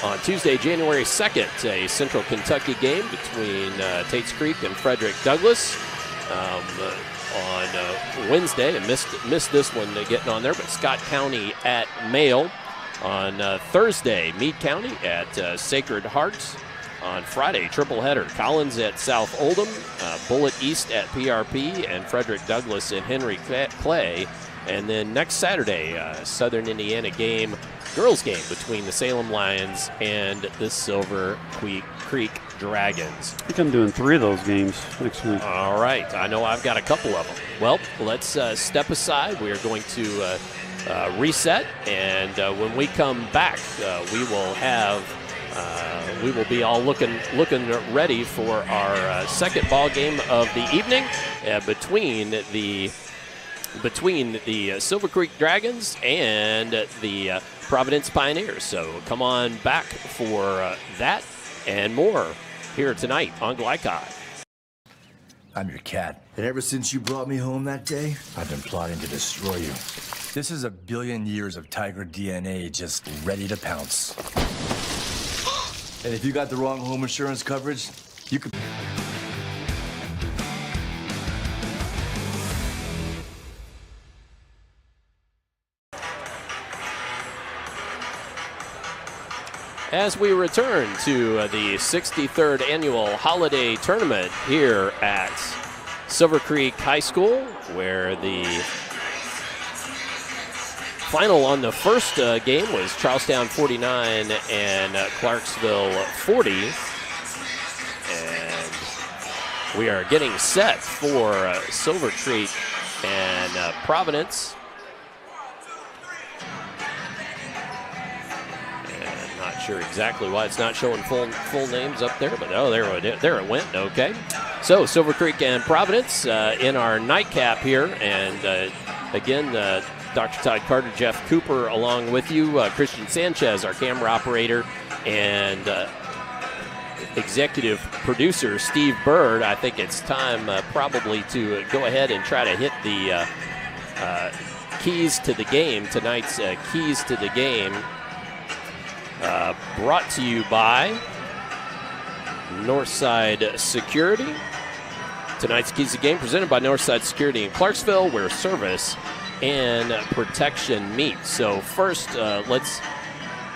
On Tuesday, January 2nd, a Central Kentucky game between Tates Creek and Frederick Douglass. On Wednesday, I missed this one getting on there, but Scott County at Mail. On Thursday, Meade County at Sacred Hearts. On Friday, triple header, Collins at South Oldham, Bullitt East at PRP, and Frederick Douglass and Henry Clay. And then next Saturday, Southern Indiana game, girls game between the Salem Lions and the Silver Creek Dragons. I think I'm doing 3 of those games next week. All right. I know I've got a couple of them. Well, let's step aside. We are going to reset, and when we come back, we will be all looking ready for our second ball game of the evening between the Silver Creek Dragons and the Providence Pioneers. So come on back for that and more here tonight on Glycod. I'm your cat, and ever since you brought me home that day, I've been plotting to destroy you. This is 1 billion years of tiger DNA just ready to pounce. And if you got the wrong home insurance coverage, you could... As we return to the 63rd annual holiday tournament here at Silver Creek High School, where the final on the first game was Charlestown 49 and Clarksville 40. And we are getting set for Silver Creek and Providence. Not sure exactly why it's not showing full names up there, but oh, there it went. Okay, so Silver Creek and Providence in our nightcap here, and again, Dr. Todd Carter, Jeff Cooper, along with you, Christian Sanchez, our camera operator, and executive producer Steve Bird. I think it's time probably to go ahead and try to hit the keys to the game. Tonight's keys to the game. Brought to you by Northside Security. Tonight's Keys to the Game presented by Northside Security in Clarksville, where service and protection meet. So first, let's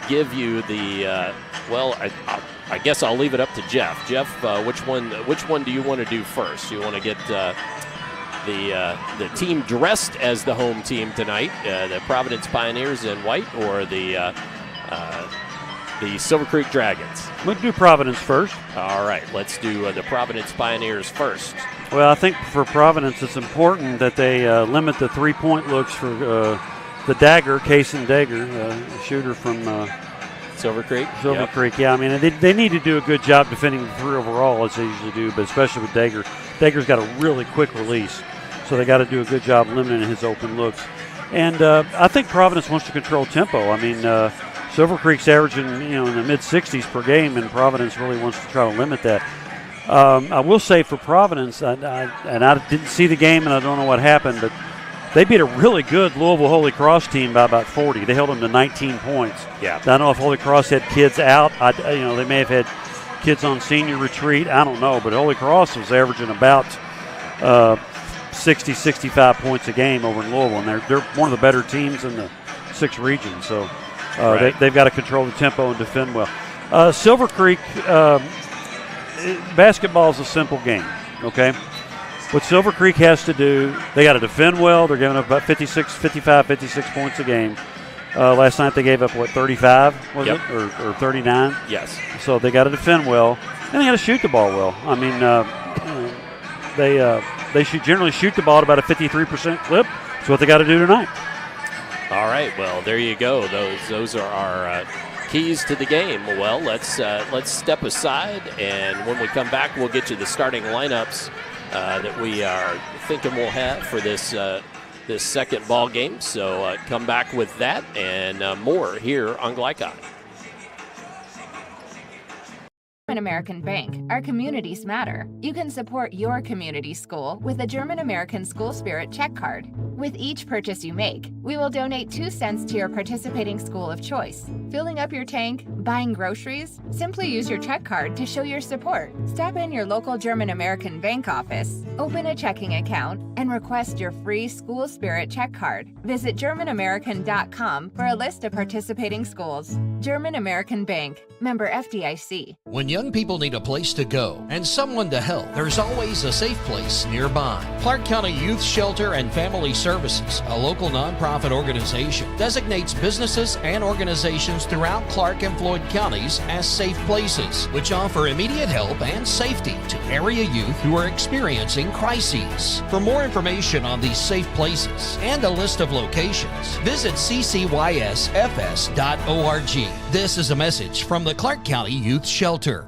give you the, I guess I'll leave it up to Jeff. Jeff, which one do you want to do first? You want to get the team dressed as the home team tonight, the Providence Pioneers in white, or the Silver Creek Dragons? We'll do Providence first. All right, let's do the Providence Pioneers first. Well, I think for Providence, it's important that they limit the three-point looks for the Dagger, Kason Dagger, shooter from Silver Creek. Silver Creek, yeah. I mean, they need to do a good job defending the 3 overall, as they usually do, but especially with Dagger. Dagger's got a really quick release, so they got to do a good job limiting his open looks. And I think Providence wants to control tempo. I mean, Silver Creek's averaging, in the mid-60s per game, and Providence really wants to try to limit that. I will say for Providence, I didn't see the game, and I don't know what happened, but they beat a really good Louisville Holy Cross team by about 40. They held them to 19 points. Yeah. I don't know if Holy Cross had kids out. They may have had kids on senior retreat. I don't know, but Holy Cross was averaging about 60, 65 points a game over in Louisville, and they're one of the better teams in the 6 regions. So they've got to control the tempo and defend well. Silver Creek, basketball is a simple game, okay? What Silver Creek has to do, they got to defend well. They're giving up about 56 points a game. Last night they gave up, 35, was it? Or 39? Yes. So they got to defend well, and they got to shoot the ball well. I mean, they should generally shoot the ball at about a 53% clip. That's what they got to do tonight. All right, well, there you go. Those are our keys to the game. Well, let's step aside, and when we come back, we'll get you the starting lineups that we are thinking we'll have for this second ball game. So come back with that and more here on Glycon. American Bank. Our communities matter. You can support your community school with a German American School Spirit check card. With each purchase you make, we will donate 2 cents to your participating school of choice. Filling up your tank, buying groceries? Simply use your check card to show your support. Stop in your local German American Bank office, open a checking account, and request your free School Spirit check card. Visit GermanAmerican.com for a list of participating schools. German American Bank. Member FDIC. When young people need a place to go and someone to help, there's always a safe place nearby. Clark County Youth Shelter and Family Services, a local nonprofit organization, designates businesses and organizations throughout Clark and Floyd counties as safe places, which offer immediate help and safety to area youth who are experiencing crises. For more information on these safe places and a list of locations, visit ccysfs.org. This is a message from the Clark County Youth Shelter.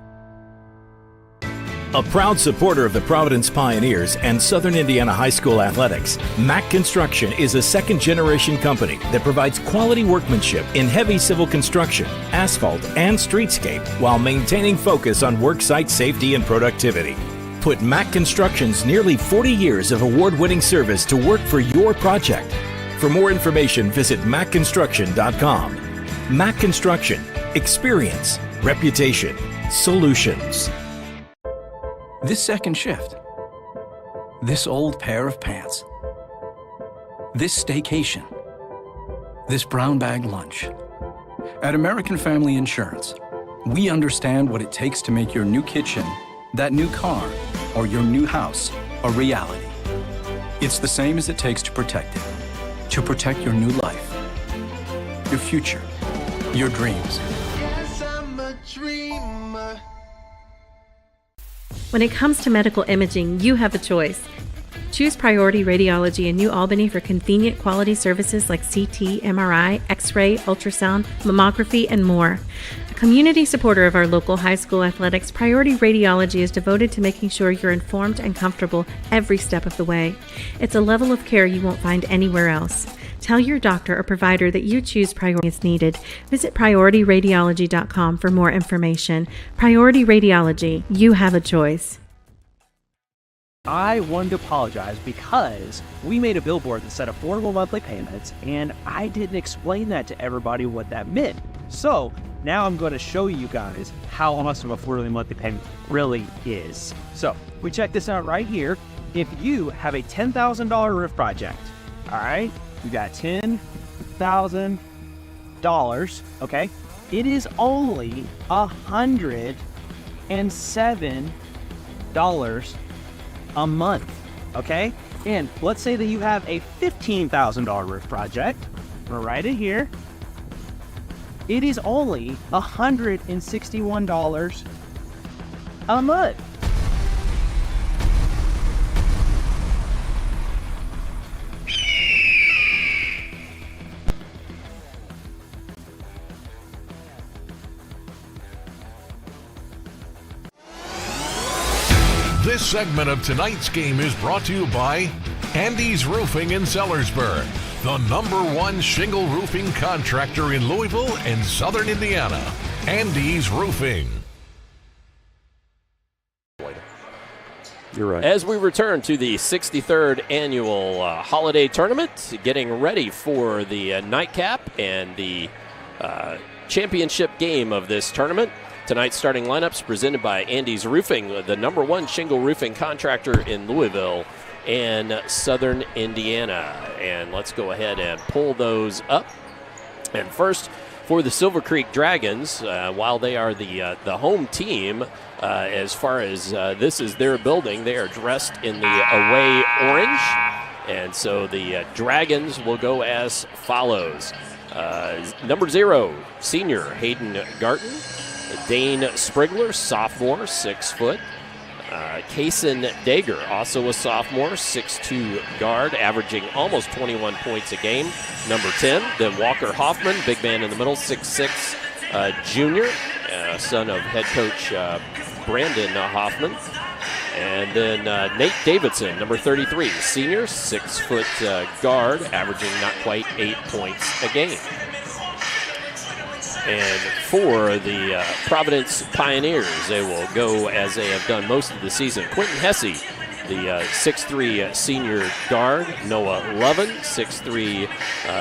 A proud supporter of the Providence Pioneers and Southern Indiana High School athletics, Mack Construction is a second-generation company that provides quality workmanship in heavy civil construction, asphalt, and streetscape while maintaining focus on worksite safety and productivity. Put Mack Construction's nearly 40 years of award-winning service to work for your project. For more information, visit mackconstruction.com. Mack Construction. Experience. Reputation. Solutions. This second shift. This old pair of pants. This staycation. This brown bag lunch. At American Family Insurance, we understand what it takes to make your new kitchen, that new car, or your new house a reality. It's the same as it takes to protect it. To protect your new life, your future, your dreams. Yes, I'm a dreamer. When it comes to medical imaging, you have a choice. Choose Priority Radiology in New Albany for convenient quality services like CT, MRI, X-ray, ultrasound, mammography, and more. A community supporter of our local high school athletics, Priority Radiology is devoted to making sure you're informed and comfortable every step of the way. It's a level of care you won't find anywhere else. Tell your doctor or provider that you choose Priority as needed. Visit PriorityRadiology.com for more information. Priority Radiology, you have a choice. I wanted to apologize because we made a billboard that said affordable monthly payments, and I didn't explain that to everybody what that meant. So now I'm going to show you guys how much of an affordable monthly payment really is. So we check this out right here. If you have a $10,000 roof project, all right, you got $10,000, okay? It is only $107 a month, okay? And let's say that you have a $15,000 roof project. We'll write it here. It is only $161 a month. This segment of tonight's game is brought to you by Andy's Roofing in Sellersburg, the #1 shingle roofing contractor in Louisville and Southern Indiana. Andy's Roofing. You're right. As we return to the 63rd annual holiday tournament, getting ready for the nightcap and the championship game of this tournament. Tonight's starting lineups presented by Andy's Roofing, the #1 shingle roofing contractor in Louisville and Southern Indiana. And let's go ahead and pull those up. And first, for the Silver Creek Dragons, while they are the home team, as far as this is their building, they are dressed in the away orange. And so the Dragons will go as follows. Number 0, senior Hayden Garten. Dane Sprigler, sophomore, 6 foot. Kaysen Dager, also a sophomore, 6'2" guard, averaging almost 21 points a game. Number 10, then Walker Hoffman, big man in the middle, 6'6", junior, son of head coach Brandon Hoffman. And then Nate Davidson, number 33, senior, 6 foot guard, averaging not quite 8 points a game. And for the Providence Pioneers, they will go as they have done most of the season. Quentin Hesse, the 6'3" senior guard. Noah Lovin, 6'3"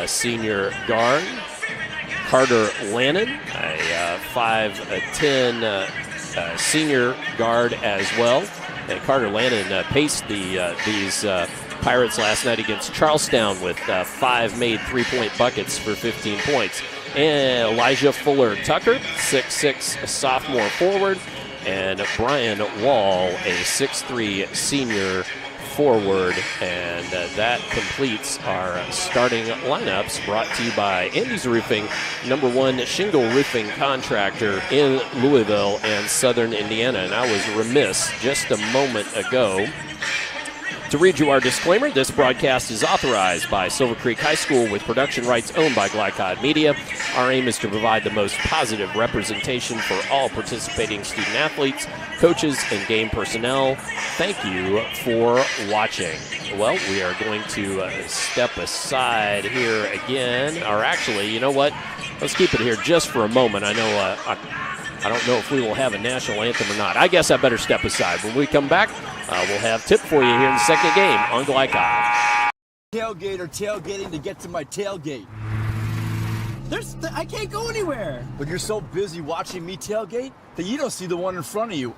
senior guard. Carter Lannon, a 5'10" senior guard as well. And Carter Lannon paced these Pirates last night against Charlestown with 5 made 3-point buckets for 15 points. And Elijah Fuller Tucker, 6'6" sophomore forward, and Brian Wall, a 6'3" senior forward. And that completes our starting lineups, brought to you by Andy's Roofing, number 1 shingle roofing contractor in Louisville and Southern Indiana. And I was remiss just a moment ago to read you our disclaimer. This broadcast is authorized by Silver Creek High School with production rights owned by Glycod Media. Our aim is to provide the most positive representation for all participating student athletes, coaches, and game personnel. Thank you for watching. Well, we are going to step aside here again. Or actually, you know what? Let's keep it here just for a moment. I know I don't know if we will have a national anthem or not. I guess I better step aside. When we come back, we'll have tip for you here in the second game on Glycod. Tailgate or tailgating to get to my tailgate. I can't go anywhere. But you're so busy watching me tailgate that you don't see the one in front of you.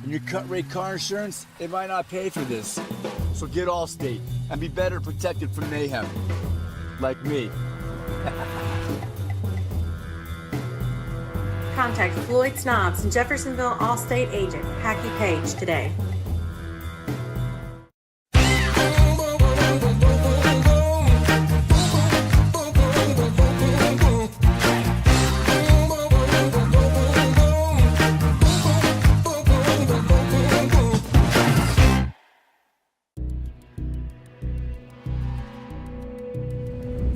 And your cut rate car insurance, it might not pay for this. So get Allstate and be better protected from mayhem. Like me. Contact Floyd Snobbs and Jeffersonville Allstate agent Packy Page today.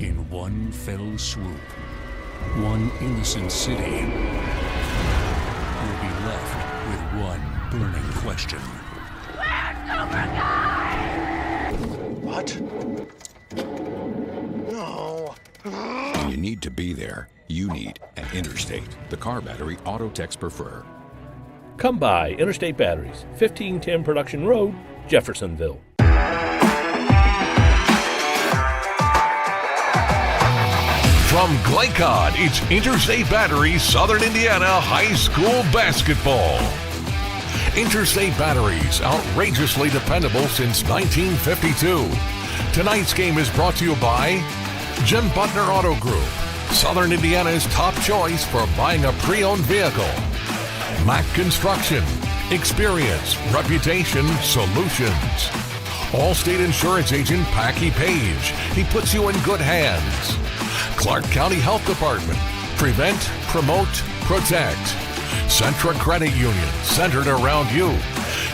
In one fell swoop, one innocent city will be left with one burning question. What? No. When you need to be there, you need an Interstate, the car battery auto techs prefer. Come by Interstate Batteries, 1510 Production Road, Jeffersonville. From Glycod, it's Interstate Batteries Southern Indiana High School Basketball. Interstate Batteries, outrageously dependable since 1952. Tonight's game is brought to you by Jim Butner Auto Group, Southern Indiana's top choice for buying a pre-owned vehicle. Mack Construction, experience, reputation, solutions. Allstate Insurance Agent Packy Page, he puts you in good hands. Clark County Health Department, prevent, promote, protect. Centra Credit Union, centered around you.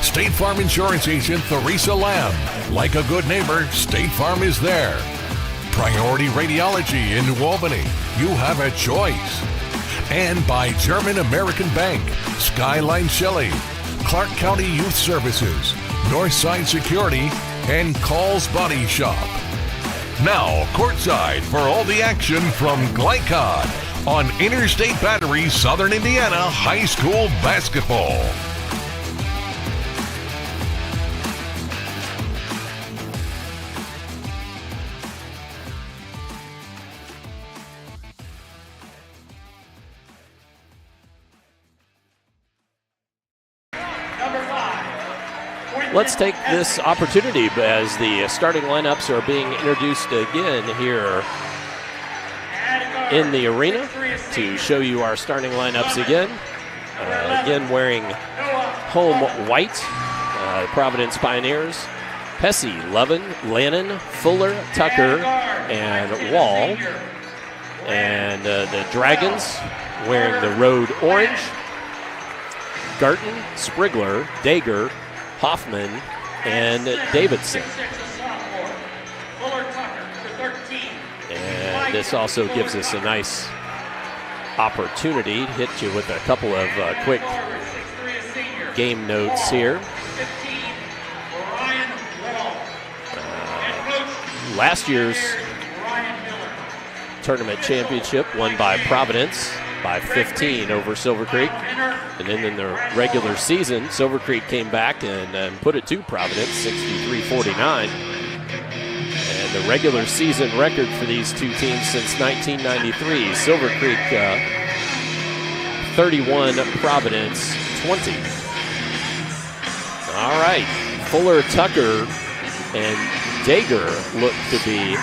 State Farm Insurance Agent Theresa Lamb, like a good neighbor, State Farm is there. Priority Radiology in New Albany, you have a choice. And by German American Bank, Skyline Shelley, Clark County Youth Services, Northside Security, and Call's Body Shop. Now, courtside for all the action from Glycod on Interstate Battery Southern Indiana High School Basketball. Let's take this opportunity as the starting lineups are being introduced again here in the arena to show you our starting lineups again. Again, wearing home white, Providence Pioneers. Hesse, Levin, Lannon, Fuller, Tucker, and Wall. And the Dragons wearing the road orange. Garton, Sprigler, Dager, Hoffman, and Davidson. And this also gives us a nice opportunity to hit you with a couple of quick game notes here. Last year's tournament championship won by Providence by 15 over Silver Creek. And then in the regular season, Silver Creek came back and put it to Providence, 63-49. And the regular season record for these two teams since 1993, Silver Creek 31, Providence 20. All right, Fuller, Tucker, and Dager look to be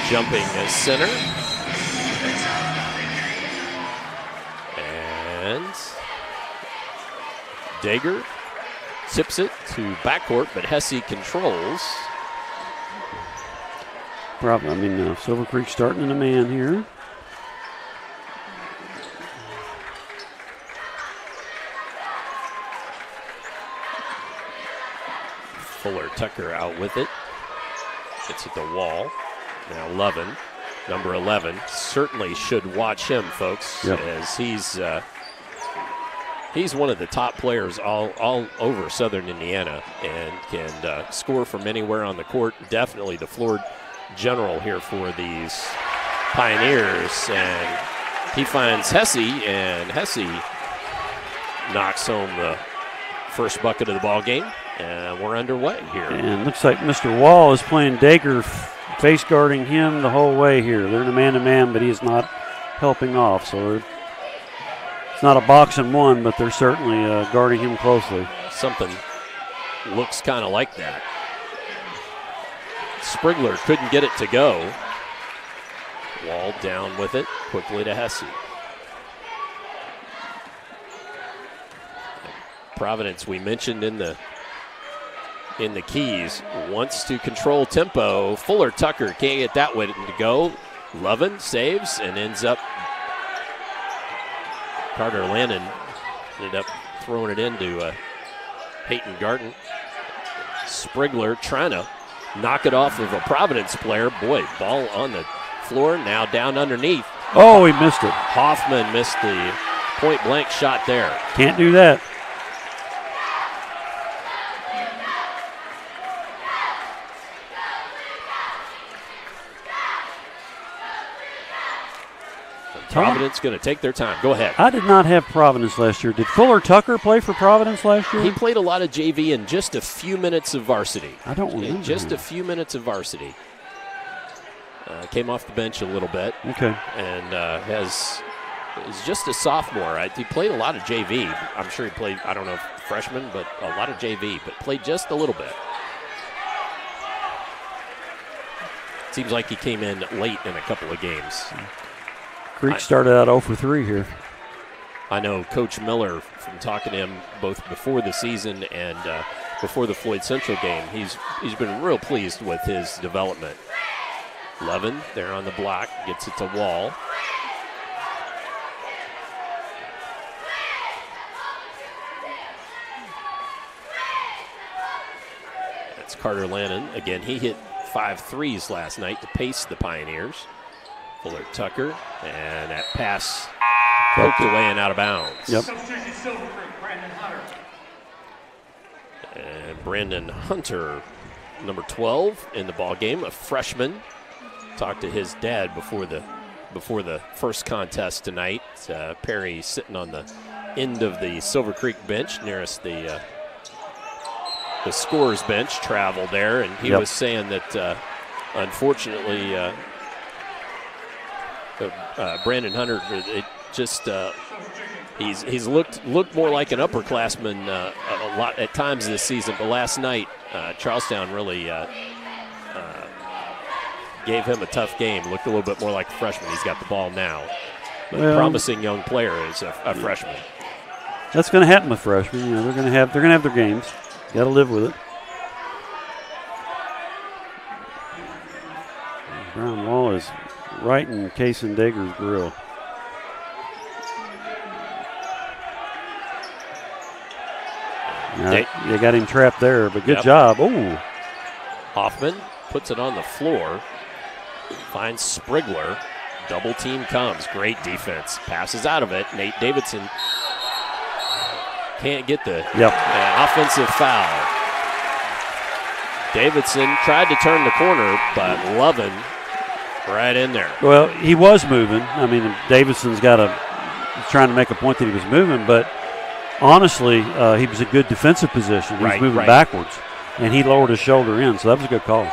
jumping as center. And Dager tips it to backcourt, but Hesse controls. Silver Creek starting in a man here. Fuller, Tucker out with it. Gets at the wall. Now Levin, number 11. Certainly should watch him, folks, as he's one of the top players all over Southern Indiana and can score from anywhere on the court. Definitely the floor general here for these Pioneers. And he finds Hesse, and Hesse knocks home the first bucket of the ball game. And we're underway here. And looks like Mr. Wall is playing Dager, face guarding him the whole way here. They're in a man-to-man, but he's not helping off. So it's not a box and one, but they're certainly guarding him closely. Something looks kind of like that. Sprigler couldn't get it to go. Wall down with it, quickly to Hesse. Providence, we mentioned in the keys, wants to control tempo. Fuller, Tucker can't get that way to go. Levin saves and ends up, Carter Lannon ended up throwing it into Hayton Garton. Sprigler trying to knock it off of a Providence player. Boy, ball on the floor, now down underneath. Oh, he missed it. Hoffman missed the point-blank shot there. Can't do that. Providence going to take their time. Go ahead. I did not have Providence last year. Did Fuller Tucker play for Providence last year? He played a lot of JV and just a few minutes of varsity. I don't remember. Just a few minutes of varsity. Came off the bench a little bit. Okay. And is just a sophomore. He played a lot of JV. I'm sure he played, I don't know, freshman, but a lot of JV, but played just a little bit. Seems like he came in late in a couple of games. Creek started out 0 for 3 here. I know Coach Miller, from talking to him both before the season and before the Floyd Central game, he's been real pleased with his development. Levin there on the block, gets it to Wall. That's Carter Lannon. Again, he hit 5 threes last night to pace the Pioneers. Fuller Tucker, and that pass poked away and out of bounds. Yep. And Brandon Hunter, number 12 in the ball game, a freshman. Talked to his dad before the first contest tonight. Perry sitting on the end of the Silver Creek bench nearest the scorer's bench, traveled there, and he was saying that unfortunately Brandon Hunter, it just he's looked more like an upperclassman a lot at times this season. But last night, Charlestown really gave him a tough game. Looked a little bit more like a freshman. He's got the ball now. But Well, promising young player is a freshman. That's going to happen with freshmen. You know, they're going to have their games. Got to live with it. Brown Wall is right in Kason Dager's grill. They got him trapped there, but good job. Oh, Hoffman puts it on the floor. Finds Sprigler. Double team comes. Great defense. Passes out of it. Nate Davidson can't get the offensive foul. Davidson tried to turn the corner, but Lovin right in there. Well, he was moving. I mean, Davidson's he's trying to make a point that he was moving, but honestly, he was a good defensive position. He was moving backwards, and he lowered his shoulder in, so that was a good call.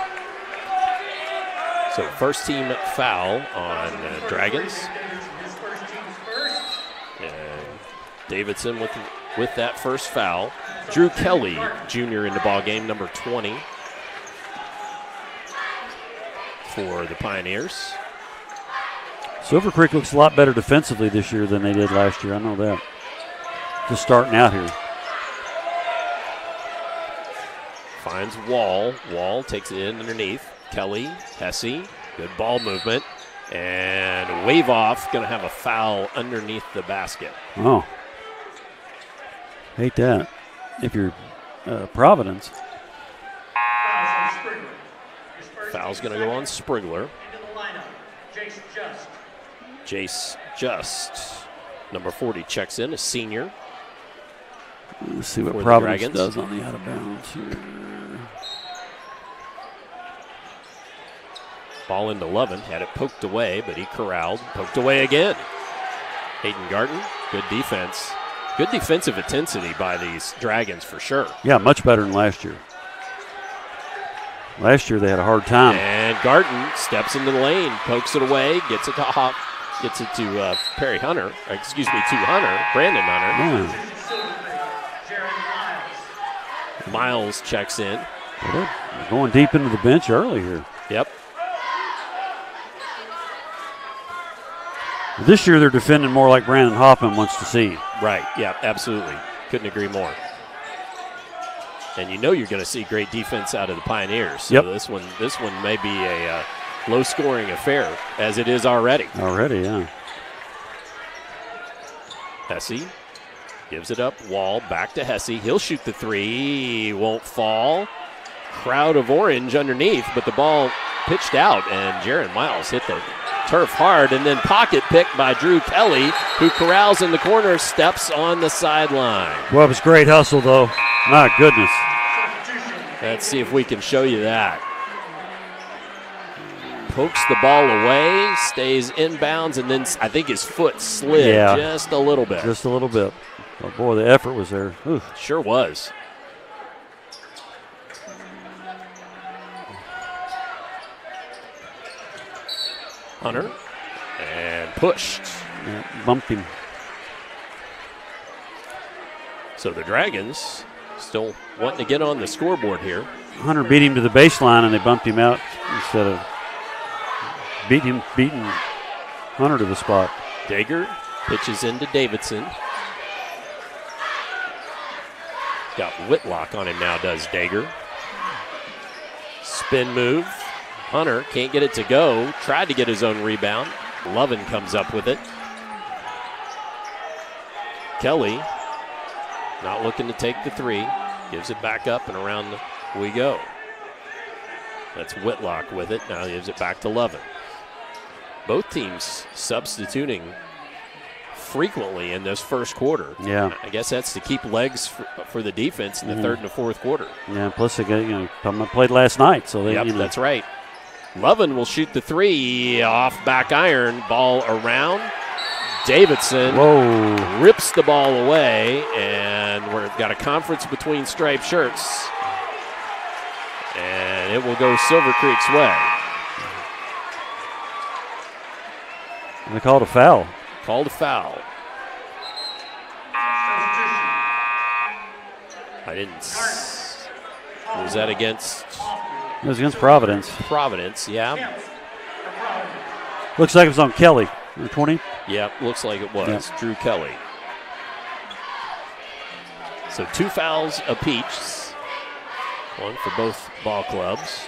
So first team foul on Dragons. And Davidson with that first foul. Drew Kelly, junior in the ball game, number 20 for the Pioneers. Silver Creek looks a lot better defensively this year than they did last year. I know that. Just starting out here. Finds Wall. Wall takes it in underneath. Kelly, Hesse, good ball movement. And wave off, going to have a foul underneath the basket. Oh. Hate that. If you're Providence. Foul's going to go on Sprigler. Jace Just, number 40, checks in, a senior. Let's see what Providence does on the out of bounds here. Ball into Lovin, had it poked away, but he corralled, poked away again. Hayden Garten, good defense. Good defensive intensity by these Dragons for sure. Yeah, much better than last year. Last year they had a hard time. And Garten steps into the lane, pokes it away, gets it to Perry Hunter. Excuse me, to Hunter, Brandon Hunter. Miles checks in. Well, they're going deep into the bench early here. Yep. This year they're defending more like Brandon Hoffman wants to see. Right, yeah, absolutely. Couldn't agree more. And you know you're going to see great defense out of the Pioneers. So this one may be a low-scoring affair, as it is already. Already, yeah. Hesse gives it up. Wall back to Hesse. He'll shoot the three. Won't fall. Crowd of orange underneath, but the ball pitched out, and Jaron Miles hit the turf hard, and then pocket picked by Drew Kelly, who corrals in the corner, steps on the sideline. Well, it was great hustle, though. My goodness. Let's see if we can show you that. Pokes the ball away, stays inbounds, and then I think his foot slid just a little bit. Just a little bit. Oh, boy, the effort was there. Oof. Sure was. Hunter, and pushed. Yeah, bumped him. So the Dragons still wanting to get on the scoreboard here. Hunter beat him to the baseline, and they bumped him out instead of beating Hunter to the spot. Dager pitches into Davidson. Got Whitlock on him now, does Dager. Spin move. Hunter can't get it to go. Tried to get his own rebound. Lovin comes up with it. Kelly not looking to take the three. Gives it back up, and around we go. That's Whitlock with it. Now he gives it back to Lovin. Both teams substituting frequently in this first quarter. Yeah. I guess that's to keep legs for the defense in the third and the fourth quarter. Yeah, plus they got, played last night. So they, that's right. Lovin will shoot the three off back iron. Ball around. Davidson rips the ball away, and we've got a conference between striped shirts. And it will go Silver Creek's way. And they called a foul. Called a foul. I didn't. Was that against? It was against Providence. Providence, yeah. Looks like it was on Kelly. Number 20? Yep, looks like it was. Yep. Drew Kelly. So 2 fouls apiece. One for both ball clubs.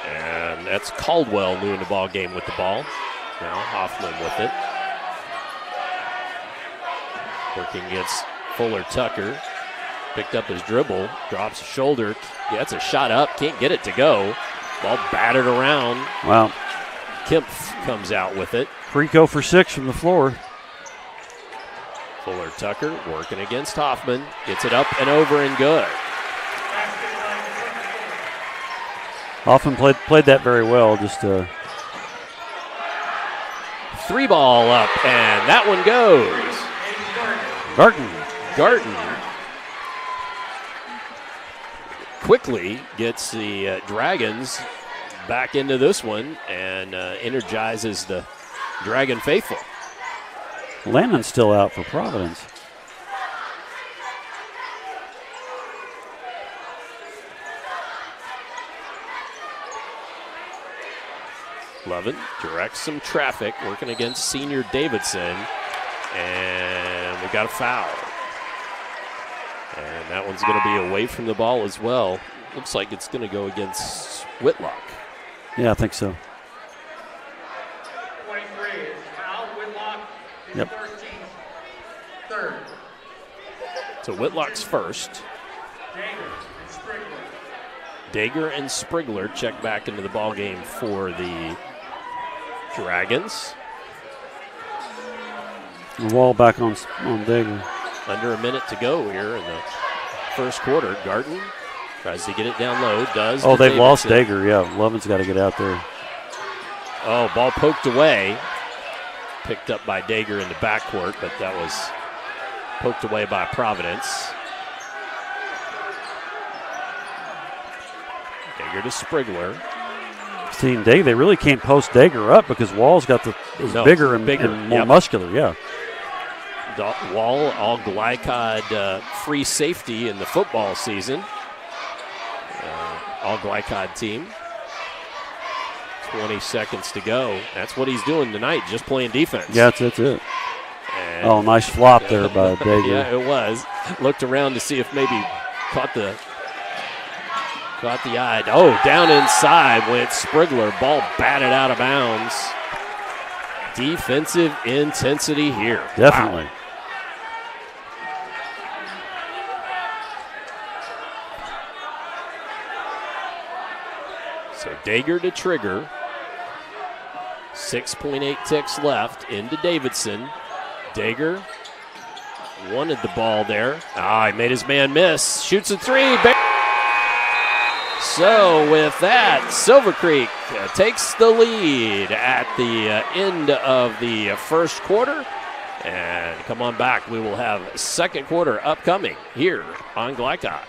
And that's Caldwell new in the ball game with the ball. Now Hoffman with it. Working against Fuller Tucker. Picked up his dribble, drops his shoulder, gets a shot up, can't get it to go. Ball battered around. Wow. Kemp comes out with it. Frico for 6 from the floor. Fuller Tucker working against Hoffman. Gets it up and over and good. Hoffman played that very well. Just 3 ball up, and that one goes. Garten quickly gets the Dragons back into this one and energizes the Dragon faithful. Lannon's still out for Providence. Lovin directs some traffic, working against senior Davidson, and we got a foul. And that one's going to be away from the ball as well. Looks like it's going to go against Whitlock. Yeah, I think so. 23 is foul. Whitlock is Yep. 13th. Third. So Whitlock's first. Dager and Sprigler check back into the ball game for the Dragons. The wall back on Dager. Under a minute to go here in the first quarter. Garten tries to get it down low. Does. Oh, to they've lost Davidson. Dager. Yeah, Lovin's got to get out there. Oh, ball poked away. Picked up by Dager in the backcourt, but that was poked away by Providence. Dager to Sprigler. See, they really can't post Dager up because Wall's got is bigger and more yep. muscular. Yeah. Wall, all glycod free safety in the football season. All glycod team. 20 seconds to go. That's what he's doing tonight, just playing defense. Yeah, that's it. And nice flop there by Dager. Yeah, it was. Looked around to see if maybe caught the eye. Oh, down inside went Sprigler. Ball batted out of bounds. Defensive intensity here. Definitely. Wow. So Dager to Trigger. 6.8 ticks left into Davidson. Dager wanted the ball there. He made his man miss. Shoots a 3. So with that, Silver Creek takes the lead at the end of the first quarter. And come on back. We will have second quarter upcoming here on Glycod.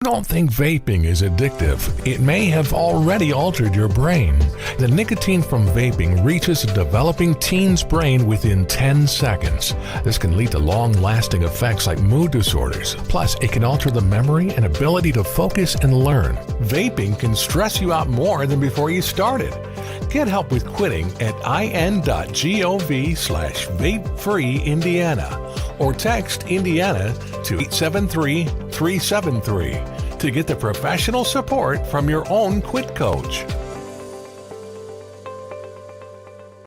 Don't think vaping is addictive. It may have already altered your brain. The nicotine from vaping reaches a developing teen's brain within 10 seconds. This can lead to long-lasting effects like mood disorders. Plus, it can alter the memory and ability to focus and learn. Vaping can stress you out more than before you started. Get help with quitting at in.gov/vapefreeindiana or text Indiana to 873-373 to get the professional support from your own quit coach.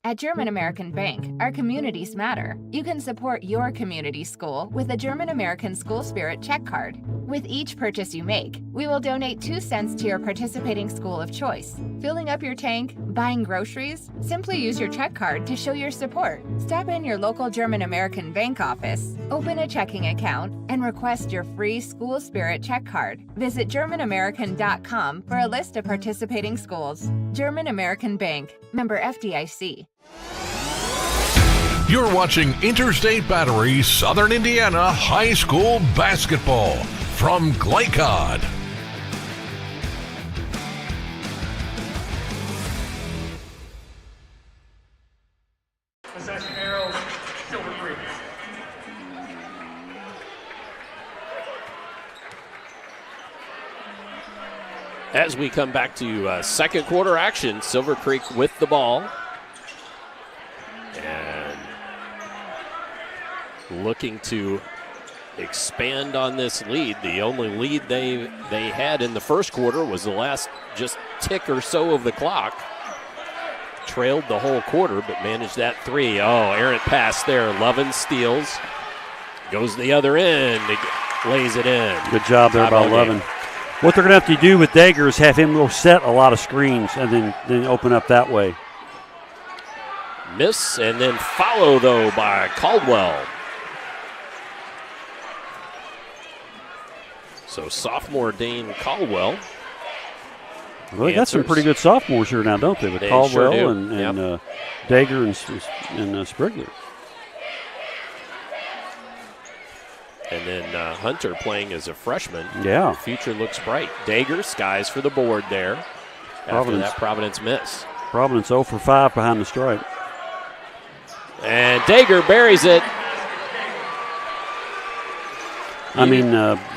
At German American Bank, our communities matter. You can support your community school with a German American School Spirit check card. With each purchase you make, we will donate 2 cents to your participating school of choice. Filling up your tank, buying groceries? Simply use your check card to show your support. Stop in your local German American Bank office, open a checking account, and request your free School Spirit check card. Visit GermanAmerican.com for a list of participating schools. German American Bank, member FDIC. You're watching Interstate Battery Southern Indiana High School Basketball from Glycod. Possession arrows, Silver Creek. As we come back to second quarter action, Silver Creek with the ball. And looking to expand on this lead. The only lead they had in the first quarter was the last just tick or so of the clock. Trailed the whole quarter, but managed that three. Oh, errant pass there. Lovin steals. Goes the other end. Lays it in. Good job there by Lovin. What they're going to have to do with Dager is have him go set a lot of screens and then open up that way. Miss, and then follow, though, by Caldwell. So sophomore Dane Caldwell. Well, they got some pretty good sophomores here now, don't they? With They Caldwell sure and Yep. Dager and Sprigler. And then Hunter playing as a freshman. Yeah. The future looks bright. Dager skies for the board there. After that Providence miss. Providence 0 for 5 behind the stripe. And Dager buries it. I mean,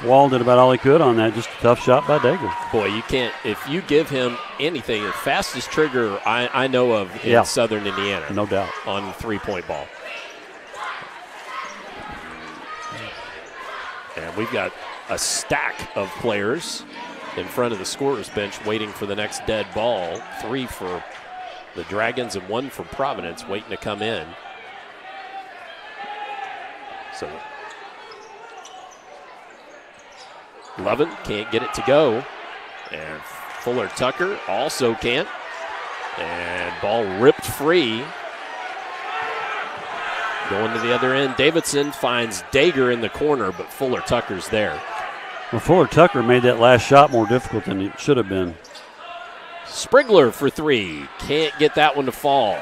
Wall did about all he could on that. Just a tough shot by Dager. Boy, you can't, if you give him anything, the fastest trigger I know of in Yeah. Southern Indiana. No doubt. On the three-point ball. And we've got a stack of players in front of the scorer's bench waiting for the next dead ball. 3 for the Dragons and 1 for Providence waiting to come in. So Lovin can't get it to go. And Fuller Tucker also can't. And ball ripped free. Going to the other end. Davidson finds Dager in the corner, but Fuller Tucker's there. Well, Fuller Tucker made that last shot more difficult than it should have been. Sprigler for 3. Can't get that one to fall.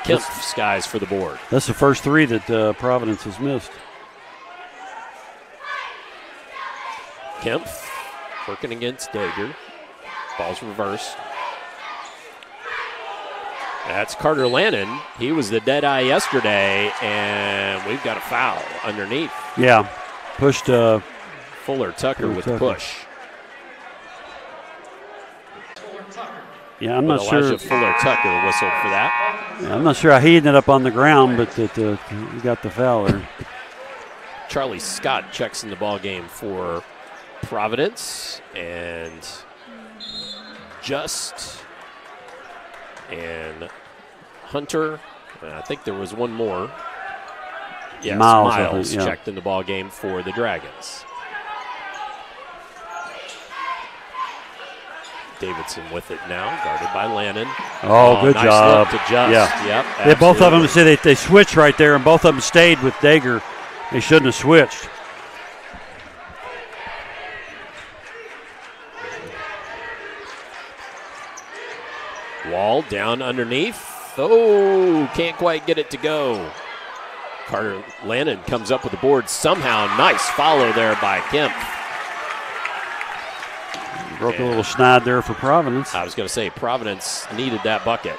Kemp skies for the board. That's the first 3 that Providence has missed. Kemp working against Dager. Ball's reversed. That's Carter Lannon. He was the dead eye yesterday, and we've got a foul underneath. Yeah, pushed Fuller Tucker with the push. Yeah, I'm not sure. Elijah Fuller Tucker whistled for that. Yeah, I'm not sure how he ended up on the ground, but that he got the foul there. Charlie Scott checks in the ball game for Providence, and and Hunter. I think there was one more. Yes, Miles checked in the ball game for the Dragons. Davidson with it now, guarded by Lannon. Oh, good nice job. Look to Just. Yeah. Yep, Both of them said they switched right there, and both of them stayed with Dager. They shouldn't have switched. Wall down underneath. Oh, can't quite get it to go. Carter Lannon comes up with the board somehow. Nice follow there by Kemp. Broke a little snide there for Providence. I was going to say Providence needed that bucket.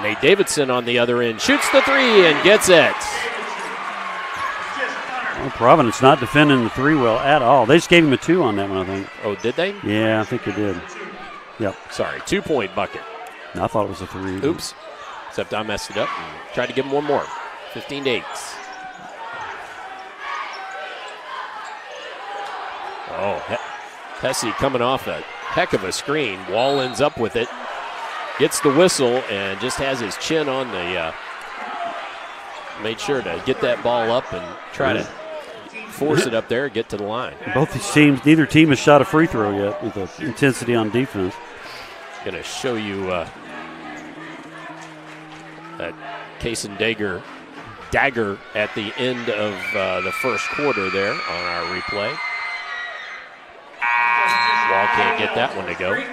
Nate Davidson on the other end shoots the 3 and gets it. Well, Providence not defending the 3 well at all. They just gave him a 2 on that one, I think. Oh, did they? Yeah, I think they did. Yep. Sorry, 2-point bucket. I thought it was a 3. Oops. Except I messed it up and tried to give him one more. 15-8. Oh, Hesse coming off a heck of a screen. Wall ends up with it. Gets the whistle and just has his chin on the made sure to get that ball up and try to force it up there, get to the line. Both these teams, neither team has shot a free throw yet with the intensity on defense. Going to show you that Kason dagger at the end of the first quarter there on our replay. Wall can't get that one to go.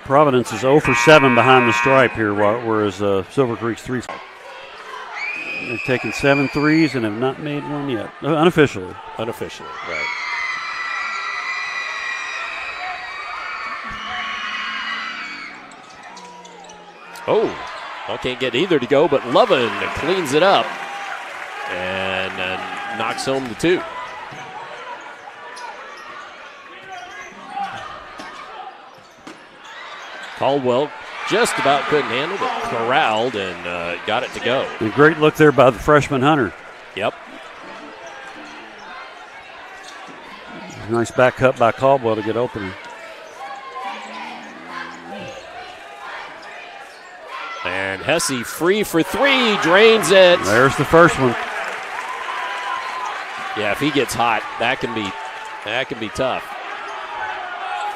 Providence is 0 for 7 behind the stripe here, whereas Silver Creek's 3. They've taken 7 threes and have not made one yet, unofficially. Unofficially, right. Oh, I can't get either to go, but Lovin cleans it up and knocks home the 2. Caldwell just about couldn't handle it, corralled and got it to go. A great look there by the freshman Hunter. Yep. Nice back cut by Caldwell to get open. And Hesse free for three, drains it. There's the first one. Yeah, if he gets hot, that can be tough.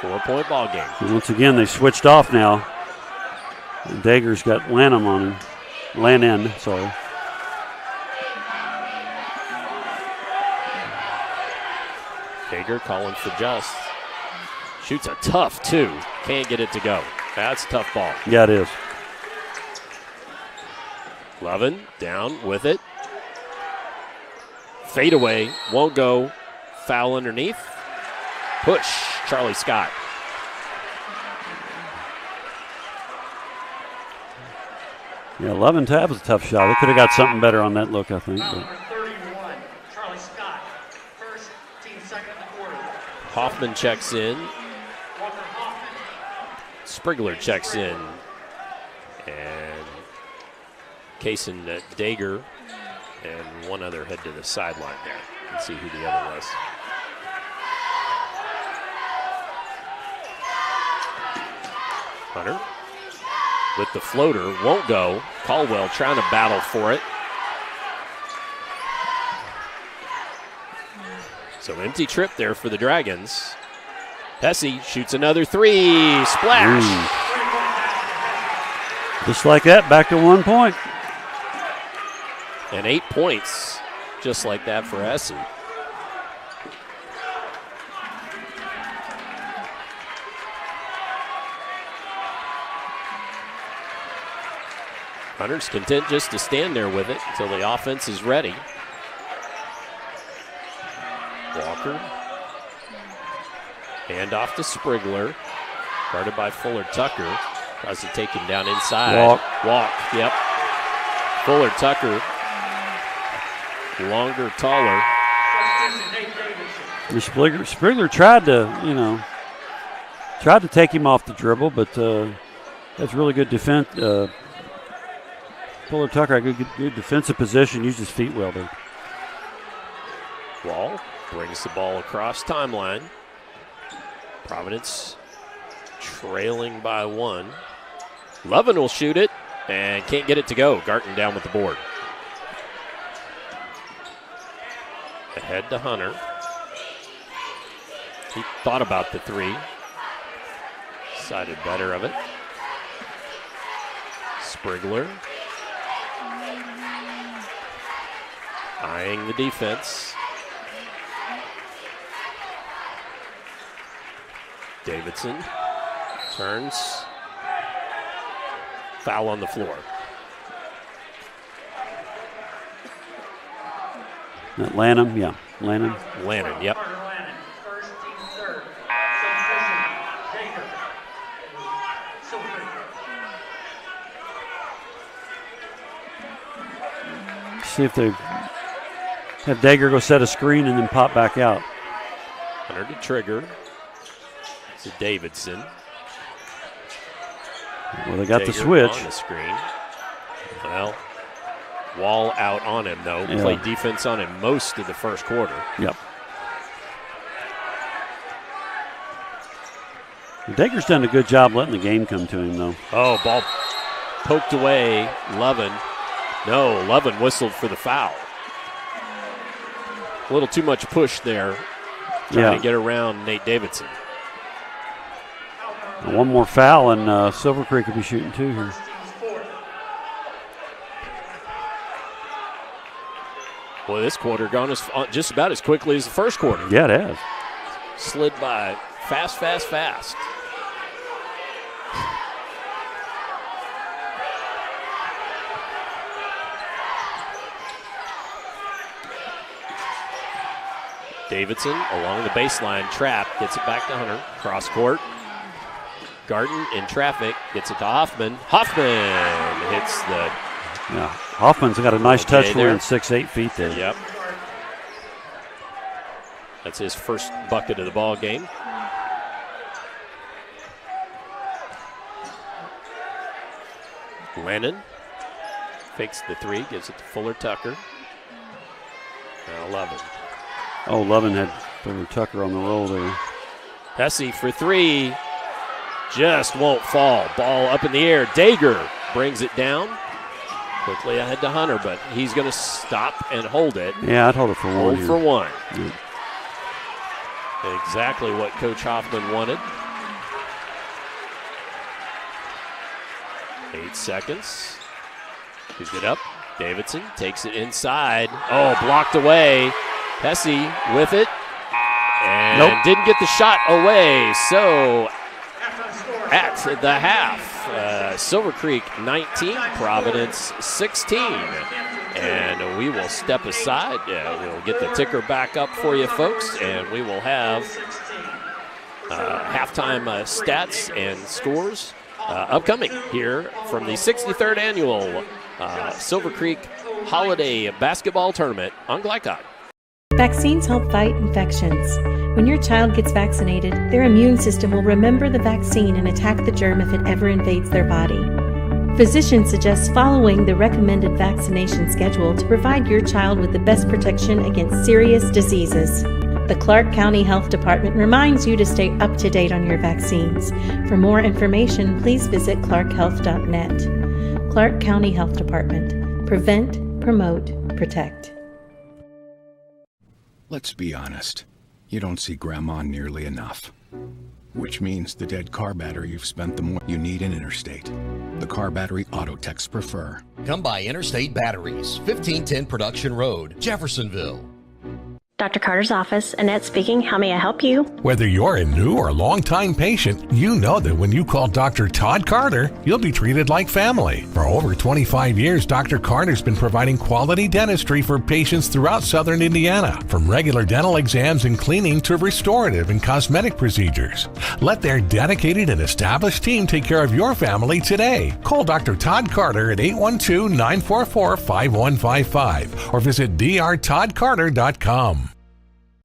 4-point ball game. And once again, they switched off now. And Dager's got Lanham on him. Lannon, sorry. Dager calling for just. Shoots a tough two. Can't get it to go. That's a tough ball. Yeah, it is. Lovin down with it. Fade away. Won't go. Foul underneath. Push. Charlie Scott. Yeah, 11 tab was a tough shot. They could have got something better on that look, I think. Number 31, Charlie Scott. First, team second in the quarter. Hoffman checks in. Sprigler checks in. And Kaysen Dager and one other head to the sideline there. Let's see who the other was. Hunter with the floater, won't go. Caldwell trying to battle for it. So empty trip there for the Dragons. Hesse shoots another three. Splash. Just like that, back to 1 point. And 8 points, just like that for Hesse. Hunter's content just to stand there with it until the offense is ready. Walker. Hand off to Sprigler. Guarded by Fuller Tucker. Tries to take him down inside. Walk, yep. Fuller Tucker. Longer, taller. Sprigler tried to take him off the dribble, but that's really good defense. Fuller Tucker had good defensive position, used his feet well there. Wall brings the ball across timeline. Providence trailing by 1. Lovin will shoot it and can't get it to go. Garton down with the board. Ahead to Hunter. He thought about the three. Decided better of it. Sprigler. Eyeing the defense. Davidson turns. Foul on the floor. Lanham, yeah. Lanham, yep. First, team third. See if they have Dager go set a screen and then pop back out. Hunter to trigger. To Davidson. Well, they got Dager the switch. On the screen. Well, Wall out on him, though. Yeah. Played defense on him most of the first quarter. Yep. Dager's done a good job letting the game come to him, though. Oh, ball poked away. Lovin. No, Lovin whistled for the foul. A little too much push there. Trying to get around Nate Davidson. One more foul, and Silver Creek will be shooting 2 here. Boy, this quarter gone just about as quickly as the first quarter. Yeah, it has. Slid by fast. Davidson along the baseline, trap, gets it back to Hunter. Cross court. Garton in traffic, gets it to Hoffman. Hoffman hits the... Yeah, Hoffman's got a nice touch for him, 6'8" feet there. Yep. That's his first bucket of the ball game. Lennon fakes the three, gives it to Fuller Tucker. Now Lovin. Oh, Lovin had Fuller Tucker on the roll there. Hesse for three. Just won't fall. Ball up in the air. Dager brings it down. Quickly ahead to Hunter, but he's going to stop and hold it. Yeah, I'd hold it for one. Hold here. for one. Yeah. Exactly what Coach Hoffman wanted. 8 seconds. Gives it up. Davidson takes it inside. Oh, blocked away. Hesse with it. And didn't get the shot away. So at the half, Silver Creek 19, Providence 16. And we will step aside. We'll get the ticker back up for you folks, and we will have halftime stats and scores upcoming here from the 63rd annual Silver Creek Holiday Basketball Tournament on Glycod. Vaccines help fight infections. When your child gets vaccinated, their immune system will remember the vaccine and attack the germ if it ever invades their body. Physicians suggest following the recommended vaccination schedule to provide your child with the best protection against serious diseases. The Clark County Health Department reminds you to stay up to date on your vaccines. For more information, please visit clarkhealth.net. Clark County Health Department. Prevent, promote, protect. Let's be honest. You don't see Grandma nearly enough. Which means the dead car battery you've spent the more you need in Interstate. The car battery auto techs prefer. Come by Interstate Batteries, 1510 Production Road, Jeffersonville. Dr. Carter's office, Annette speaking. How may I help you? Whether you're a new or long-time patient, you know that when you call Dr. Todd Carter, you'll be treated like family. For over 25 years, Dr. Carter's been providing quality dentistry for patients throughout southern Indiana, from regular dental exams and cleaning to restorative and cosmetic procedures. Let their dedicated and established team take care of your family today. Call Dr. Todd Carter at 812-944-5155 or visit drtoddcarter.com.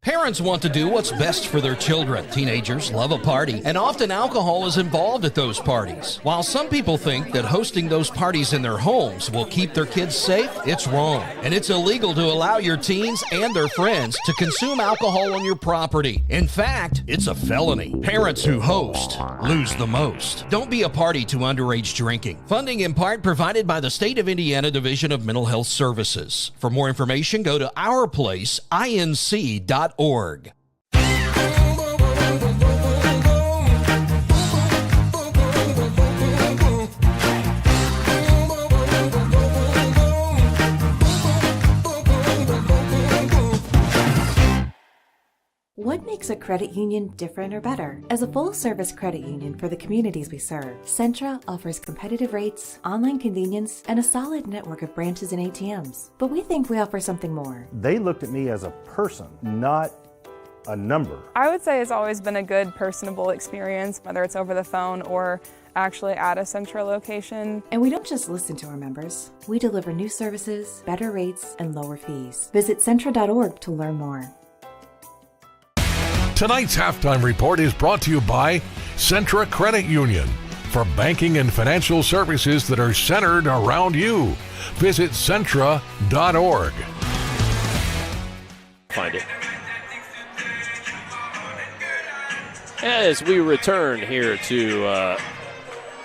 Parents want to do what's best for their children. Teenagers love a party, and often alcohol is involved at those parties. While some people think that hosting those parties in their homes will keep their kids safe, it's wrong. And it's illegal to allow your teens and their friends to consume alcohol on your property. In fact, it's a felony. Parents who host lose the most. Don't be a party to underage drinking. Funding in part provided by the State of Indiana Division of Mental Health Services. For more information, go to ourplaceinc.org. What makes a credit union different or better? As a full-service credit union for the communities we serve, Centra offers competitive rates, online convenience, and a solid network of branches and ATMs. But we think we offer something more. They looked at me as a person, not a number. I would say it's always been a good, personable experience, whether it's over the phone or actually at a Centra location. And we don't just listen to our members. We deliver new services, better rates, and lower fees. Visit Centra.org to learn more. Tonight's halftime report is brought to you by Centra Credit Union for banking and financial services that are centered around you. Visit Centra.org. Find it. As we return here to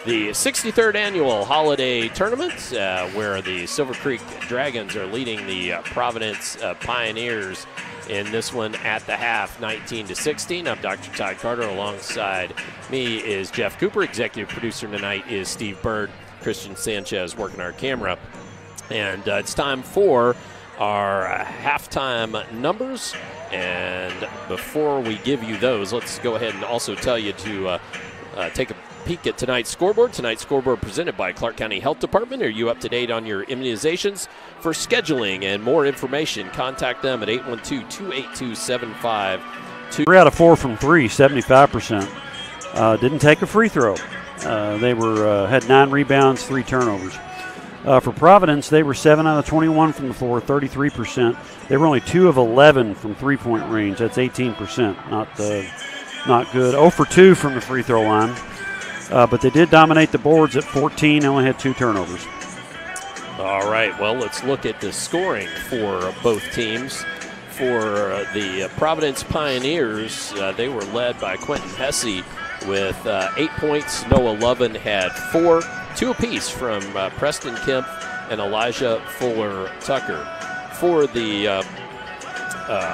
the 63rd annual holiday tournament, where the Silver Creek Dragons are leading the Providence Pioneers in this one at the half, 19-16. I'm Dr. Todd Carter. Alongside me is Jeff Cooper. Executive producer tonight is Steve Bird. Christian Sanchez working our camera. And it's time for our halftime numbers. And before we give you those, let's go ahead and also tell you to take a peek at tonight's scoreboard. Tonight's scoreboard presented by Clark County Health Department. Are you up to date on your immunizations? For scheduling and more information, contact them at 812-282-7522. 3 out of 4 from 3, 75%. Didn't take a free throw. They had 9 rebounds, 3 turnovers. For Providence, they were 7 out of 21 from the floor, 33%. They were only 2 of 11 from three-point range. That's 18%. Not good. 0 for 2 from the free throw line. But they did dominate the boards at 14. They only had 2 turnovers. All right, well, let's look at the scoring for both teams. For the Providence Pioneers, they were led by Quentin Hesse with 8 points. Noah Lovin had 4, 2 apiece from Preston Kemp and Elijah Fuller-Tucker. For the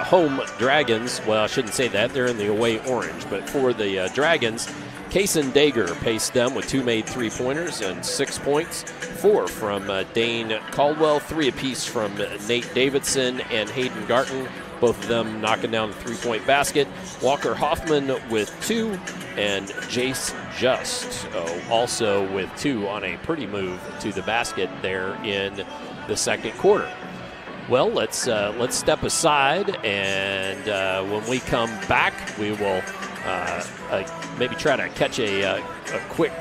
home Dragons, well, I shouldn't say that. They're in the away orange. But for the Dragons, Kaysen Dager paced them with 2 made 3-pointers and 6 points. 4 from Dane Caldwell, 3 apiece from Nate Davidson and Hayden Garton, both of them knocking down the 3-point basket. Walker Hoffman with 2, and Jace Just also with 2 on a pretty move to the basket there in the second quarter. Well, let's step aside, and when we come back, we will maybe try to catch a quick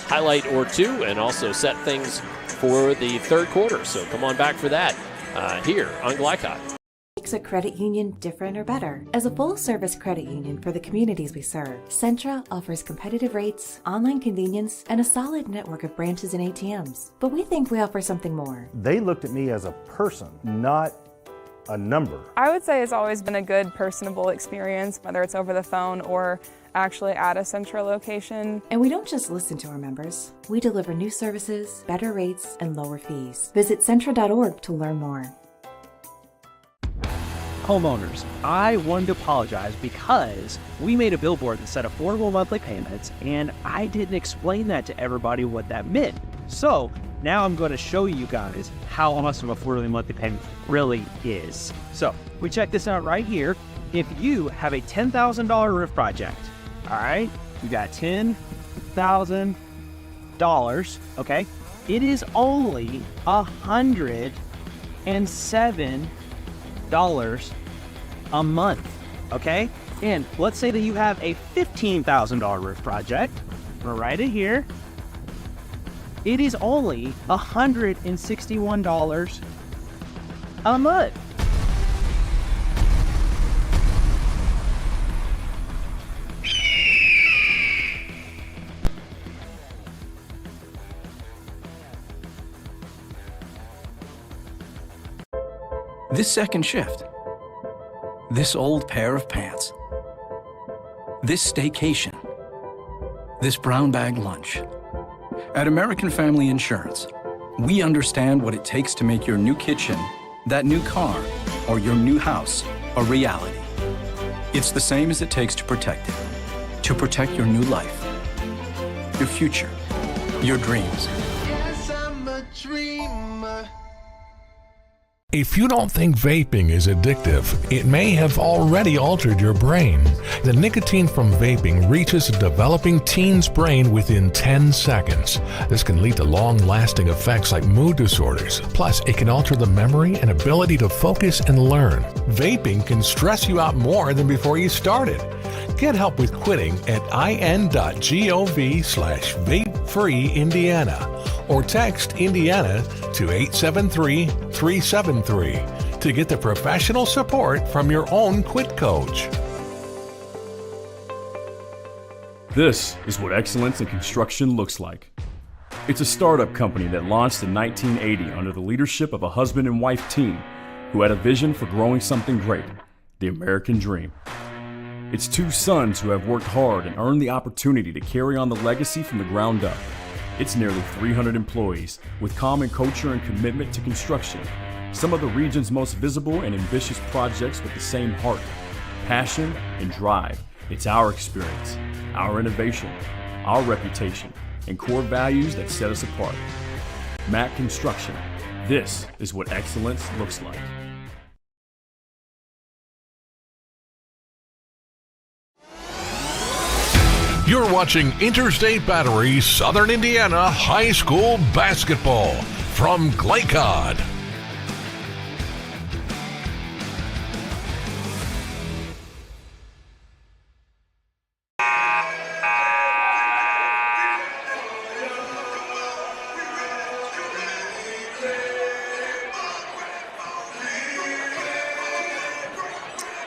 highlight or two, and also set things for the third quarter. So come on back for that here on Glycott. Makes a credit union different or better? As a full-service credit union for the communities we serve, Centra offers competitive rates, online convenience, and a solid network of branches and ATMs. But we think we offer something more. They looked at me as a person, not a number. I would say it's always been a good, personable experience, whether it's over the phone or actually at a Centra location. And we don't just listen to our members. We deliver new services, better rates, and lower fees. Visit Centra.org to learn more. Homeowners, I wanted to apologize because we made a billboard that said affordable monthly payments, and I didn't explain that to everybody what that meant. So now I'm going to show you guys how much of an affordable monthly payment really is. So we check this out right here. If you have a $10,000 roof project, all right, you got $10,000, okay, it is only $107 a month, okay? And let's say that you have a $15,000 roof project. I'm gonna write it here. It is only $161 a month. This second shift, this old pair of pants, this staycation, this brown bag lunch. At American Family Insurance, we understand what it takes to make your new kitchen, that new car, or your new house a reality. It's the same as it takes to protect it, to protect your new life, your future, your dreams. Yes, I'm a dreamer. If you don't think vaping is addictive, it may have already altered your brain. The nicotine from vaping reaches a developing teen's brain within 10 seconds. This can lead to long-lasting effects like mood disorders. Plus, it can alter the memory and ability to focus and learn. Vaping can stress you out more than before you started. Get help with quitting at in.gov/vapefreeindiana or text Indiana to 873-373 to get the professional support from your own quit coach. This is what excellence in construction looks like. It's a startup company that launched in 1980 under the leadership of a husband and wife team who had a vision for growing something great, the American dream. It's 2 sons who have worked hard and earned the opportunity to carry on the legacy from the ground up. It's nearly 300 employees with common culture and commitment to construction. Some of the region's most visible and ambitious projects with the same heart, passion, and drive. It's our experience, our innovation, our reputation, and core values that set us apart. Mack Construction. This is what excellence looks like. You're watching Interstate Battery Southern Indiana High School Basketball from Glycod.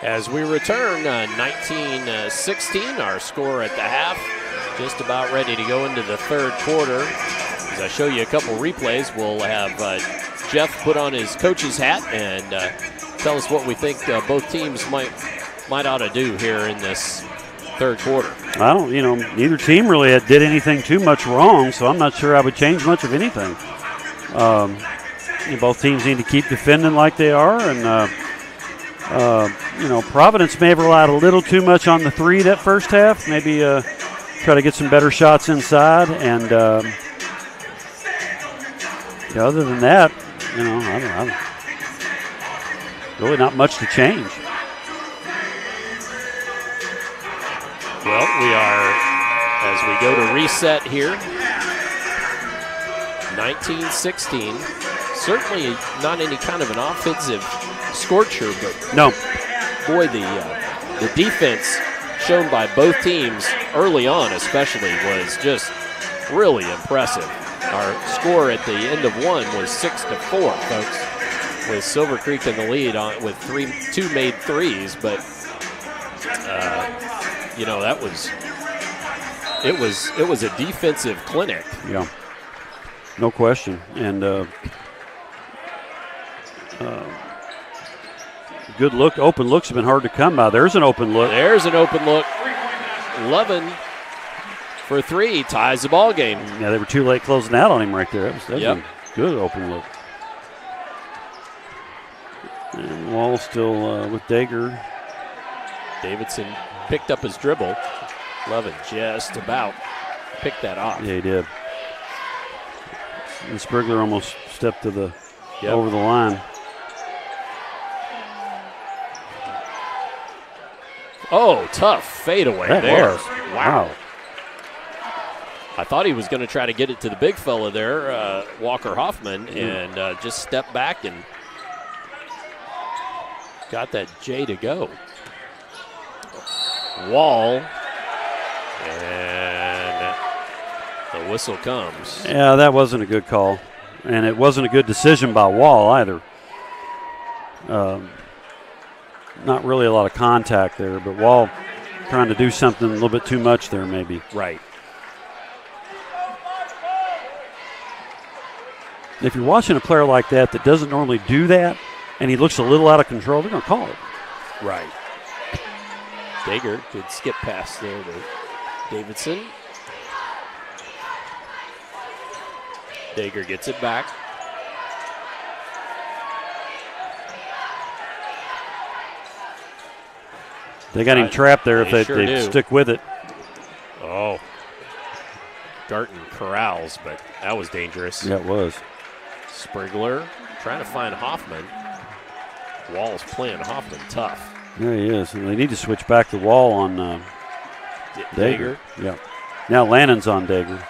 As we return, 19-16, our score at the half. just about ready to go into the third quarter. As I show you a couple replays, we'll have Jeff put on his coach's hat and tell us what we think both teams might ought to do here in this third quarter. I don't, neither team really did anything too much wrong, so I'm not sure I would change much of anything. Both teams need to keep defending like they are, and Providence may have relied a little too much on the three that first half. Maybe try to get some better shots inside, and other than that, I don't really not much to change. Well, we are, as we go to reset here, 19-16. Certainly not any kind of an offensive scorcher, but no. Boy, the defense shown by both teams early on especially was just really impressive. Our score at the end of one was 6-4, folks, with Silver Creek in the lead with two made threes, but it was a defensive clinic. Yeah, no question. And good look. Open looks have been hard to come by. There's an open look. There's an open look. Levin for three ties the ball game. Yeah, they were too late closing out on him right there. That was a good open look. And Wall still with Dager. Davidson picked up his dribble. Levin just about picked that off. Yeah, he did. And Sprigler almost stepped to the over the line. Oh, tough fadeaway there. Was. Wow. I thought he was going to try to get it to the big fella there, Walker Hoffman, and just step back and got that J to go. Wall, and the whistle comes. Yeah, that wasn't a good call, and it wasn't a good decision by Wall either. Not really a lot of contact there, but Wall trying to do something a little bit too much there maybe. Right. If you're watching a player like that doesn't normally do that, and he looks a little out of control, they're going to call it. Right. Dager could skip past there to Davidson. Dager gets it back. They got him trapped there if they stick with it. Oh. Garton corrals, but that was dangerous. Yeah, it was. Sprigler trying to find Hoffman. Wall's playing Hoffman tough. There he is. And they need to switch back the Wall on Dager. Yeah. Now Lannon's on Dager.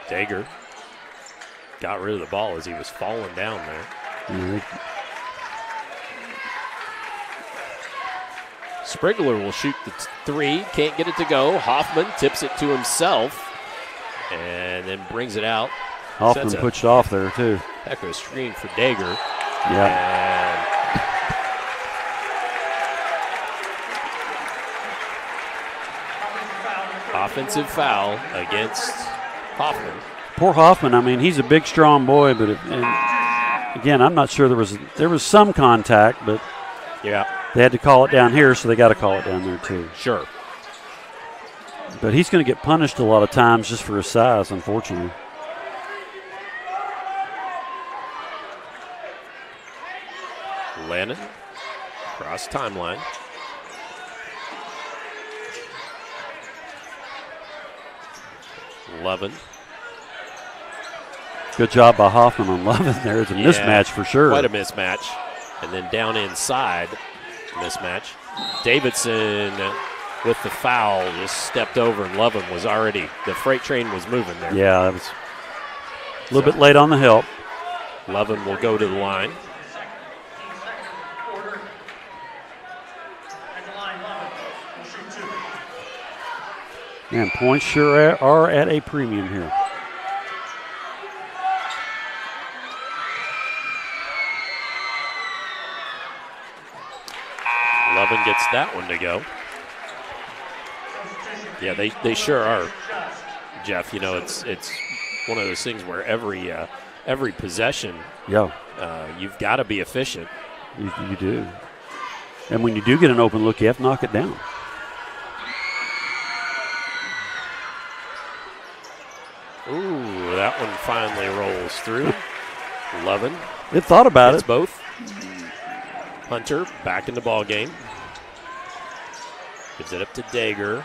Dager got rid of the ball as he was falling down there. Mm-hmm. Sprigler will shoot the three, can't get it to go. Hoffman tips it to himself and then brings it out. Hoffman pushed off there too. Heck of a screen for Dager. Yeah. And offensive foul against Hoffman. Poor Hoffman. I mean, he's a big, strong boy, but again, I'm not sure there was some contact, but yeah, they had to call it down here, so they got to call it down there too. Sure. But he's going to get punished a lot of times just for his size, unfortunately. Lannon, cross timeline. Levin. Good job by Hoffman on Levin there. It's a mismatch for sure. Quite a mismatch. And then down inside, mismatch. Davidson with the foul just stepped over, and Levin was already, the freight train was moving there. Yeah, that was a little bit late on the help. Levin will go to the line. Man, points sure are at a premium here. Melvin gets that one to go. Yeah, they sure are, Jeff. You know, it's one of those things where every possession, you've got to be efficient. You do. And when you do get an open look, you have to knock it down. Ooh, that one finally rolls through. Lovin. It thought about it. Both. Hunter back in the ball game. Gives it up to Dager.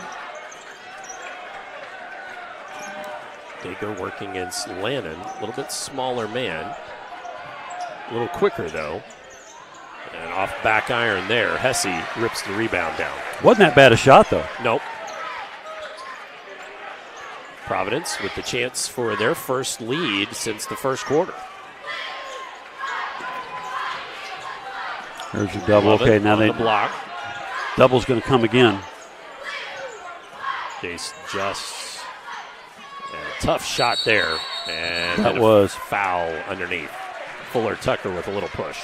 Dager working against Lannon. A little bit smaller man. A little quicker, though. And off back iron there. Hesse rips the rebound down. Wasn't that bad a shot, though. Nope. Providence with the chance for their first lead since the first quarter. There's your double. Okay, now the block. Double's going to come again. Jace just a tough shot there, and that was foul underneath. Fuller Tucker with a little push.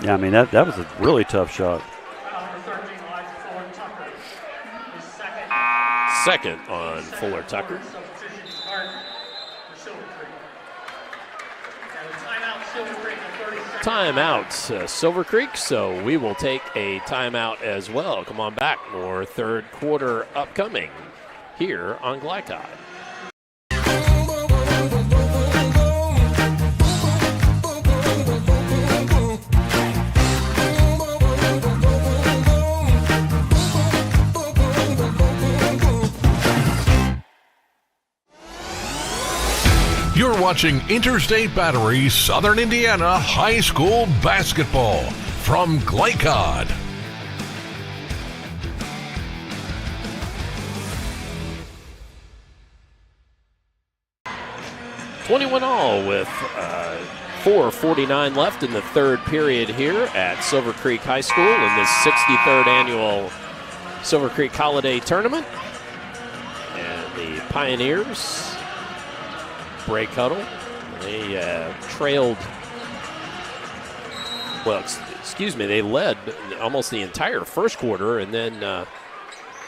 Yeah, I mean that was a really tough shot. Second on Fuller Tucker. Timeout, Silver Creek, so we will take a timeout as well. Come on back, more third quarter upcoming here on Glycod. You're watching Interstate Battery Southern Indiana High School Basketball from Glycod. $21-all with 4:49 left in the third period here at Silver Creek High School in this 63rd annual Silver Creek Holiday Tournament. And the Pioneers break huddle. They trailed, well, they led almost the entire first quarter, and then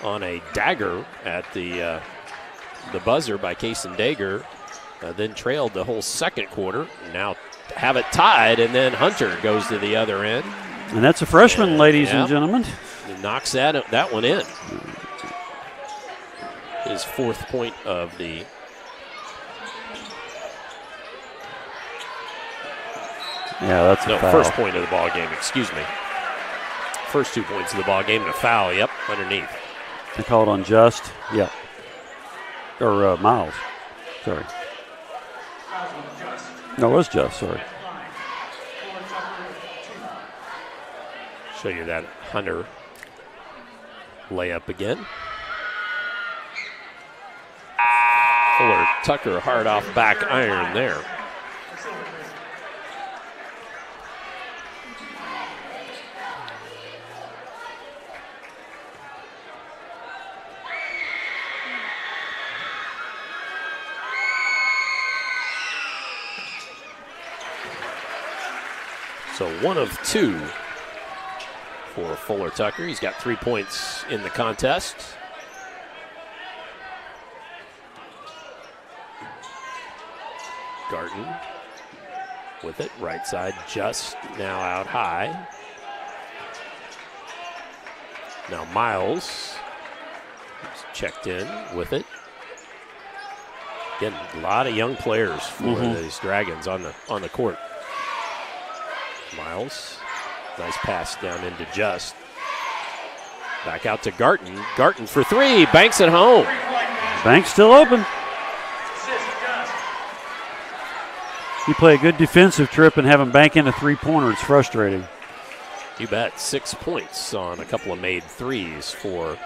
on a dagger at the buzzer by Kason Dager, then trailed the whole second quarter. Now have it tied, and then Hunter goes to the other end. And that's a freshman, ladies and gentlemen. He knocks that one in. His fourth point of the that's a foul. First point of the ball game, excuse me. First 2 points of the ball game and a foul, underneath. They call it on Just, or Miles, sorry. No, it was Just, sorry. Show you that Hunter layup again. Fuller Tucker hard off back iron there. So 1 of 2 for Fuller Tucker. He's got 3 points in the contest. Garten with it, right side, just now out high. Now Miles checked in with it. Again, a lot of young players for these Dragons on the court. Miles, nice pass down into Just. Back out to Garten. Garten for 3, Banks at home. Banks still open. You play a good defensive trip and have him bank in a three-pointer. It's frustrating. You bet. 6 points on a couple of made threes for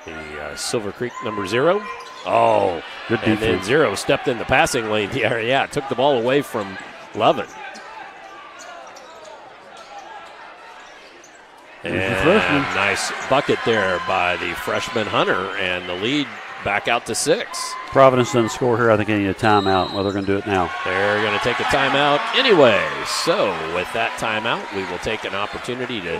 the Silver Creek number 0. Oh, good defense. And then 0 stepped in the passing lane. Yeah, took the ball away from Lovin. And nice bucket there by the freshman Hunter, and the lead back out to 6. Providence doesn't score here. I think they need a timeout. Well, they're going to do it now. They're going to take a timeout anyway. So with that timeout, we will take an opportunity to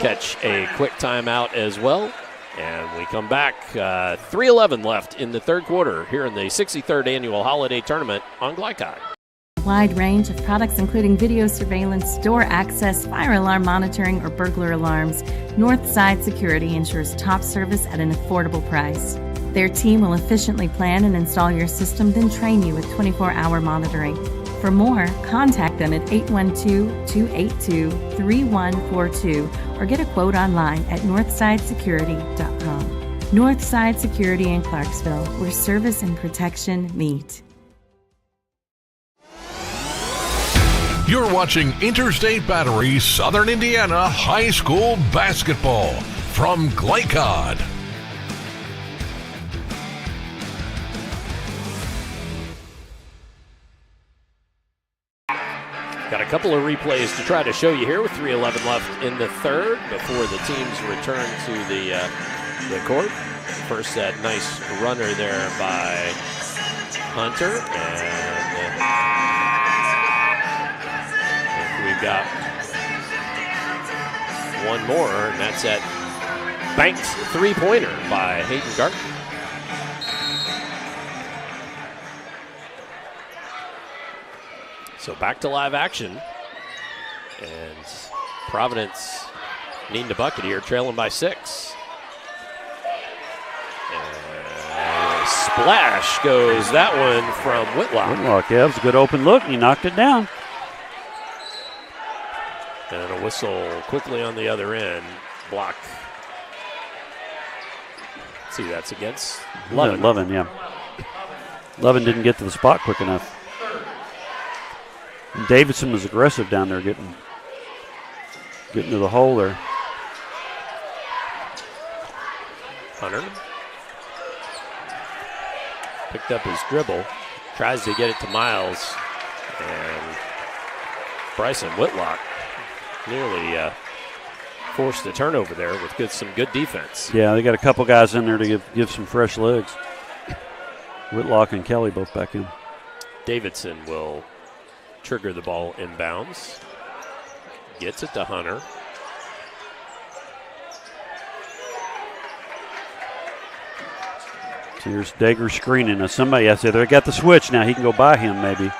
catch a quick timeout as well. And we come back, 3:11 left in the third quarter here in the 63rd Annual Holiday Tournament on Glycod. Wide range of products including video surveillance, door access, fire alarm monitoring, or burglar alarms. Northside Security ensures top service at an affordable price. Their team will efficiently plan and install your system, then train you with 24-hour monitoring. For more, contact them at 812-282-3142 or get a quote online at northsidesecurity.com. Northside Security in Clarksville, where service and protection meet. You're watching Interstate Battery Southern Indiana High School Basketball from Glycod. Got a couple of replays to try to show you here with 3:11 left in the third before the teams return to the court. First, that nice runner there by Hunter, and we've got one more, and that's that banked three-pointer by Hayden Garten. So back to live action, and Providence needing a bucket here, trailing by 6. And splash goes that one from Whitlock. Whitlock, yeah, it was a good open look, and he knocked it down. And a whistle quickly on the other end, block. Let's see, that's against Lovin. Lovin, yeah. Lovin didn't get to the spot quick enough. And Davidson was aggressive down there, getting to the hole there. Hunter picked up his dribble, tries to get it to Miles, and Bryson Whitlock nearly forced a turnover there with some good defense. Yeah, they got a couple guys in there to give some fresh legs. Whitlock and Kelly both back in. Davidson will trigger the ball inbounds. Gets it to Hunter. So here's Dager screening. Now somebody, I said, they got the switch now. He can go by him maybe.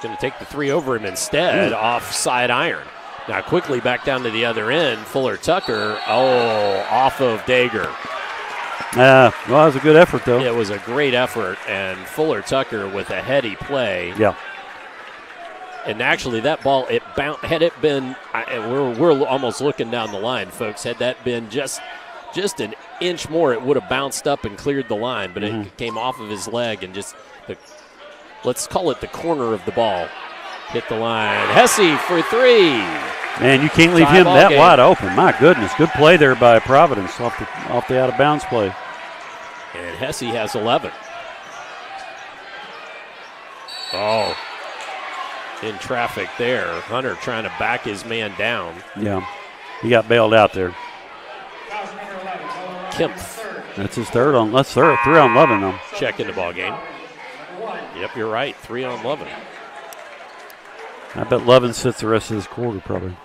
Going to take the three over him instead, off side iron. Now quickly back down to the other end. Fuller Tucker, off of Dager. Well, that was a good effort, though. It was a great effort, and Fuller Tucker with a heady play. Yeah. And actually, that ball, had it been, we're almost looking down the line, folks. Had that been just an inch more, it would have bounced up and cleared the line, but it came off of his leg and just, let's call it the corner of the ball, hit the line. Hesse for 3. Man, you can't leave him that wide open. My goodness, good play there by Providence off the out-of-bounds play. And Hesse has 11. Oh, in traffic there. Hunter trying to back his man down. Yeah, he got bailed out there. Kempf. That's his third on. That's 3 on Lovin though. Check in the ball game. Yep, you're right. 3 on Lovin. I bet Lovin sits the rest of this quarter probably.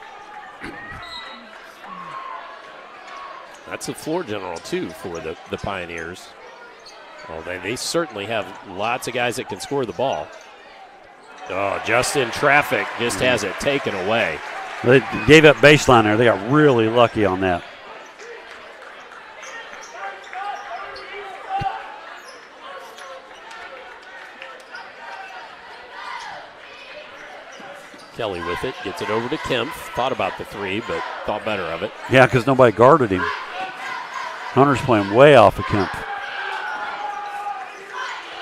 That's a floor general too for the Pioneers. Well, they certainly have lots of guys that can score the ball. Oh, just in traffic, just has it taken away. They gave up baseline there. They got really lucky on that. Kelly with it, gets it over to Kempf. Thought about the 3, but thought better of it. Yeah, because nobody guarded him. Hunter's playing way off of Kempf.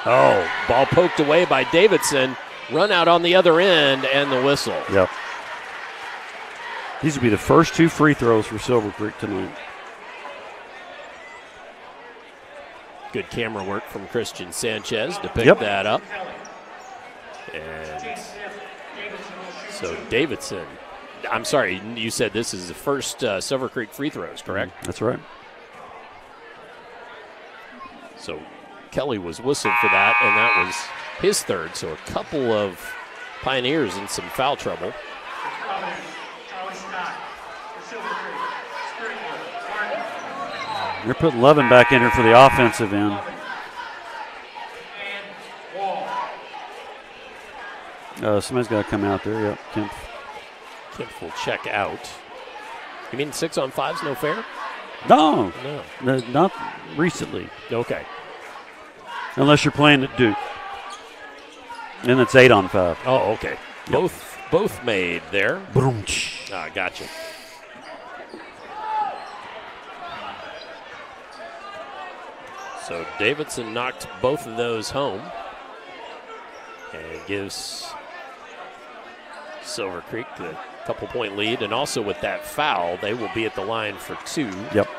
Oh, ball poked away by Davidson. Run out on the other end, and the whistle. Yep. These would be the first 2 free throws for Silver Creek tonight. Good camera work from Christian Sanchez to pick that up. And so Davidson, I'm sorry, you said this is the first Silver Creek free throws, correct? That's right. So Kelly was whistled for that, and that was his third. So a couple of Pioneers in some foul trouble. They're putting Lovin back in here for the offensive end. Somebody's got to come out there. Yep, Kempf will check out. You mean 6-on-5's no fair? No, No. not recently. Okay. Unless you're playing at Duke. And it's 8-on-5. Oh, okay. Yep. Both made there. Boom. Gotcha. So Davidson knocked both of those home and gives Silver Creek the couple-point lead. And also with that foul, they will be at the line for 2. Yep.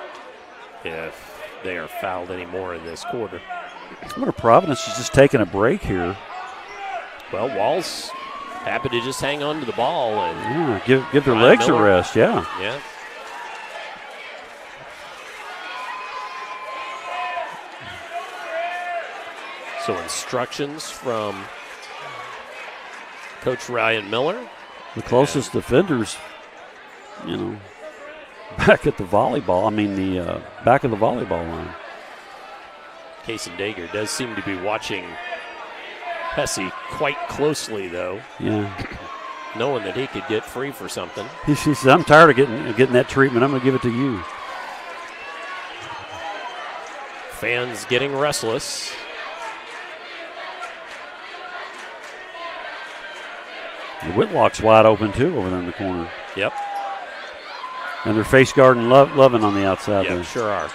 If they are fouled anymore in this quarter. What a Providence is just taking a break here. Well, Wall's happy to just hang on to the ball and give their Ryan legs Miller. a rest. Yeah. Yeah. So instructions from Coach Ryan Miller. The closest defenders, back at the volleyball. I mean, the back of the volleyball line. Kason Dager does seem to be watching Hesse quite closely, though. Yeah. Knowing that he could get free for something. He says, I'm tired of getting that treatment. I'm going to give it to you. Fans getting restless. The Whitlock's wide open, too, over there in the corner. Yep. And they're face guarding Lovin on the outside Yeah, there. sure are.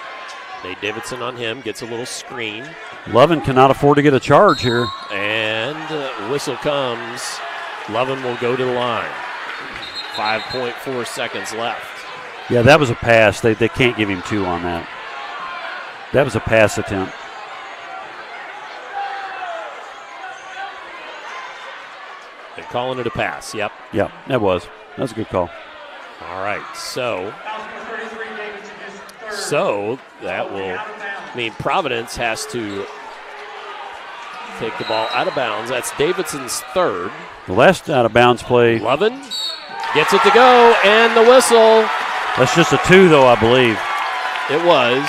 Nate Davidson on him, gets a little screen. Lovin cannot afford to get a charge here. And whistle comes. Lovin will go to the line. 5.4 seconds left. Yeah, that was a pass. They can't give him 2 on that. That was a pass attempt. They're calling it a pass, yep. Yep, that was a good call. All right, so that will mean Providence has to take the ball out of bounds. That's Davidson's third. The last out of bounds play. Lovin gets it to go, and the whistle. That's just a 2, though, I believe. It was.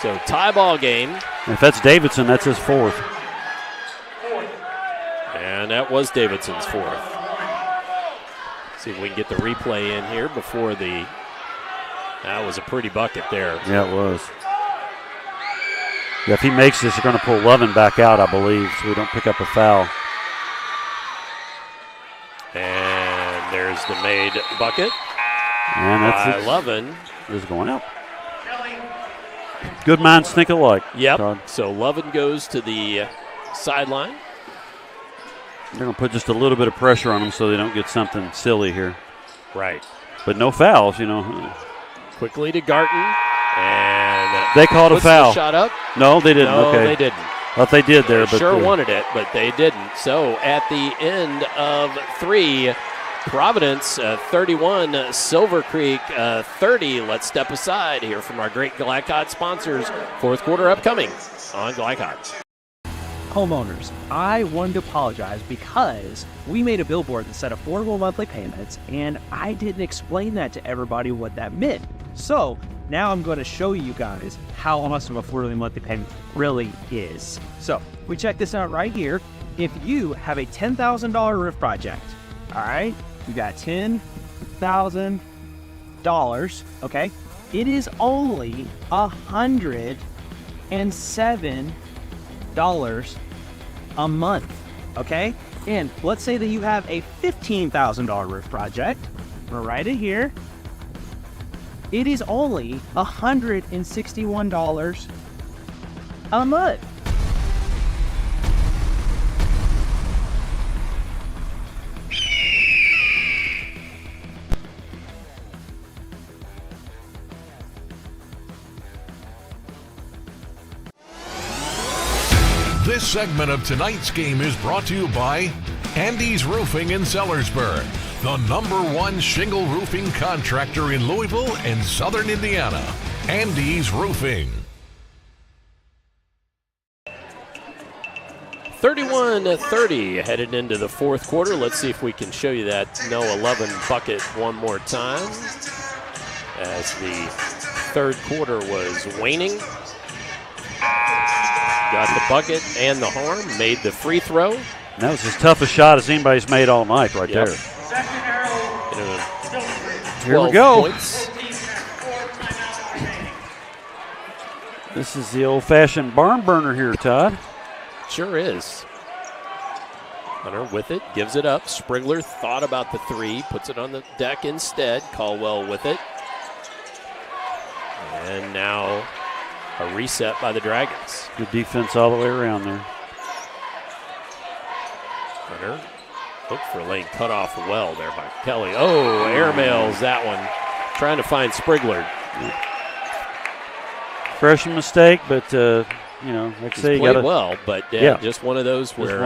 So tie ball game. If that's Davidson, that's his 4th. And that was Davidson's 4th. See if we can get the replay in here before the. That was a pretty bucket there. Yeah, it was. Yeah, if he makes this, they're going to pull Lovin back out, I believe, so we don't pick up a foul. And there's the made bucket. And that's Lovin. Is going out. Good minds think alike. Yep. Todd. So Lovin goes to the sideline. They're going to put just a little bit of pressure on them so they don't get something silly here. Right. But no fouls, Quickly to Garton. And they called a foul. The shot up? No, they didn't. No, okay. they didn't. Thought they did there. They sure wanted it, but they didn't. So at the end of 3, Providence 31, Silver Creek 30. Let's step aside here from our great Glycod sponsors. 4th quarter upcoming on Glycod. Homeowners, I wanted to apologize because we made a billboard that said affordable monthly payments, and I didn't explain that to everybody what that meant. So now I'm going to show you guys how much of an affordable monthly payment really is. So we check this out right here. If you have a $10,000 roof project, all right, you got $10,000, okay, it is only $107 a month, okay? And let's say that you have a $15,000 roof project. We'll write it here. It is only $161 a month. This segment of tonight's game is brought to you by Andy's Roofing in Sellersburg, the #1 shingle roofing contractor in Louisville and Southern Indiana. Andy's Roofing. 31-30 headed into the fourth quarter. Let's see if we can show you that no 11 bucket one more time as the third quarter was waning. Got the bucket and the harm, made the free throw. And that was as tough a shot as anybody's made all night right there. Here we go. Points. This is the old-fashioned barn burner here, Todd. Sure is. Hunter with it, gives it up. Sprigler thought about the three, puts it on the deck instead. Caldwell with it. And now a reset by the Dragons. Good defense all the way around there. Hunter looked for a lane cut off well there by Kelly. Oh, airmails that one. Trying to find Sprigler. Freshman mistake, but like I say, you got well, but just one of those where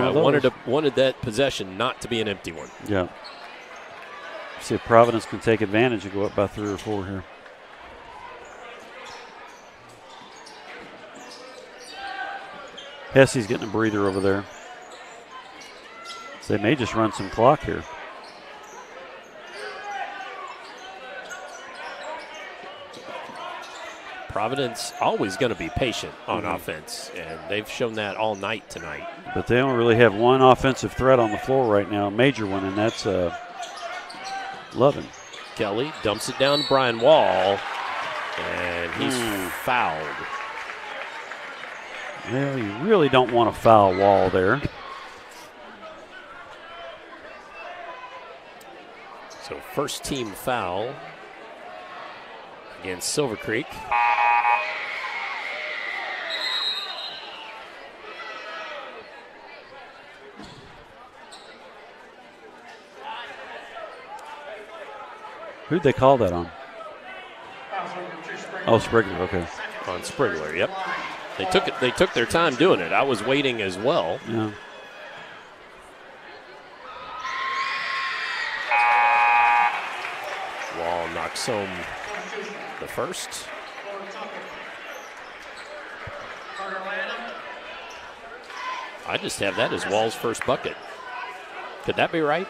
wanted that possession not to be an empty one. Yeah. See if Providence can take advantage and go up by 3 or 4 here. Hesse's getting a breather over there. So they may just run some clock here. Providence always going to be patient on offense, and they've shown that all night tonight. But they only really have one offensive threat on the floor right now, a major one, and that's Lovin. Kelly dumps it down to Brian Wall, and he's fouled. Well, you really don't want to foul Wall there. So first team foul against Silver Creek. Who'd they call that on? Oh, Sprigler, okay. On Sprigler, yep. They took their time doing it. I was waiting as well. Yeah. Wall knocks home the first. I just have that as Wall's first bucket. Could that be right?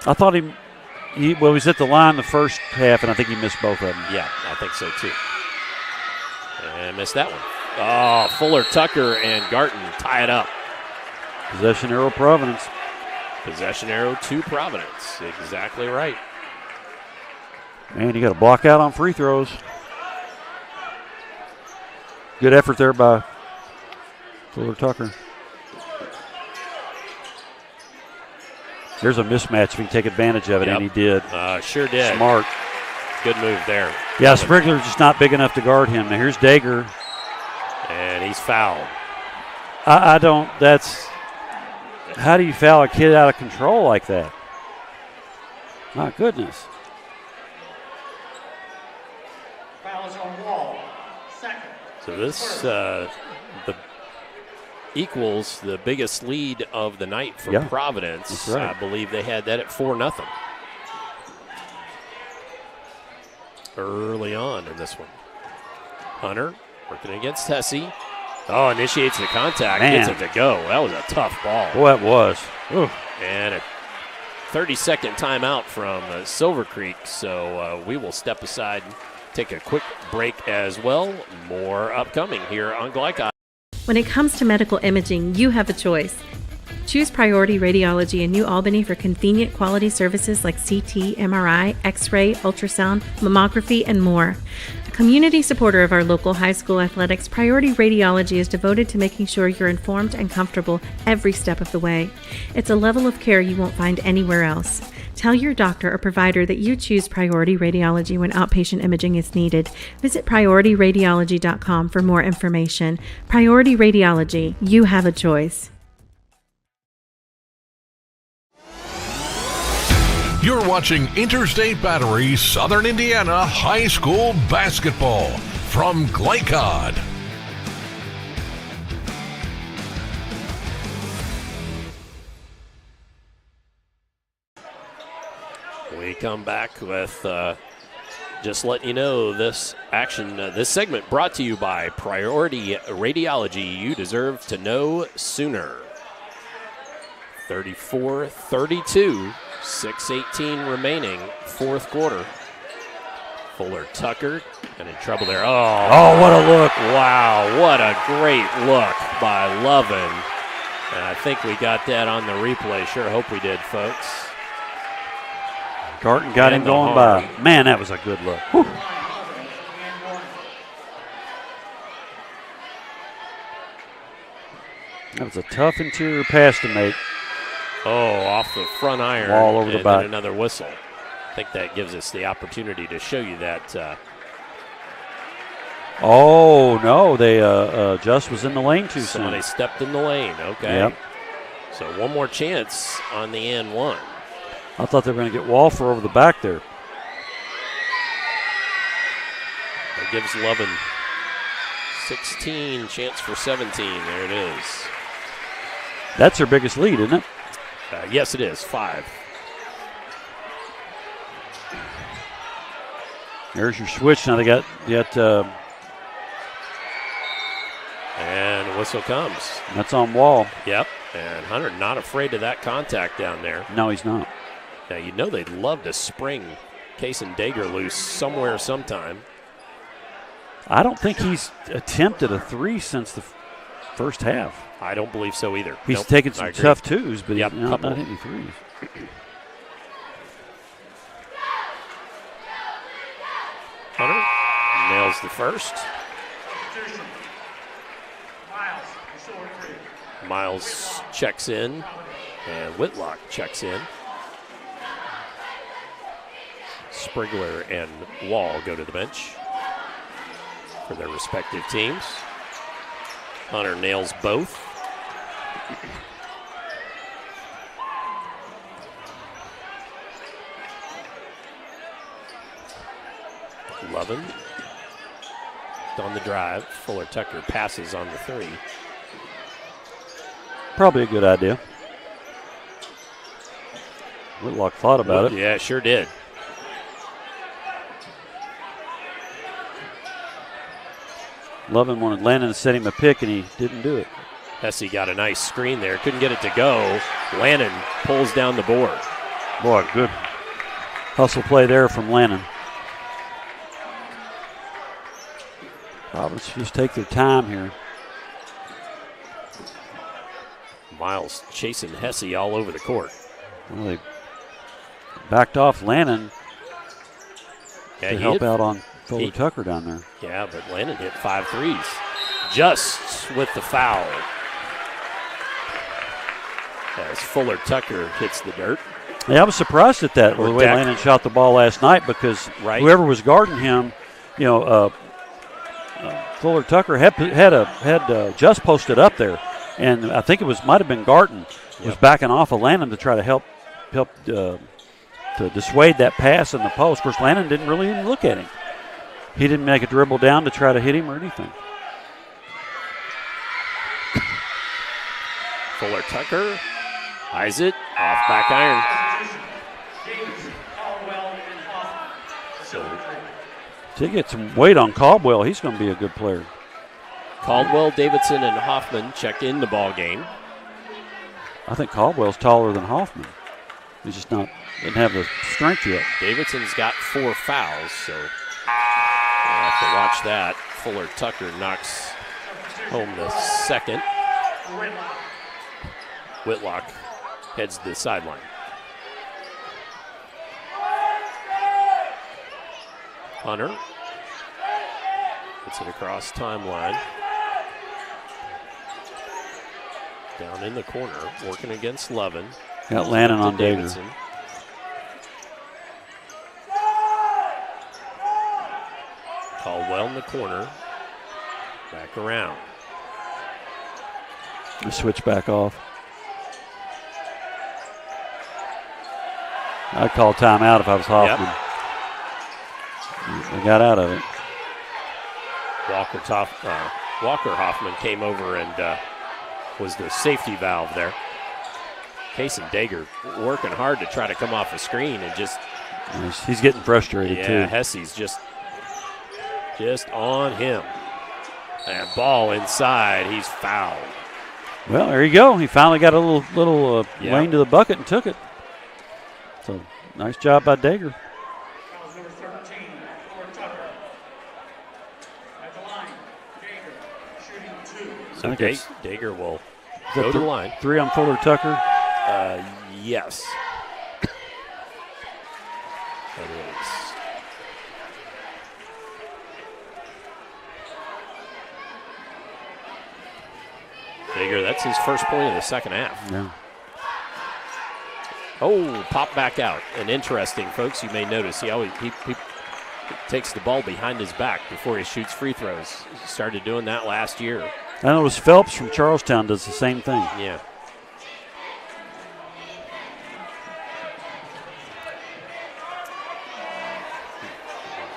I thought he was at the line the first half, and I think he missed both of them. Yeah, I think so too. And missed that one. Oh, Fuller, Tucker, and Garton tie it up. Possession arrow, Providence. Possession arrow to Providence. Exactly right. Man, you got to block out on free throws. Good effort there by Fuller Tucker. There's a mismatch if he can take advantage of it, and he did. Sure did. Smart. Good move there. Yeah, Sprigler's just not big enough to guard him. Now here's Dager. And he's fouled. I don't, how do you foul a kid out of control like that? My goodness. Foul is on Wall. Second. So this equals the biggest lead of the night for Providence. That's right. I believe they had that at 4-0 early on in this one. Hunter working against Hesse. Oh, initiates the contact, gets it to go. That was a tough ball. Boy, it was. Ooh. And a 30-second timeout from Silver Creek, so we will step aside and take a quick break as well. More upcoming here on Glycod. When it comes to medical imaging, you have a choice. Choose Priority Radiology in New Albany for convenient quality services like CT, MRI, X-ray, ultrasound, mammography, and more. A community supporter of our local high school athletics, Priority Radiology is devoted to making sure you're informed and comfortable every step of the way. It's a level of care you won't find anywhere else. Tell your doctor or provider that you choose Priority Radiology when outpatient imaging is needed. Visit PriorityRadiology.com for more information. Priority Radiology, you have a choice. You're watching Interstate Battery Southern Indiana High School Basketball from Glycod. We come back with Just letting you know this this segment brought to you by Priority Radiology. You deserve to know sooner. 34-32, 6:18 remaining, fourth quarter. Fuller Tucker and in trouble there. Oh, what a look. Wow, what a great look by Lovin. And I think we got that on the replay. Sure hope we did, folks. Garton got him going by. Man, that was a good look. Whew. That was a tough interior pass to make. Oh, off the front iron. Ball over the and back. then another whistle. I think that gives us the opportunity to show you that. Oh, no, they Just was in the lane too soon. Somebody stepped in the lane. Okay. Yep. So one more chance on the and one. I thought they were going to get Walfer over the back there. That gives Lovin 16, chance for 17. There it is. That's their biggest lead, isn't it? Yes, it is. 5. There's your switch. Now they got and a whistle comes. That's on Wall. Yep. And Hunter not afraid of that contact down there. No, he's not. Now, you know they'd love to spring Kason Dager loose somewhere, sometime. I don't think he's attempted a three since the first half. I don't believe so either. He's taken some tough twos, but yep, he's not hitting any threes. Hunter nails the first. Miles checks in, and Whitlock checks in. Sprigler and Wall go to the bench for their respective teams. Hunter nails both. Lovin on the drive. Fuller Tucker passes on the three. Probably a good idea. Whitlock thought about it. Yeah, sure did. Lovin wanted Lannon to set him a pick, and he didn't do it. Hesse got a nice screen there. Couldn't get it to go. Lannon pulls down the board. Boy, good hustle play there from Lannon. Providence just take their time here. Miles chasing Hesse all over the court. Well, they backed off Lannon to help out on Fuller Tucker down there. Yeah, but Lannon hit 5 threes. Just with the foul. As Fuller Tucker hits the dirt. Yeah, I was surprised at that, the way Lannon shot the ball last night, because whoever was guarding him, Fuller Tucker had just posted up there, and I think might have been Garton was backing off of Lannon to try to help to dissuade that pass in the post. Of course, Lannon didn't really even look at him. He didn't make a dribble down to try to hit him or anything. Fuller Tucker eyes it off back iron. To get some weight on Caldwell, he's going to be a good player. Caldwell, Davidson, and Hoffman check in the ball game. I think Caldwell's taller than Hoffman. He's just didn't have the strength yet. Davidson's got 4 fouls, so I'll have to watch that. Fuller Tucker knocks home the second. Whitlock heads to the sideline. Hunter gets it across timeline. Down in the corner, working against Lovin. Got Lannon on Davidson. Caldwell in the corner. Back around. The switch back off. I'd call timeout if I was Hoffman. Yep. They got out of it. Walker Hoffman came over and was the safety valve there. Kason Dager working hard to try to come off the screen and just He's getting frustrated, too. Yeah, Hesse's just on him. And ball inside. He's fouled. Well, there you go. He finally got a little lane to the bucket and took it. So, nice job by Dager. Number 13 for Tucker. At the line, Dager shooting 2. So Dager will go to the line. 3 on Fuller Tucker? Yes. That is. Dager, that's his first point of the second half. Yeah. Oh, pop back out. And interesting, folks, you may notice he takes the ball behind his back before he shoots free throws. He started doing that last year. I noticed Phelps from Charlestown does the same thing. Yeah.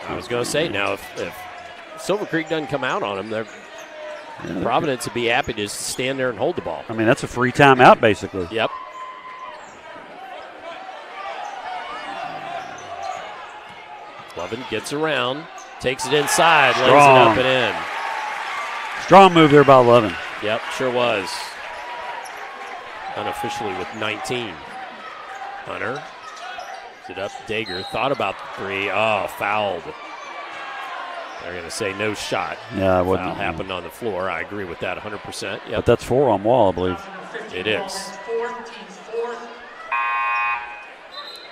I was going to say, now if Silver Creek doesn't come out on him, Providence would be happy to just stand there and hold the ball. I mean, that's a free timeout, basically. Yep. Lovin gets around, takes it inside, lays it up and in. Strong move there by Lovin. Yep, sure was. Unofficially with 19. Hunter. It up. Dager thought about the 3. Oh, fouled. They're going to say no shot. Yeah, foul happened on the floor. I agree with that 100%. Yep. But that's 4 on Wall, I believe. It is.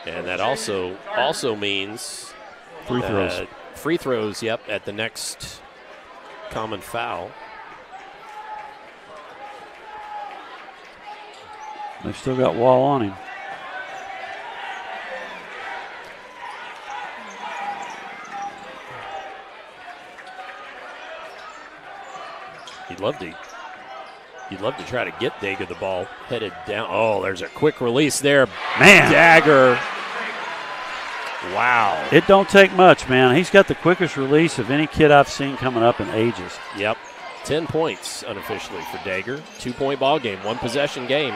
And that also means free throws. Free throws, yep, at the next common foul. They've still got Wall on him. You'd love to try to get Dager the ball headed down. Oh, there's a quick release there. Man. Dagger. Wow. It don't take much, man. He's got the quickest release of any kid I've seen coming up in ages. Yep. 10 points unofficially for Dager. 2-point ball game, 1-possession game.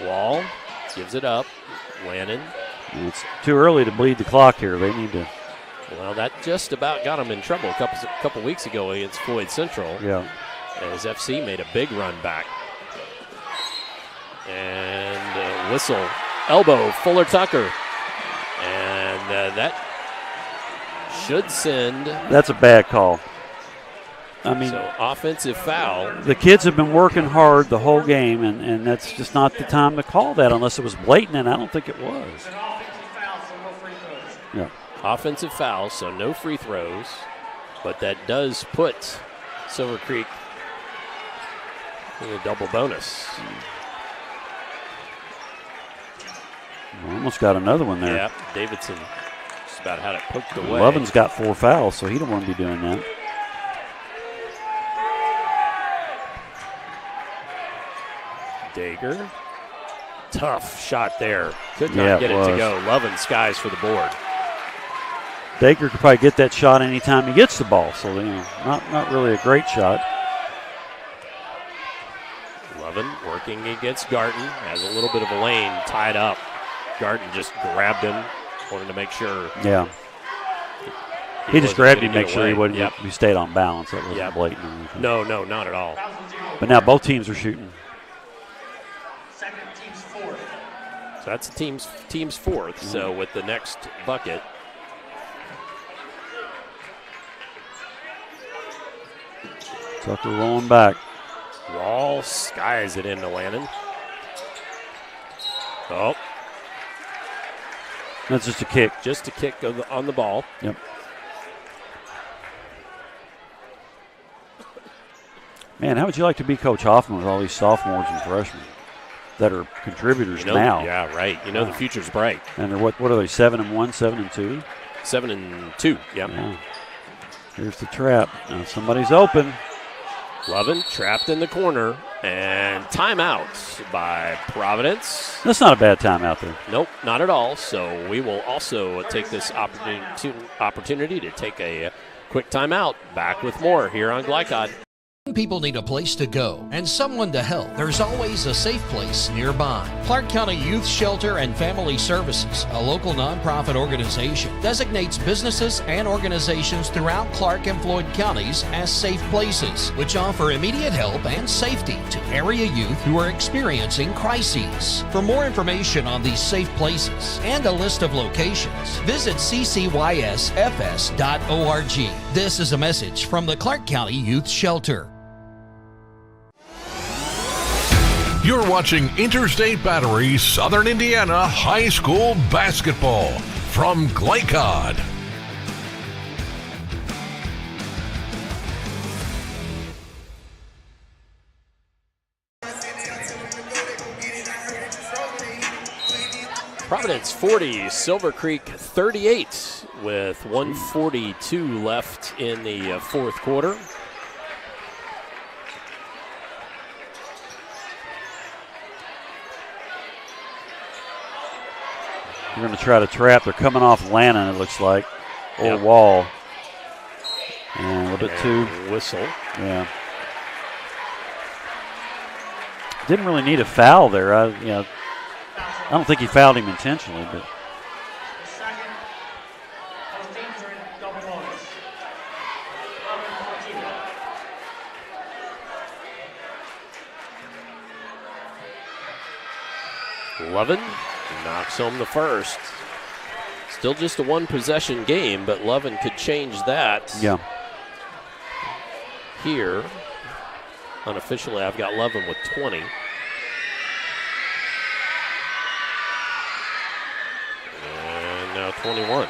Wall gives it up. Lannon. It's too early to bleed the clock here. They need to. Well, that just about got him in trouble a couple weeks ago against Floyd Central. Yeah. As FC made a big run back. And whistle. Elbow, Fuller Tucker. And that should send. That's a bad call. I mean, so offensive foul. The kids have been working hard the whole game, and that's just not the time to call that unless it was blatant, and I don't think it was. Yeah. Offensive foul, so no free throws, but that does put Silver Creek in a double bonus. We almost got another one there. Yeah, Davidson just about had it poked away. Lovin's got 4 fouls, so he don't want to be doing that. Dager. Tough shot there. Could not get it to go. Lovin skies for the board. Dager could probably get that shot anytime he gets the ball, so not really a great shot. Lovin working against Garton. Has a little bit of a lane tied up. Garton just grabbed him. Wanted to make sure. Yeah. He just grabbed him to make sure he wouldn't. Yep. He stayed on balance. That wasn't blatant or anything. No, not at all. But now both teams are shooting. Second team's fourth. So that's the team's fourth. So with the next bucket. Tucker rolling back. Wall skies it into Lannon. Oh. That's just a kick. Just a kick on the ball. Yep. Man, how would you like to be Coach Hoffman with all these sophomores and freshmen that are contributors now? Yeah, right. The future's bright. And they're what are they, 7-1, 7-2? 7-2, yep. Yeah. Here's the trap. Now somebody's open. Lovin trapped in the corner, and timeout by Providence. That's not a bad timeout there. Nope, not at all. So we will also take this opportunity to take a quick timeout. Back with more here on Glycod. people need a place to go and someone to help, there's always a safe place nearby. Clark County Youth Shelter and Family Services, a local nonprofit organization, designates businesses and organizations throughout Clark and Floyd counties as safe places, which offer immediate help and safety to area youth who are experiencing crises. For more information on these safe places and a list of locations, visit ccysfs.org. This is a message from the Clark County Youth Shelter. You're watching Interstate Battery Southern Indiana High School Basketball from Glycod. Providence 40, Silver Creek 38 with 1:42 left in the fourth quarter. They're going to try to trap. They're coming off Lannon, it looks like. Old wall. And a little bit too. Whistle. Yeah. Didn't really need a foul there. I don't think he fouled him intentionally, but. Levin knocks home the first. Still just a one-possession game, but Levin could change that. Yeah. Here, unofficially, I've got Levin with 20. And now 21.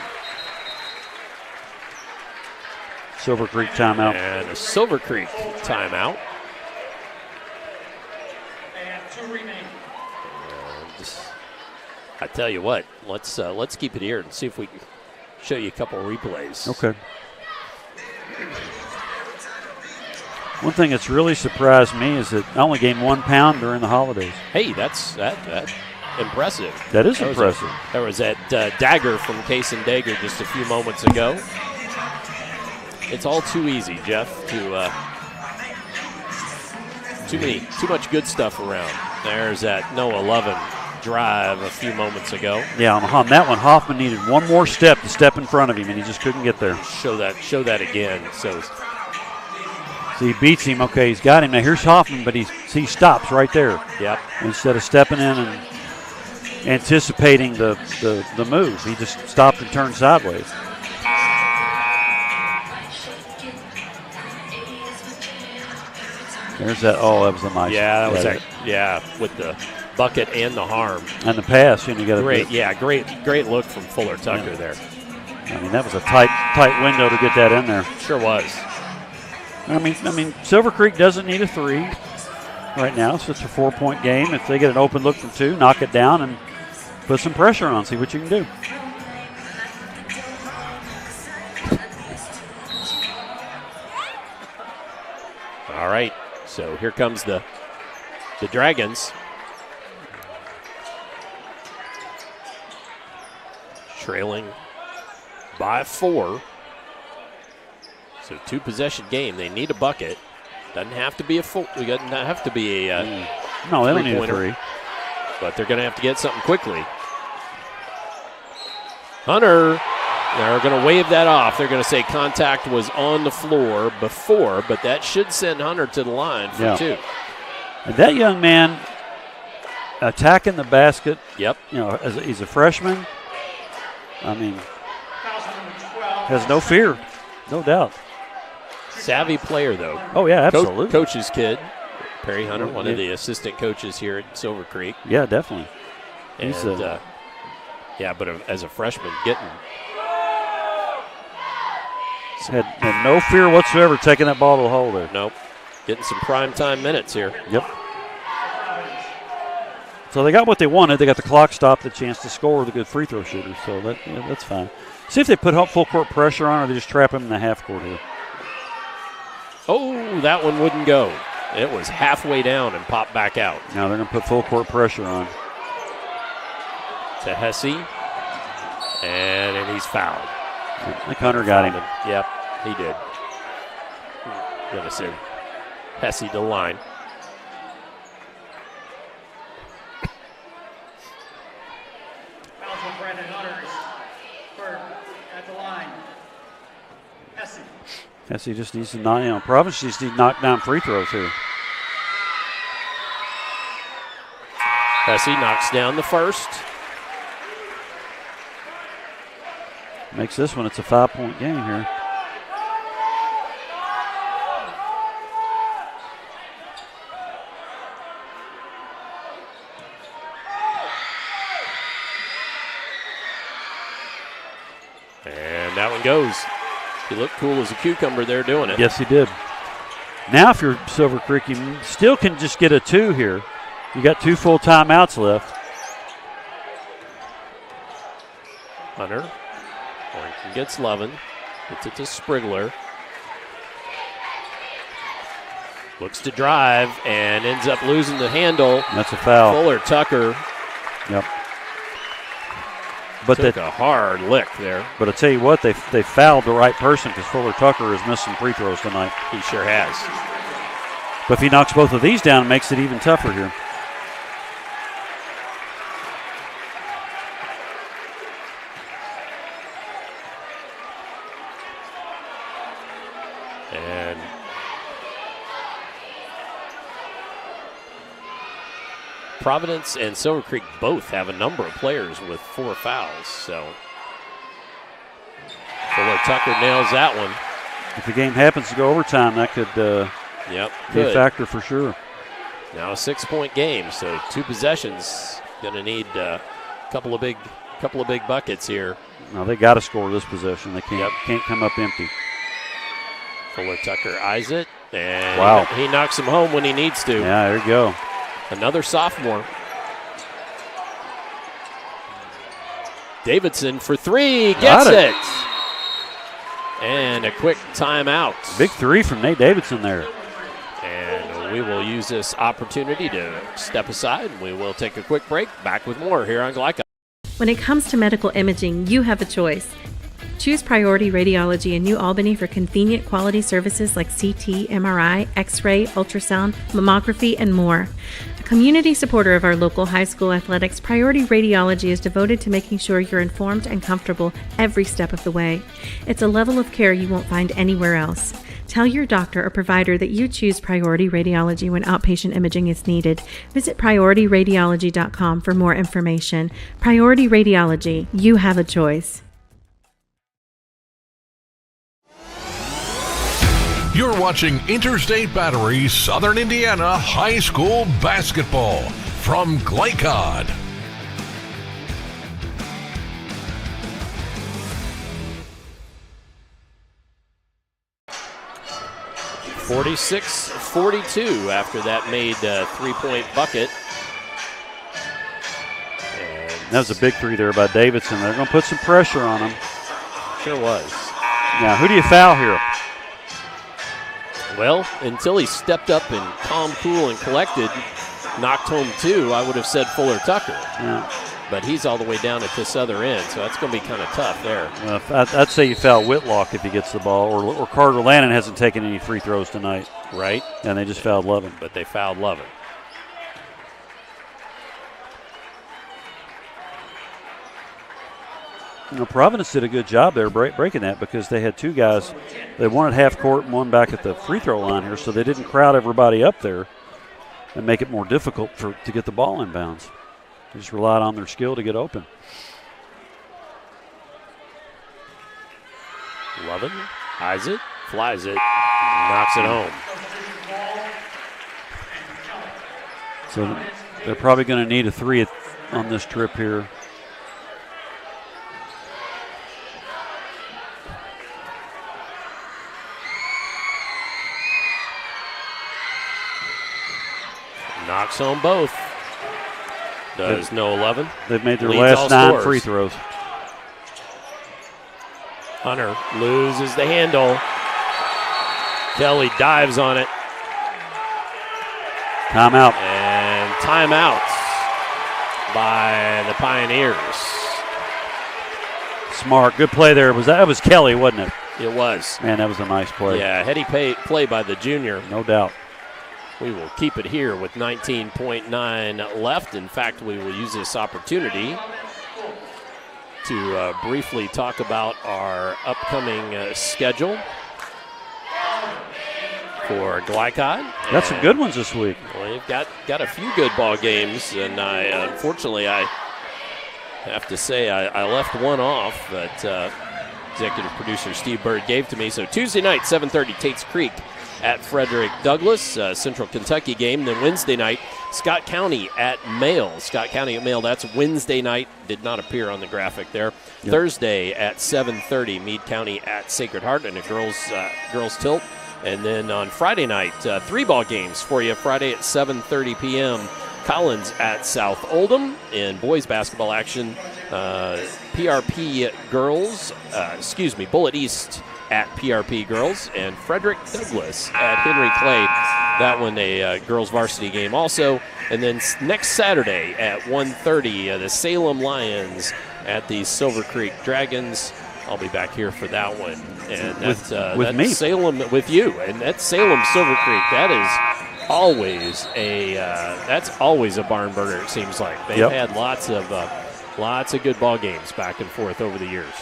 Silver Creek timeout. And a Silver Creek timeout. And 2 remaining. I tell you what, let's keep it here and see if we can show you a couple of replays. Okay. One thing that's really surprised me is that I only gained 1 pound during the holidays. Hey, that's impressive. That is impressive. There was that dagger from Case and Dagger just a few moments ago. It's all too easy, Jeff, to too much good stuff around. There's that Noah Levin drive a few moments ago. Yeah, on that one, Hoffman needed one more step to step in front of him, and he just couldn't get there. Show that again. So he beats him. Okay, he's got him. Now here's Hoffman, but he stops right there. Yep. Instead of stepping in and anticipating the move, he just stopped and turned sideways. There's that. Oh, that was a nice. Yeah, that was that. Yeah, with the bucket and the harm and the pass. And you got great look from Fuller Tucker there. I mean, that was a tight window to get that in there. Sure was. I mean, Silver Creek doesn't need a 3 right now, so it's a 4-point game. If they get an open look from 2, knock it down and put some pressure on. See what you can do. All right. So here comes the Dragons. Trailing by 4. So 2-possession game. They need a bucket. Doesn't have to be a full. We doesn't have to be a no. They don't need a 3. But they're going to have to get something quickly. Hunter, they're going to wave that off. They're going to say contact was on the floor before, but that should send Hunter to the line for 2. And that young man attacking the basket. Yep. He's a freshman. I mean, has no fear, no doubt. Savvy player, though. Oh, yeah, absolutely. Coach's kid, Perry Hunter, one of the assistant coaches here at Silver Creek. Yeah, definitely. And, but as a freshman, had no fear whatsoever taking that ball to the hole there. Nope. Getting some primetime minutes here. Yep. So they got what they wanted. They got the clock stopped, the chance to score with a good free throw shooter. So that's fine. See if they put full court pressure on, or they just trap him in the half court here. Oh, that one wouldn't go. It was halfway down and popped back out. Now they're going to put full court pressure on. To Hesse. And he's fouled. I think Hunter got him. Yep, he did. Gonna say Hesse to the line. Fouls with Brandon Hunters. Bird at the line. Hesse. Hesse just needs to knock, Providence just needs to knock down free throws here. Hesse knocks down the first. Makes this one, it's a 5-point game here. And that one goes. He looked cool as a cucumber there doing it. Yes, he did. Now if you're Silver Creek, you still can just get a 2 here. You got 2 full timeouts left. Hunter. Warrington gets Lovin. Gets it to Sprigler. Looks to drive and ends up losing the handle. That's a foul. Fuller Tucker. Yep. But took a hard lick there. But I tell you what, they fouled the right person because Fuller Tucker has missed some free throws tonight. He sure has. But if he knocks both of these down, it makes it even tougher here. And Providence and Silver Creek both have a number of players with 4 fouls. So Fuller Tucker nails that one. If the game happens to go overtime, that could be a factor for sure. Now a 6-point game, so 2 possessions. Going to need a couple of big buckets here. No, they got to score this possession. They can't come up empty. Fuller Tucker eyes it, and wow, he knocks him home when he needs to. Yeah, there you go. Another sophomore. Davidson for 3, gets it. And a quick timeout. Big 3 from Nate Davidson there. And we will use this opportunity to step aside, and we will take a quick break. Back with more here on Glycom. When it comes to medical imaging, you have a choice. Choose Priority Radiology in New Albany for convenient quality services like CT, MRI, X-ray, ultrasound, mammography, and more. A community supporter of our local high school athletics, Priority Radiology is devoted to making sure you're informed and comfortable every step of the way. It's a level of care you won't find anywhere else. Tell your doctor or provider that you choose Priority Radiology when outpatient imaging is needed. Visit PriorityRadiology.com for more information. Priority Radiology, you have a choice. You're watching Interstate Battery Southern Indiana High School Basketball from Glycod. (46-42) after that made 3-point bucket. And that was a big 3 there by Davidson. They're going to put some pressure on him. Sure was. Now, who do you foul here? Well, until he stepped up and calm, cool, and collected, knocked home 2, I would have said Fuller Tucker. Yeah. But he's all the way down at this other end, so that's going to be kind of tough there. I'd say you foul Whitlock if he gets the ball, or Carter Lannon hasn't taken any free throws tonight. Right. And they just fouled Lovin. But they fouled Lovin. Providence did a good job there breaking that because they had 2 guys. They one at half court and one back at the free throw line here, so they didn't crowd everybody up there and make it more difficult to get the ball inbounds. They just relied on their skill to get open. Lovin eyes it, flies it, knocks it home. So they're probably going to need a 3 on this trip here. Knocks home both. Does no 11. They've made their last 9 free throws. Hunter loses the handle. Kelly dives on it. Timeout. And timeout by the Pioneers. Smart. Good play there. That was Kelly, wasn't it? It was. Man, that was a nice play. Yeah, heady play by the junior. No doubt. We will keep it here with 19.9 left. In fact, we will use this opportunity to briefly talk about our upcoming schedule for Glycod. Got some good ones this week. Well, you've got a few good ball games, and unfortunately I have to say I left one off that executive producer Steve Bird gave to me. So Tuesday night, 7:30, Tate's Creek at Frederick Douglass, Central Kentucky game. Then Wednesday night, Scott County at Male. Scott County at Male, that's Wednesday night. Did not appear on the graphic there. Yep. Thursday at 7:30, Meade County at Sacred Heart in a girls tilt. And then on Friday night, 3 ball games for you. Friday at 7:30 p.m., Collins at South Oldham. In boys basketball action, PRP girls, Bullitt East at PRP girls, and Frederick Douglass at Henry Clay. That one a girls varsity game also. And then next Saturday at 1:30, the Salem Lions at the Silver Creek Dragons. I'll be back here for that one. And that's with me. Salem with you. And that's Salem Silver Creek. That is always a barn burner, it seems like. They've had lots of good ball games back and forth over the years.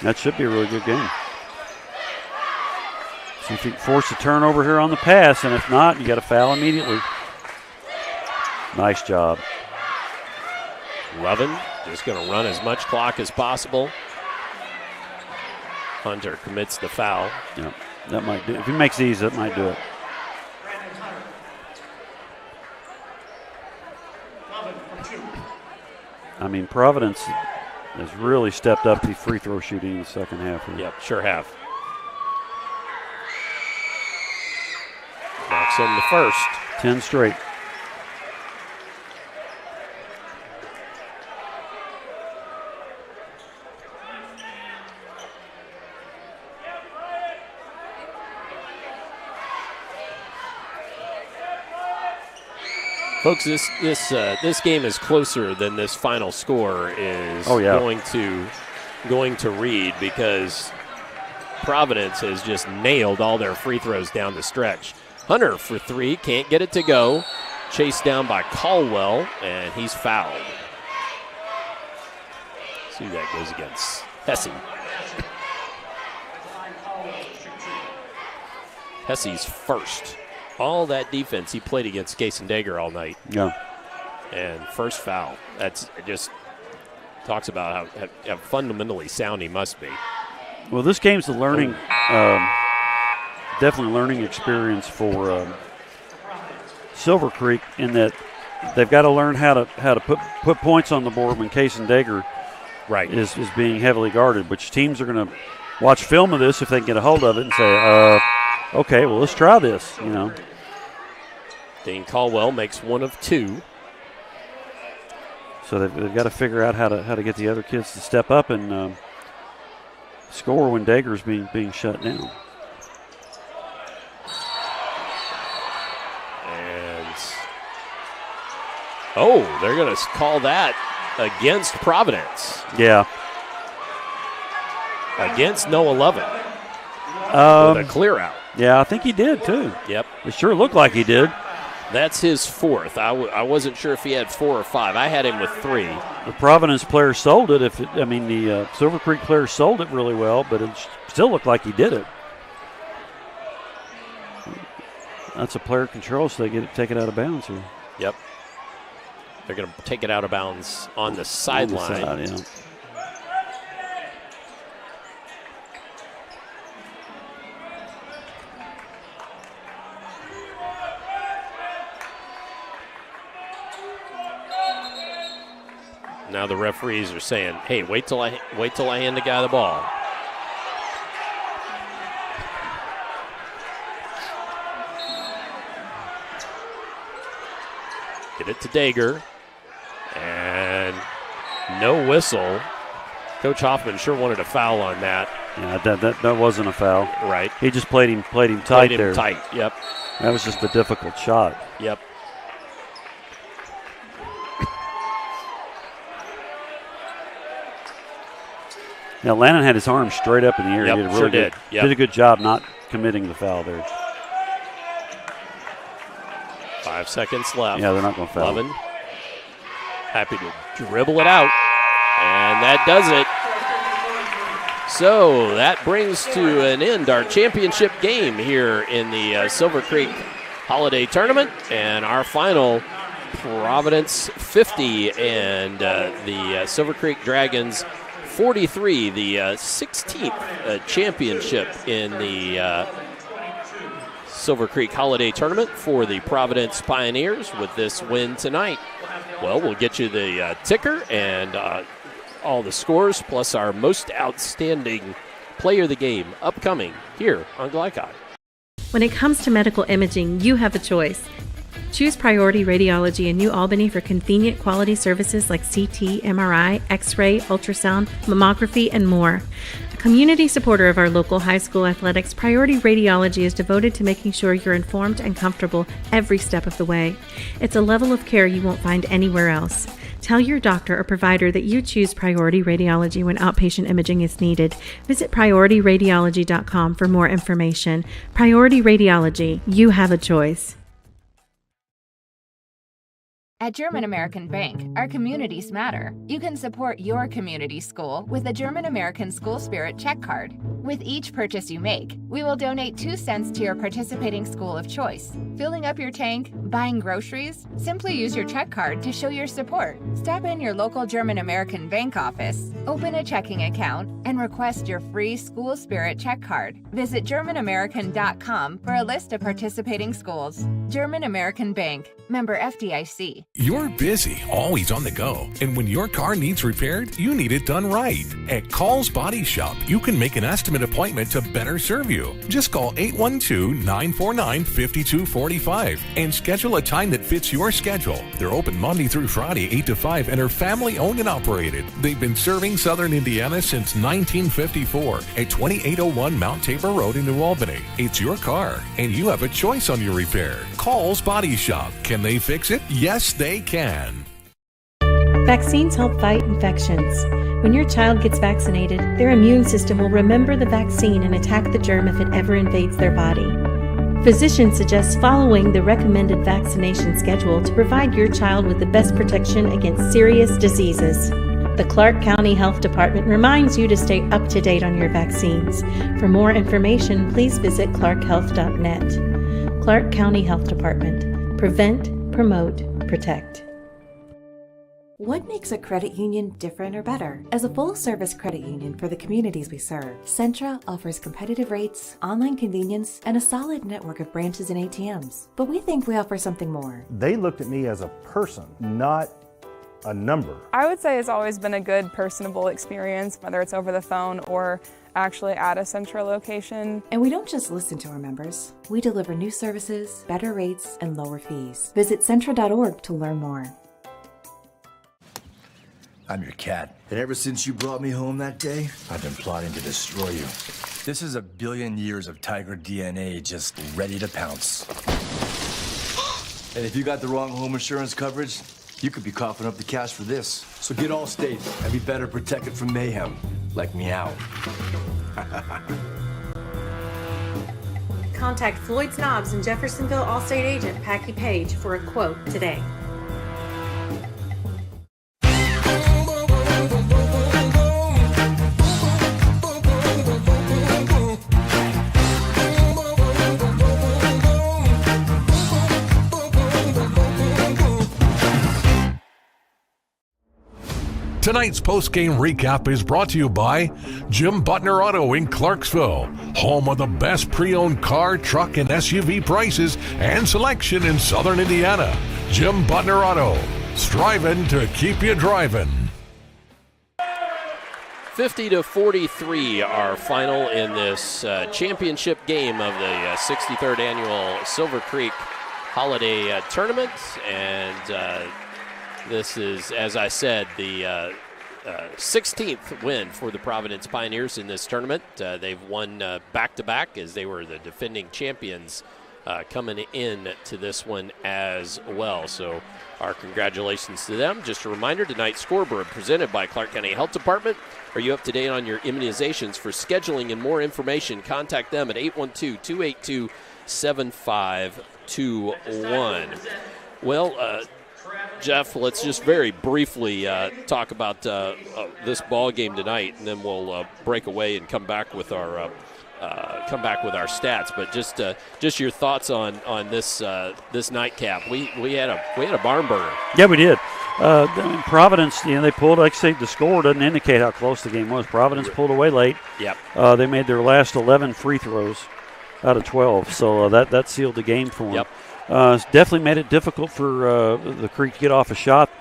That should be a really good game. See if you can force a turnover here on the pass, and if not, you got to foul immediately. Nice job. Lovin just going to run as much clock as possible. Hunter commits the foul. Yeah, that might do. If he makes these, that might do it. I mean, Providence has really stepped up the free throw shooting in the second half. Yep, sure have. Knocks in the first. 10 straight. Folks, this game is closer than this final score is going to read, because Providence has just nailed all their free throws down the stretch. Hunter for 3, can't get it to go. Chased down by Caldwell, and he's fouled. Let's see who that goes against. Hesse. Hesse's first. All that defense he played against Case-and-Dager all night. Yeah. And first foul. It just talks about how fundamentally sound he must be. Well, this game's a learning, definitely learning experience for Silver Creek, in that they've got to learn how to put points on the board when Case-and-Dager is being heavily guarded. Which teams are going to watch film of this if they can get a hold of it and say, okay, well, let's try this, you know. Dane Caldwell makes 1 of 2. So they've got to figure out how to get the other kids to step up and score when Dager's being shut down. And they're going to call that against Providence. Yeah. Against Noah Lovin. With a clear out. Yeah, I think he did too. Yep. It sure looked like he did. That's his 4th. I wasn't sure if he had 4 or 5. I had him with 3. The Providence player sold it. The Silver Creek player sold it really well, but it still looked like he did it. That's a player control, so they take it out of bounds here. Yep. They're going to take it out of bounds on the sideline. Yeah. Now the referees are saying, "Hey, wait till I hand the guy the ball." Get it to Dager, and no whistle. Coach Hoffman sure wanted a foul on that. Yeah, that wasn't a foul. Right. He just played him tight Played him there. tight. Yep. That was just a difficult shot. Yep. Now, Lannon had his arm straight up in the air. Yep, He did a really did. Yep. Did a good job not committing the foul there. 5 seconds left. Yeah, they're not going to foul. Lovin happy to dribble it out, and that does it. So that brings to an end our championship game here in the Silver Creek Holiday Tournament, and our final Providence 50 and the Silver Creek Dragons 43, the 16th championship in the Silver Creek Holiday Tournament for the Providence Pioneers with this win tonight. Well, we'll get you the ticker and all the scores, plus our most outstanding player of the game upcoming here on Glycon. When it comes to medical imaging, you have a choice. Choose Priority Radiology in New Albany for convenient quality services like CT, MRI, X-ray, ultrasound, mammography, and more. A community supporter of our local high school athletics, Priority Radiology is devoted to making sure you're informed and comfortable every step of the way. It's a level of care you won't find anywhere else. Tell your doctor or provider that you choose Priority Radiology when outpatient imaging is needed. Visit PriorityRadiology.com for more information. Priority Radiology, you have a choice. At German American Bank, our communities matter. You can support your community school with a German American School Spirit check card. With each purchase you make, we will donate 2 cents to your participating school of choice. Filling up your tank, buying groceries? Simply use your check card to show your support. Stop in your local German American Bank office, open a checking account, and request your free School Spirit check card. Visit GermanAmerican.com for a list of participating schools. German American Bank, member FDIC. You're busy, always on the go. And when your car needs repaired, you need it done right. At Call's Body Shop, you can make an estimate appointment to better serve you. Just call 812-949-5245 and schedule a time that fits your schedule. They're open Monday through Friday, 8 to 5, and are family owned and operated. They've been serving Southern Indiana since 1954 at 2801 Mount Tabor Road in New Albany. It's your car, and you have a choice on your repair. Call's Body Shop. Can they fix it? Yes, they can. Vaccines help fight infections. When your child gets vaccinated, their immune system will remember the vaccine and attack the germ if it ever invades their body. Physicians suggest following the recommended vaccination schedule to provide your child with the best protection against serious diseases. The Clark County Health Department reminds you to stay up to date on your vaccines. For more information, please visit clarkhealth.net. Clark County Health Department. Prevent, promote, protect. What makes a credit union different or better? As a full-service credit union for the communities we serve, Centra offers competitive rates, online convenience, and a solid network of branches and ATMs. But we think we offer something more. They looked at me as a person, not a number. I would say it's always been a good, personable experience, whether it's over the phone or actually at a Centra location. And we don't just listen to our members. We deliver new services, better rates, and lower fees. Visit Centra.org to learn more. I'm your cat. And ever since you brought me home that day, I've been plotting to destroy you. This is 1 billion years of tiger DNA just ready to pounce. And if you got the wrong home insurance coverage, you could be coughing up the cash for this. So get Allstate and be better protected from mayhem, like meow. Contact Floyd Snobs and Jeffersonville Allstate agent Packy Page for a quote today. Tonight's post-game recap is brought to you by Jim Butner Auto in Clarksville, home of the best pre-owned car, truck, and SUV prices and selection in Southern Indiana. Jim Butner Auto, striving to keep you driving. 50-43, our final in this championship game of the 63rd annual Silver Creek Holiday Tournament, and this is, as I said, the 16th win for the Providence Pioneers in this tournament. They've won back-to-back as they were the defending champions coming in to this one as well. So our congratulations to them. Just a reminder, tonight's scoreboard presented by Clark County Health Department. Are you up to date on your immunizations? For scheduling and more information, contact them at 812-282-7500. 2-1. Well, Jeff, let's just very briefly talk about this ball game tonight, and then we'll break away and come back with our stats. But just your thoughts on this nightcap. We had a barn burner. Yeah, we did. Providence, they pulled. Like I say, the score doesn't indicate how close the game was. Providence pulled away late. Yep. They made their last 11 free throws out of 12, so that sealed the game for them. Yep. Definitely made it difficult for the Creek to get off a shot,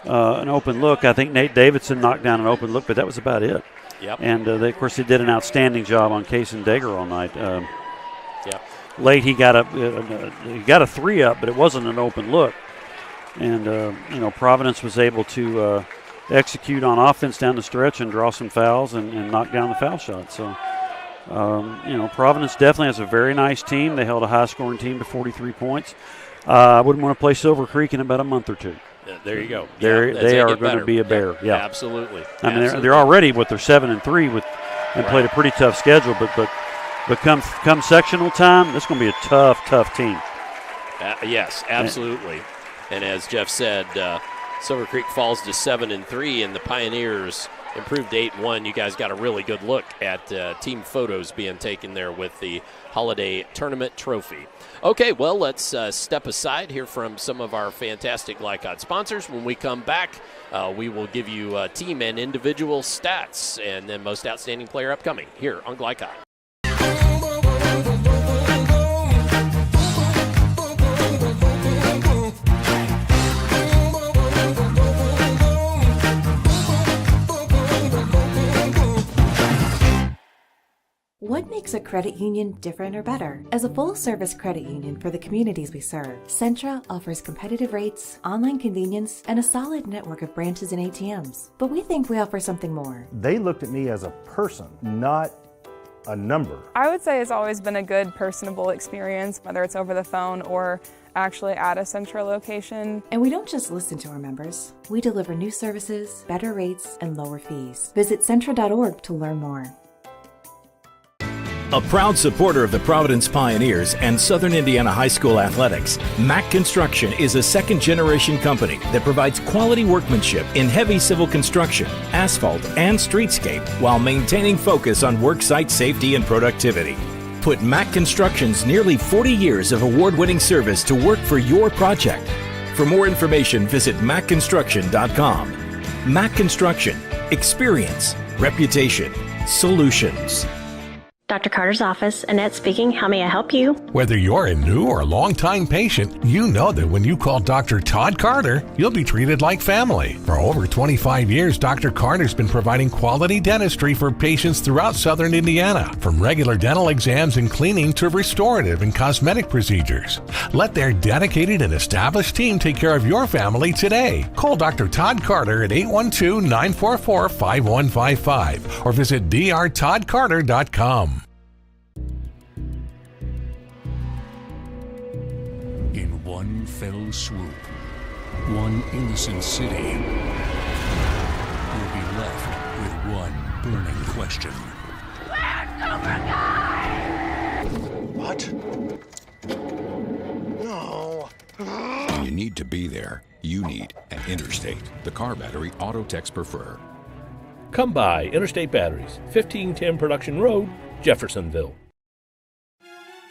an open look. I think Nate Davidson knocked down an open look, but that was about it. Yep. And of course, they did an outstanding job on Case and Dager all night. Yep. Late, he got a three up, but it wasn't an open look. And Providence was able to execute on offense down the stretch and draw some fouls and knock down the foul shot. So, Providence definitely has a very nice team. They held a high-scoring team to 43 points. I wouldn't want to play Silver Creek in about a month or two. There you go. They are going to be a bear. Yeah, absolutely. I mean, they're already they're 7-3 and played a pretty tough schedule. But come sectional time, this is going to be a tough team. Yes, absolutely. And as Jeff said, Silver Creek falls to 7-3, and the Pioneers improved to 8-1. You guys got a really good look at team photos being taken there with the Holiday Tournament trophy. Okay, well, let's step aside, hear from some of our fantastic Glycod sponsors. When we come back, we will give you team and individual stats, and then most outstanding player upcoming here on Glycod. What makes a credit union different or better? As a full-service credit union for the communities we serve, Centra offers competitive rates, online convenience, and a solid network of branches and ATMs. But we think we offer something more. They looked at me as a person, not a number. I would say it's always been a good, personable experience, whether it's over the phone or actually at a Centra location. And we don't just listen to our members. We deliver new services, better rates, and lower fees. Visit Centra.org to learn more. A proud supporter of the Providence Pioneers and Southern Indiana High School athletics, Mack Construction is a second-generation company that provides quality workmanship in heavy civil construction, asphalt, and streetscape while maintaining focus on worksite safety and productivity. Put Mack Construction's nearly 40 years of award-winning service to work for your project. For more information, visit mackconstruction.com. Mack Construction. Experience. Reputation. Solutions. Dr. Carter's office, Annette speaking. How may I help you? Whether you're a new or long-time patient, you know that when you call Dr. Todd Carter, you'll be treated like family. For over 25 years, Dr. Carter's been providing quality dentistry for patients throughout Southern Indiana, from regular dental exams and cleaning to restorative and cosmetic procedures. Let their dedicated and established team take care of your family today. Call Dr. Todd Carter at 812-944-5155 or visit drtoddcarter.com. In one fell swoop, one innocent city will be left with one burning question. Where's Cobra Guy? What? No. When you need to be there, you need an Interstate, the car battery auto techs prefer. Come by Interstate Batteries, 1510 Production Road, Jeffersonville.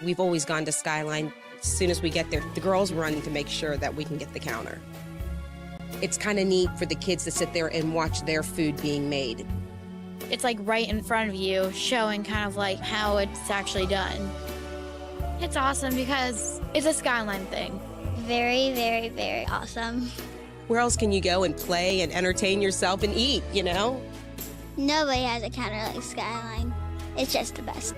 We've always gone to Skyline. As soon as we get there, the girls run to make sure that we can get the counter. It's kind of neat for the kids to sit there and watch their food being made. It's like right in front of you, showing kind of like how it's actually done. It's awesome because it's a Skyline thing. Very, very, very awesome. Where else can you go and play and entertain yourself and eat, you know? Nobody has a counter like Skyline. It's just the best.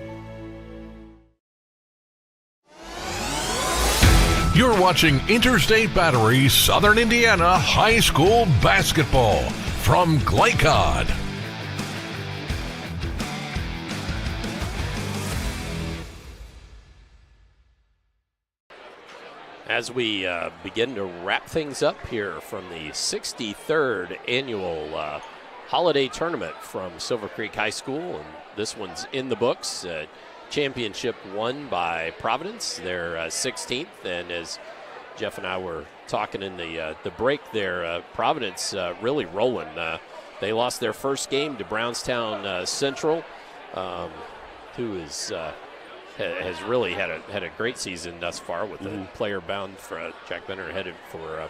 You're watching Interstate Battery Southern Indiana High School Basketball from Glycod. As we begin to wrap things up here from the 63rd annual Holiday Tournament from Silver Creek High School, and this one's in the books. championship won by Providence, their 16th. And as Jeff and I were talking in the break there, Providence really rolling. They lost their first game to Brownstown Central, who is has really had a great season thus far with a player bound for Jack Benner headed for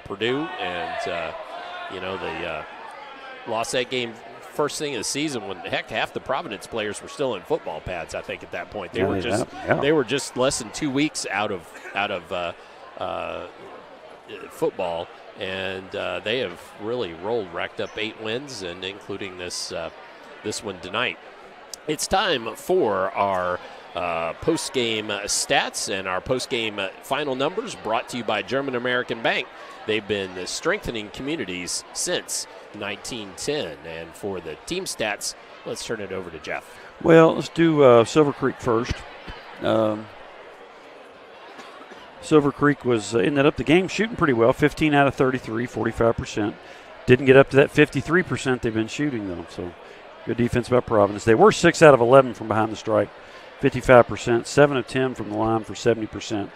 Purdue, and they lost that game first thing of the season when half the Providence players were still in football pads. I think at that point they were just less than 2 weeks out of football, and they have really racked up 8 wins, and including this one tonight. It's time for our post-game stats and our post-game final numbers, brought to you by German American Bank. They've been strengthening communities since 1910. And for the team stats, let's turn it over to Jeff. Well, let's do Silver Creek first. Silver Creek ended up the game shooting pretty well, 15 out of 33, 45%. Didn't get up to that 53% they've been shooting, though, so good defense by Providence. They were 6 out of 11 from behind the stripe, 55%, 7 of 10 from the line for 70%.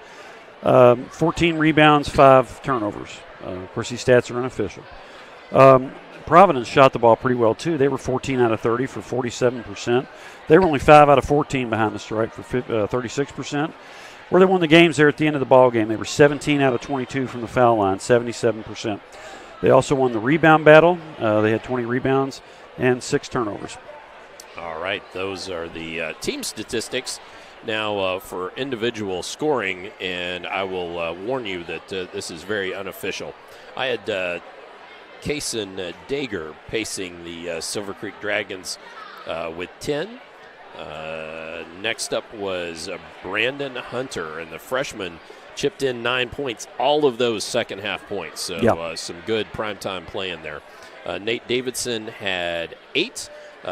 14 rebounds, 5 turnovers. Of course, these stats are unofficial. Providence shot the ball pretty well, too. They were 14 out of 30 for 47%. They were only 5 out of 14 behind the stripe for 36%. Where they won the games there at the end of the ball game, they were 17 out of 22 from the foul line, 77%. They also won the rebound battle. They had 20 rebounds and 6 turnovers. All right, those are the team statistics. Now for individual scoring, and I will warn you that this is very unofficial. I had Kaysen Dager pacing the Silver Creek Dragons with 10. Next up was Brandon Hunter, and the freshman chipped in 9 points, all of those second-half points. So some good primetime play in there. Nate Davidson had 8,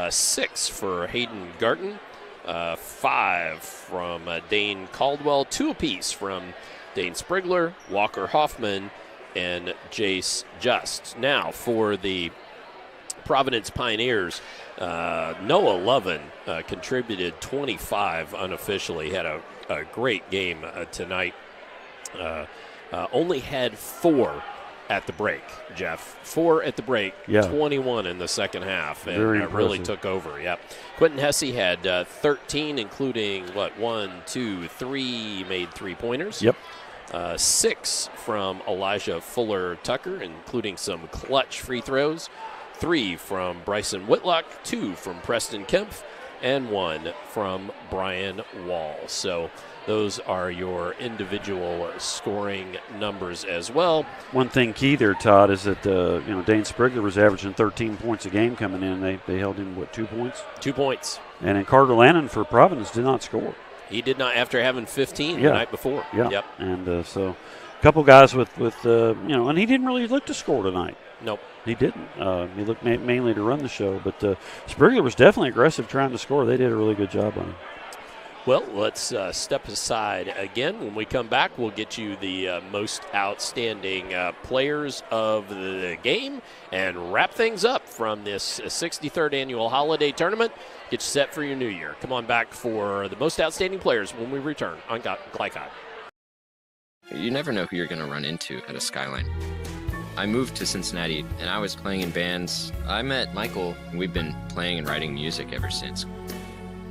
6 for Hayden Garton, 5 from Dane Caldwell, 2 apiece from Dane Sprigler, Walker Hoffman, and Jace Just. Now for the Providence Pioneers, Noah Lovin contributed 25 unofficially, had a great game tonight. Only had 4 at the break, Jeff. 4 at the break, 21 in the second half, and really took over. Yep. Quentin Hesse had 13, including made 3-pointers. Yep. 6 from Elijah Fuller Tucker, including some clutch free throws. 3 from Bryson Whitlock, 2 from Preston Kempf, and 1 from Brian Wall. So those are your individual scoring numbers as well. One thing key there, Todd, is that Dane Sprigler was averaging 13 points a game coming in. They held him 2 points. 2 points. And then Carter Lannon for Providence did not score. He did not, after having 15 the night before. Yeah. Yep. And so a couple guys with and he didn't really look to score tonight. Nope. He didn't. He looked mainly to run the show. But Sprigler was definitely aggressive trying to score. They did a really good job on him. Well, let's step aside again. When we come back, we'll get you the most outstanding players of the game and wrap things up from this 63rd annual holiday tournament. Get you set for your new year. Come on back for the most outstanding players when we return on Glycod. You never know who you're going to run into at a Skyline. I moved to Cincinnati, and I was playing in bands. I met Michael, and we've been playing and writing music ever since.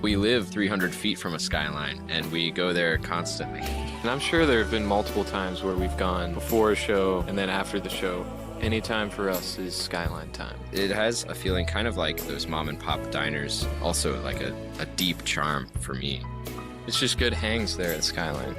We live 300 feet from a Skyline, and we go there constantly. And I'm sure there have been multiple times where we've gone before a show and then after the show. Any time for us is Skyline time. It has a feeling kind of like those mom and pop diners, also like a deep charm for me. It's just good hangs there at Skyline.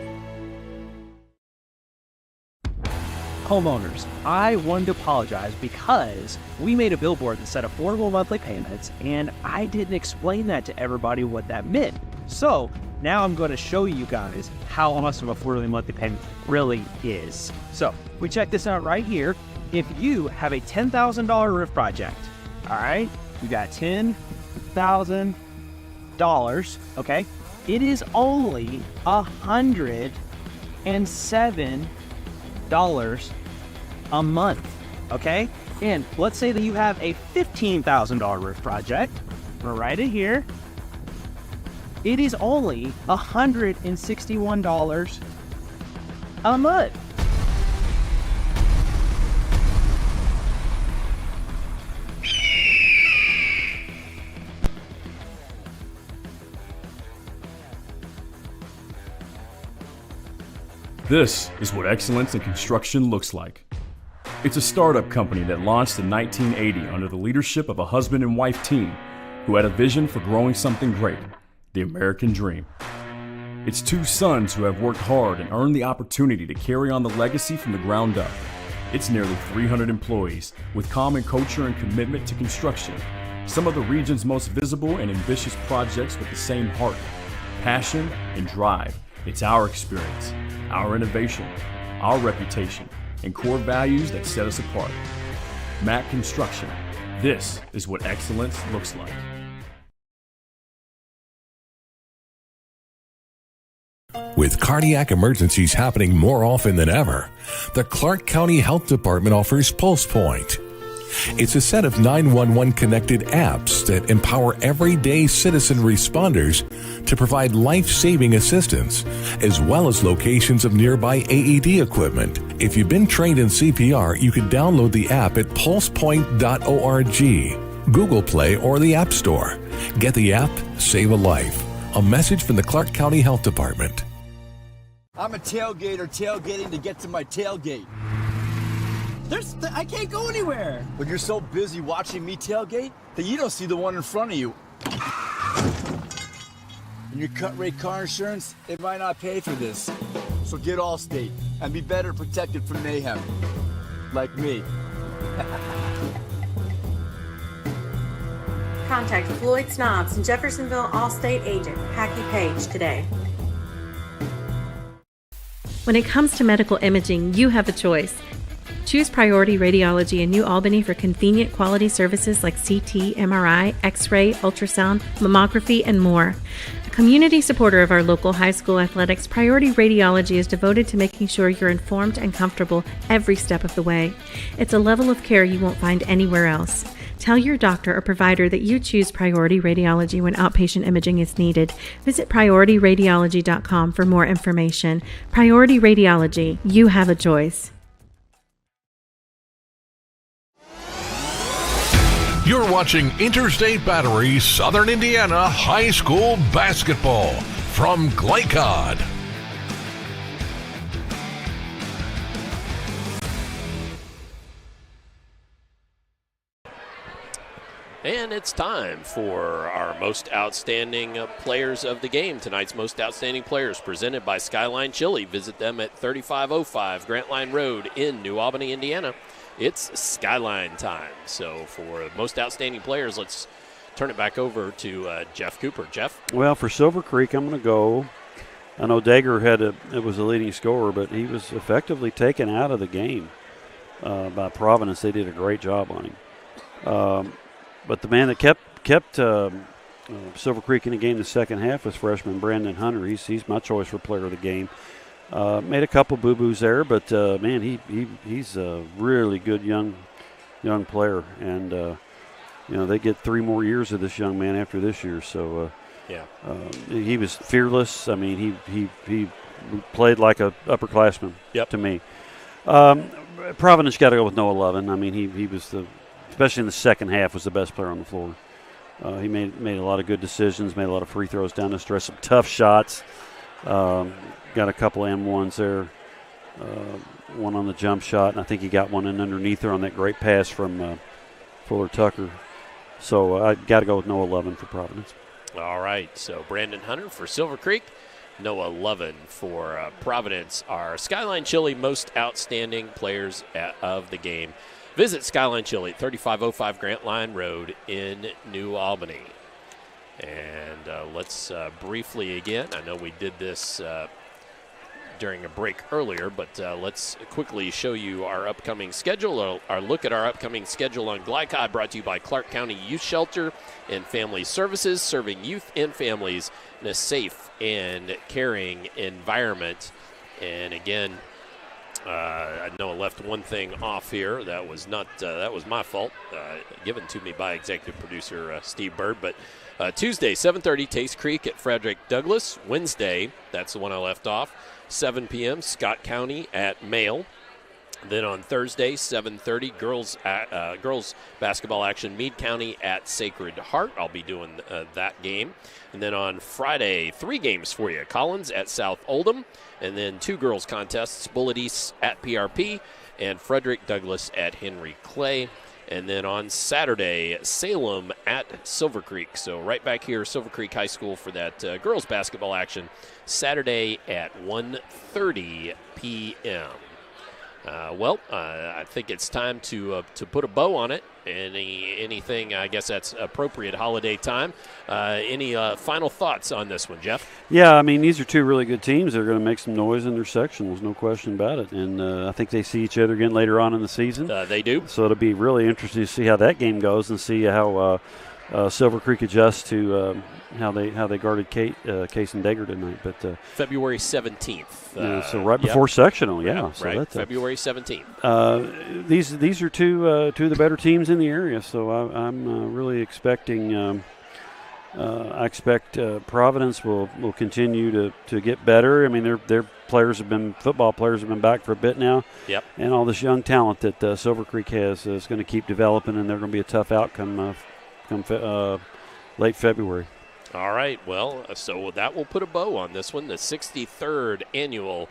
Homeowners, I wanted to apologize because we made a billboard that said affordable monthly payments, and I didn't explain that to everybody what that meant. So now I'm going to show you guys how awesome affordable monthly payment really is. So we check this out right here. If you have a $10,000 roof project, all right, you got $10,000, okay, it is only $107 a month, okay? And let's say that you have a $15,000 roof project. We'll write it here. It is only $161 a month. This is what excellence in construction looks like. It's a startup company that launched in 1980 under the leadership of a husband and wife team who had a vision for growing something great, the American dream. It's two sons who have worked hard and earned the opportunity to carry on the legacy from the ground up. It's nearly 300 employees with common culture and commitment to construction. Some of the region's most visible and ambitious projects with the same heart, passion, and drive. It's our experience, our innovation, our reputation, and core values that set us apart. Mack Construction. This is what excellence looks like. With cardiac emergencies happening more often than ever, the Clark County Health Department offers Pulse Point. It's a set of 911 connected apps that empower everyday citizen responders to provide life-saving assistance, as well as locations of nearby AED equipment. If you've been trained in CPR, you can download the app at pulsepoint.org, Google Play, or the App Store. Get the app, save a life. A message from the Clark County Health Department. I'm a tailgater tailgating to get to my tailgate. I can't go anywhere. But you're so busy watching me tailgate that you don't see the one in front of you. And your cut rate car insurance, it might not pay for this. So get Allstate and be better protected from mayhem. Like me. Contact Floyd Snobs and Jeffersonville Allstate agent Packy Page today. When it comes to medical imaging, you have a choice. Choose Priority Radiology in New Albany for convenient quality services like CT, MRI, X-ray, ultrasound, mammography, and more. A community supporter of our local high school athletics, Priority Radiology is devoted to making sure you're informed and comfortable every step of the way. It's a level of care you won't find anywhere else. Tell your doctor or provider that you choose Priority Radiology when outpatient imaging is needed. Visit PriorityRadiology.com for more information. Priority Radiology, you have a choice. You're watching Interstate Battery Southern Indiana High School Basketball from Glycod. And it's time for our most outstanding players of the game. Tonight's most outstanding players presented by Skyline Chili. Visit them at 3505 Grant Line Road in New Albany, Indiana. It's Skyline time. So for most outstanding players, let's turn it back over to Jeff Cooper. Jeff? Well, for Silver Creek, I'm going to go. I know Dager was a leading scorer, but he was effectively taken out of the game by Providence. They did a great job on him. But the man that kept Silver Creek in the game the second half was freshman Brandon Hunter. He's my choice for player of the game. Made a couple boo-boos there, but man, he's a really good young player, and they get 3 more years of this young man after this year. So he was fearless. I mean, he played like a upperclassman to me. Providence got to go with Noah Lovin. I mean, he was especially in the second half, was the best player on the floor. He made a lot of good decisions, made a lot of free throws down the stretch, some tough shots. Got a couple of M1s there, one on the jump shot, and I think he got one in underneath there on that great pass from Fuller Tucker. So I got to go with Noah Lovin for Providence. All right, so Brandon Hunter for Silver Creek, Noah Lovin for Providence, our Skyline Chili most outstanding players of the game. Visit Skyline Chili at 3505 Grant Line Road in New Albany. And let's briefly again, I know we did this during a break earlier, but let's quickly show you our upcoming schedule. Our look at our upcoming schedule on Glycod, brought to you by Clark County Youth Shelter and Family Services, serving youth and families in a safe and caring environment. And again, I know I left one thing off here. That was not that was my fault, given to me by executive producer Steve Bird. But Tuesday, 7:30, Taste Creek at Frederick Douglass. Wednesday, that's the one I left off, 7 p.m., Scott County at Mail. Then on Thursday, 7:30, girls basketball action, Meade County at Sacred Heart. I'll be doing that game. And then on Friday, 3 games for you. Collins at South Oldham. And then 2 girls contests, Bullitt East at PRP and Frederick Douglass at Henry Clay. And then on Saturday, Salem at Silver Creek. So right back here, Silver Creek High School for that girls basketball action, Saturday at 1:30 p.m. I think it's time to put a bow on it. Anything, I guess that's appropriate holiday time. Any final thoughts on this one, Jeff? Yeah, I mean, these are 2 really good teams that are going to make some noise in their sectionals, no question about it. And I think they see each other again later on in the season. They do. So it'll be really interesting to see how that game goes and see how Silver Creek adjusts to how they guarded Case and Dagger tonight. But February 17th. So right before sectional, yeah. So right, that's February 17th. These are two of the better teams in the area, so I'm really expecting. I expect Providence will continue to get better. I mean, their football players have been back for a bit now. Yep. And all this young talent that Silver Creek has is going to keep developing, and they're going to be a tough outcome come late February. All right, well, so that will put a bow on this one, the 63rd annual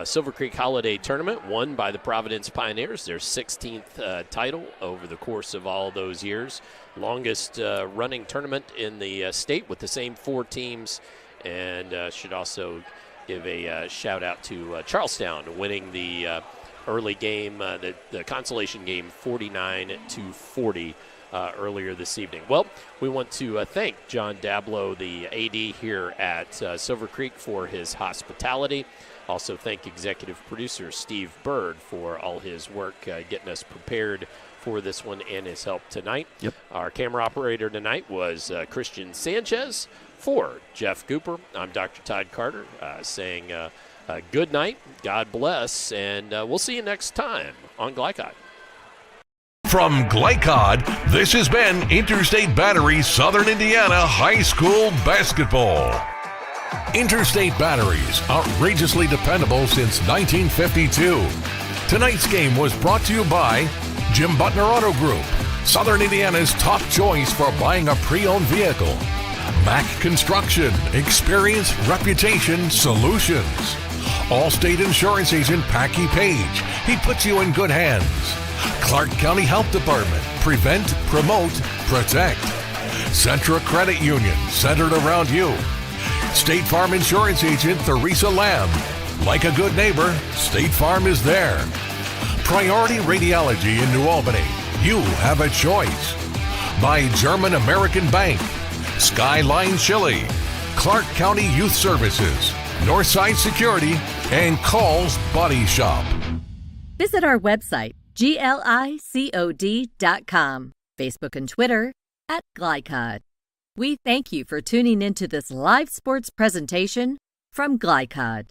Silver Creek Holiday Tournament, won by the Providence Pioneers, their 16th title over the course of all those years. Longest running tournament in the state with the same 4 teams, and should also give a shout-out to Charlestown winning the early game, the Consolation game, 49-40. Earlier this evening. Well, we want to thank John Dablow, the AD here at Silver Creek, for his hospitality. Also thank executive producer Steve Bird for all his work getting us prepared for this one and his help tonight. Yep. Our camera operator tonight was Christian Sanchez. For Jeff Cooper, I'm Dr. Todd Carter saying good night, God bless, and we'll see you next time on Glycod. From Glycod, this has been Interstate Battery Southern Indiana High School Basketball. Interstate Batteries, outrageously dependable since 1952. Tonight's game was brought to you by Jim Butner Auto Group, Southern Indiana's top choice for buying a pre-owned vehicle. Mac Construction, experience, reputation, solutions. Allstate Insurance Agent Packy Page, he puts you in good hands. Clark County Health Department, prevent, promote, protect. Centra Credit Union, centered around you. State Farm Insurance Agent Theresa Lamb. Like a good neighbor, State Farm is there. Priority Radiology in New Albany, you have a choice. By German American Bank, Skyline Chili, Clark County Youth Services, Northside Security, and Call's Body Shop. Visit our website, glicod.com, Facebook and Twitter @Glycod. We thank you for tuning into this live sports presentation from Glycod.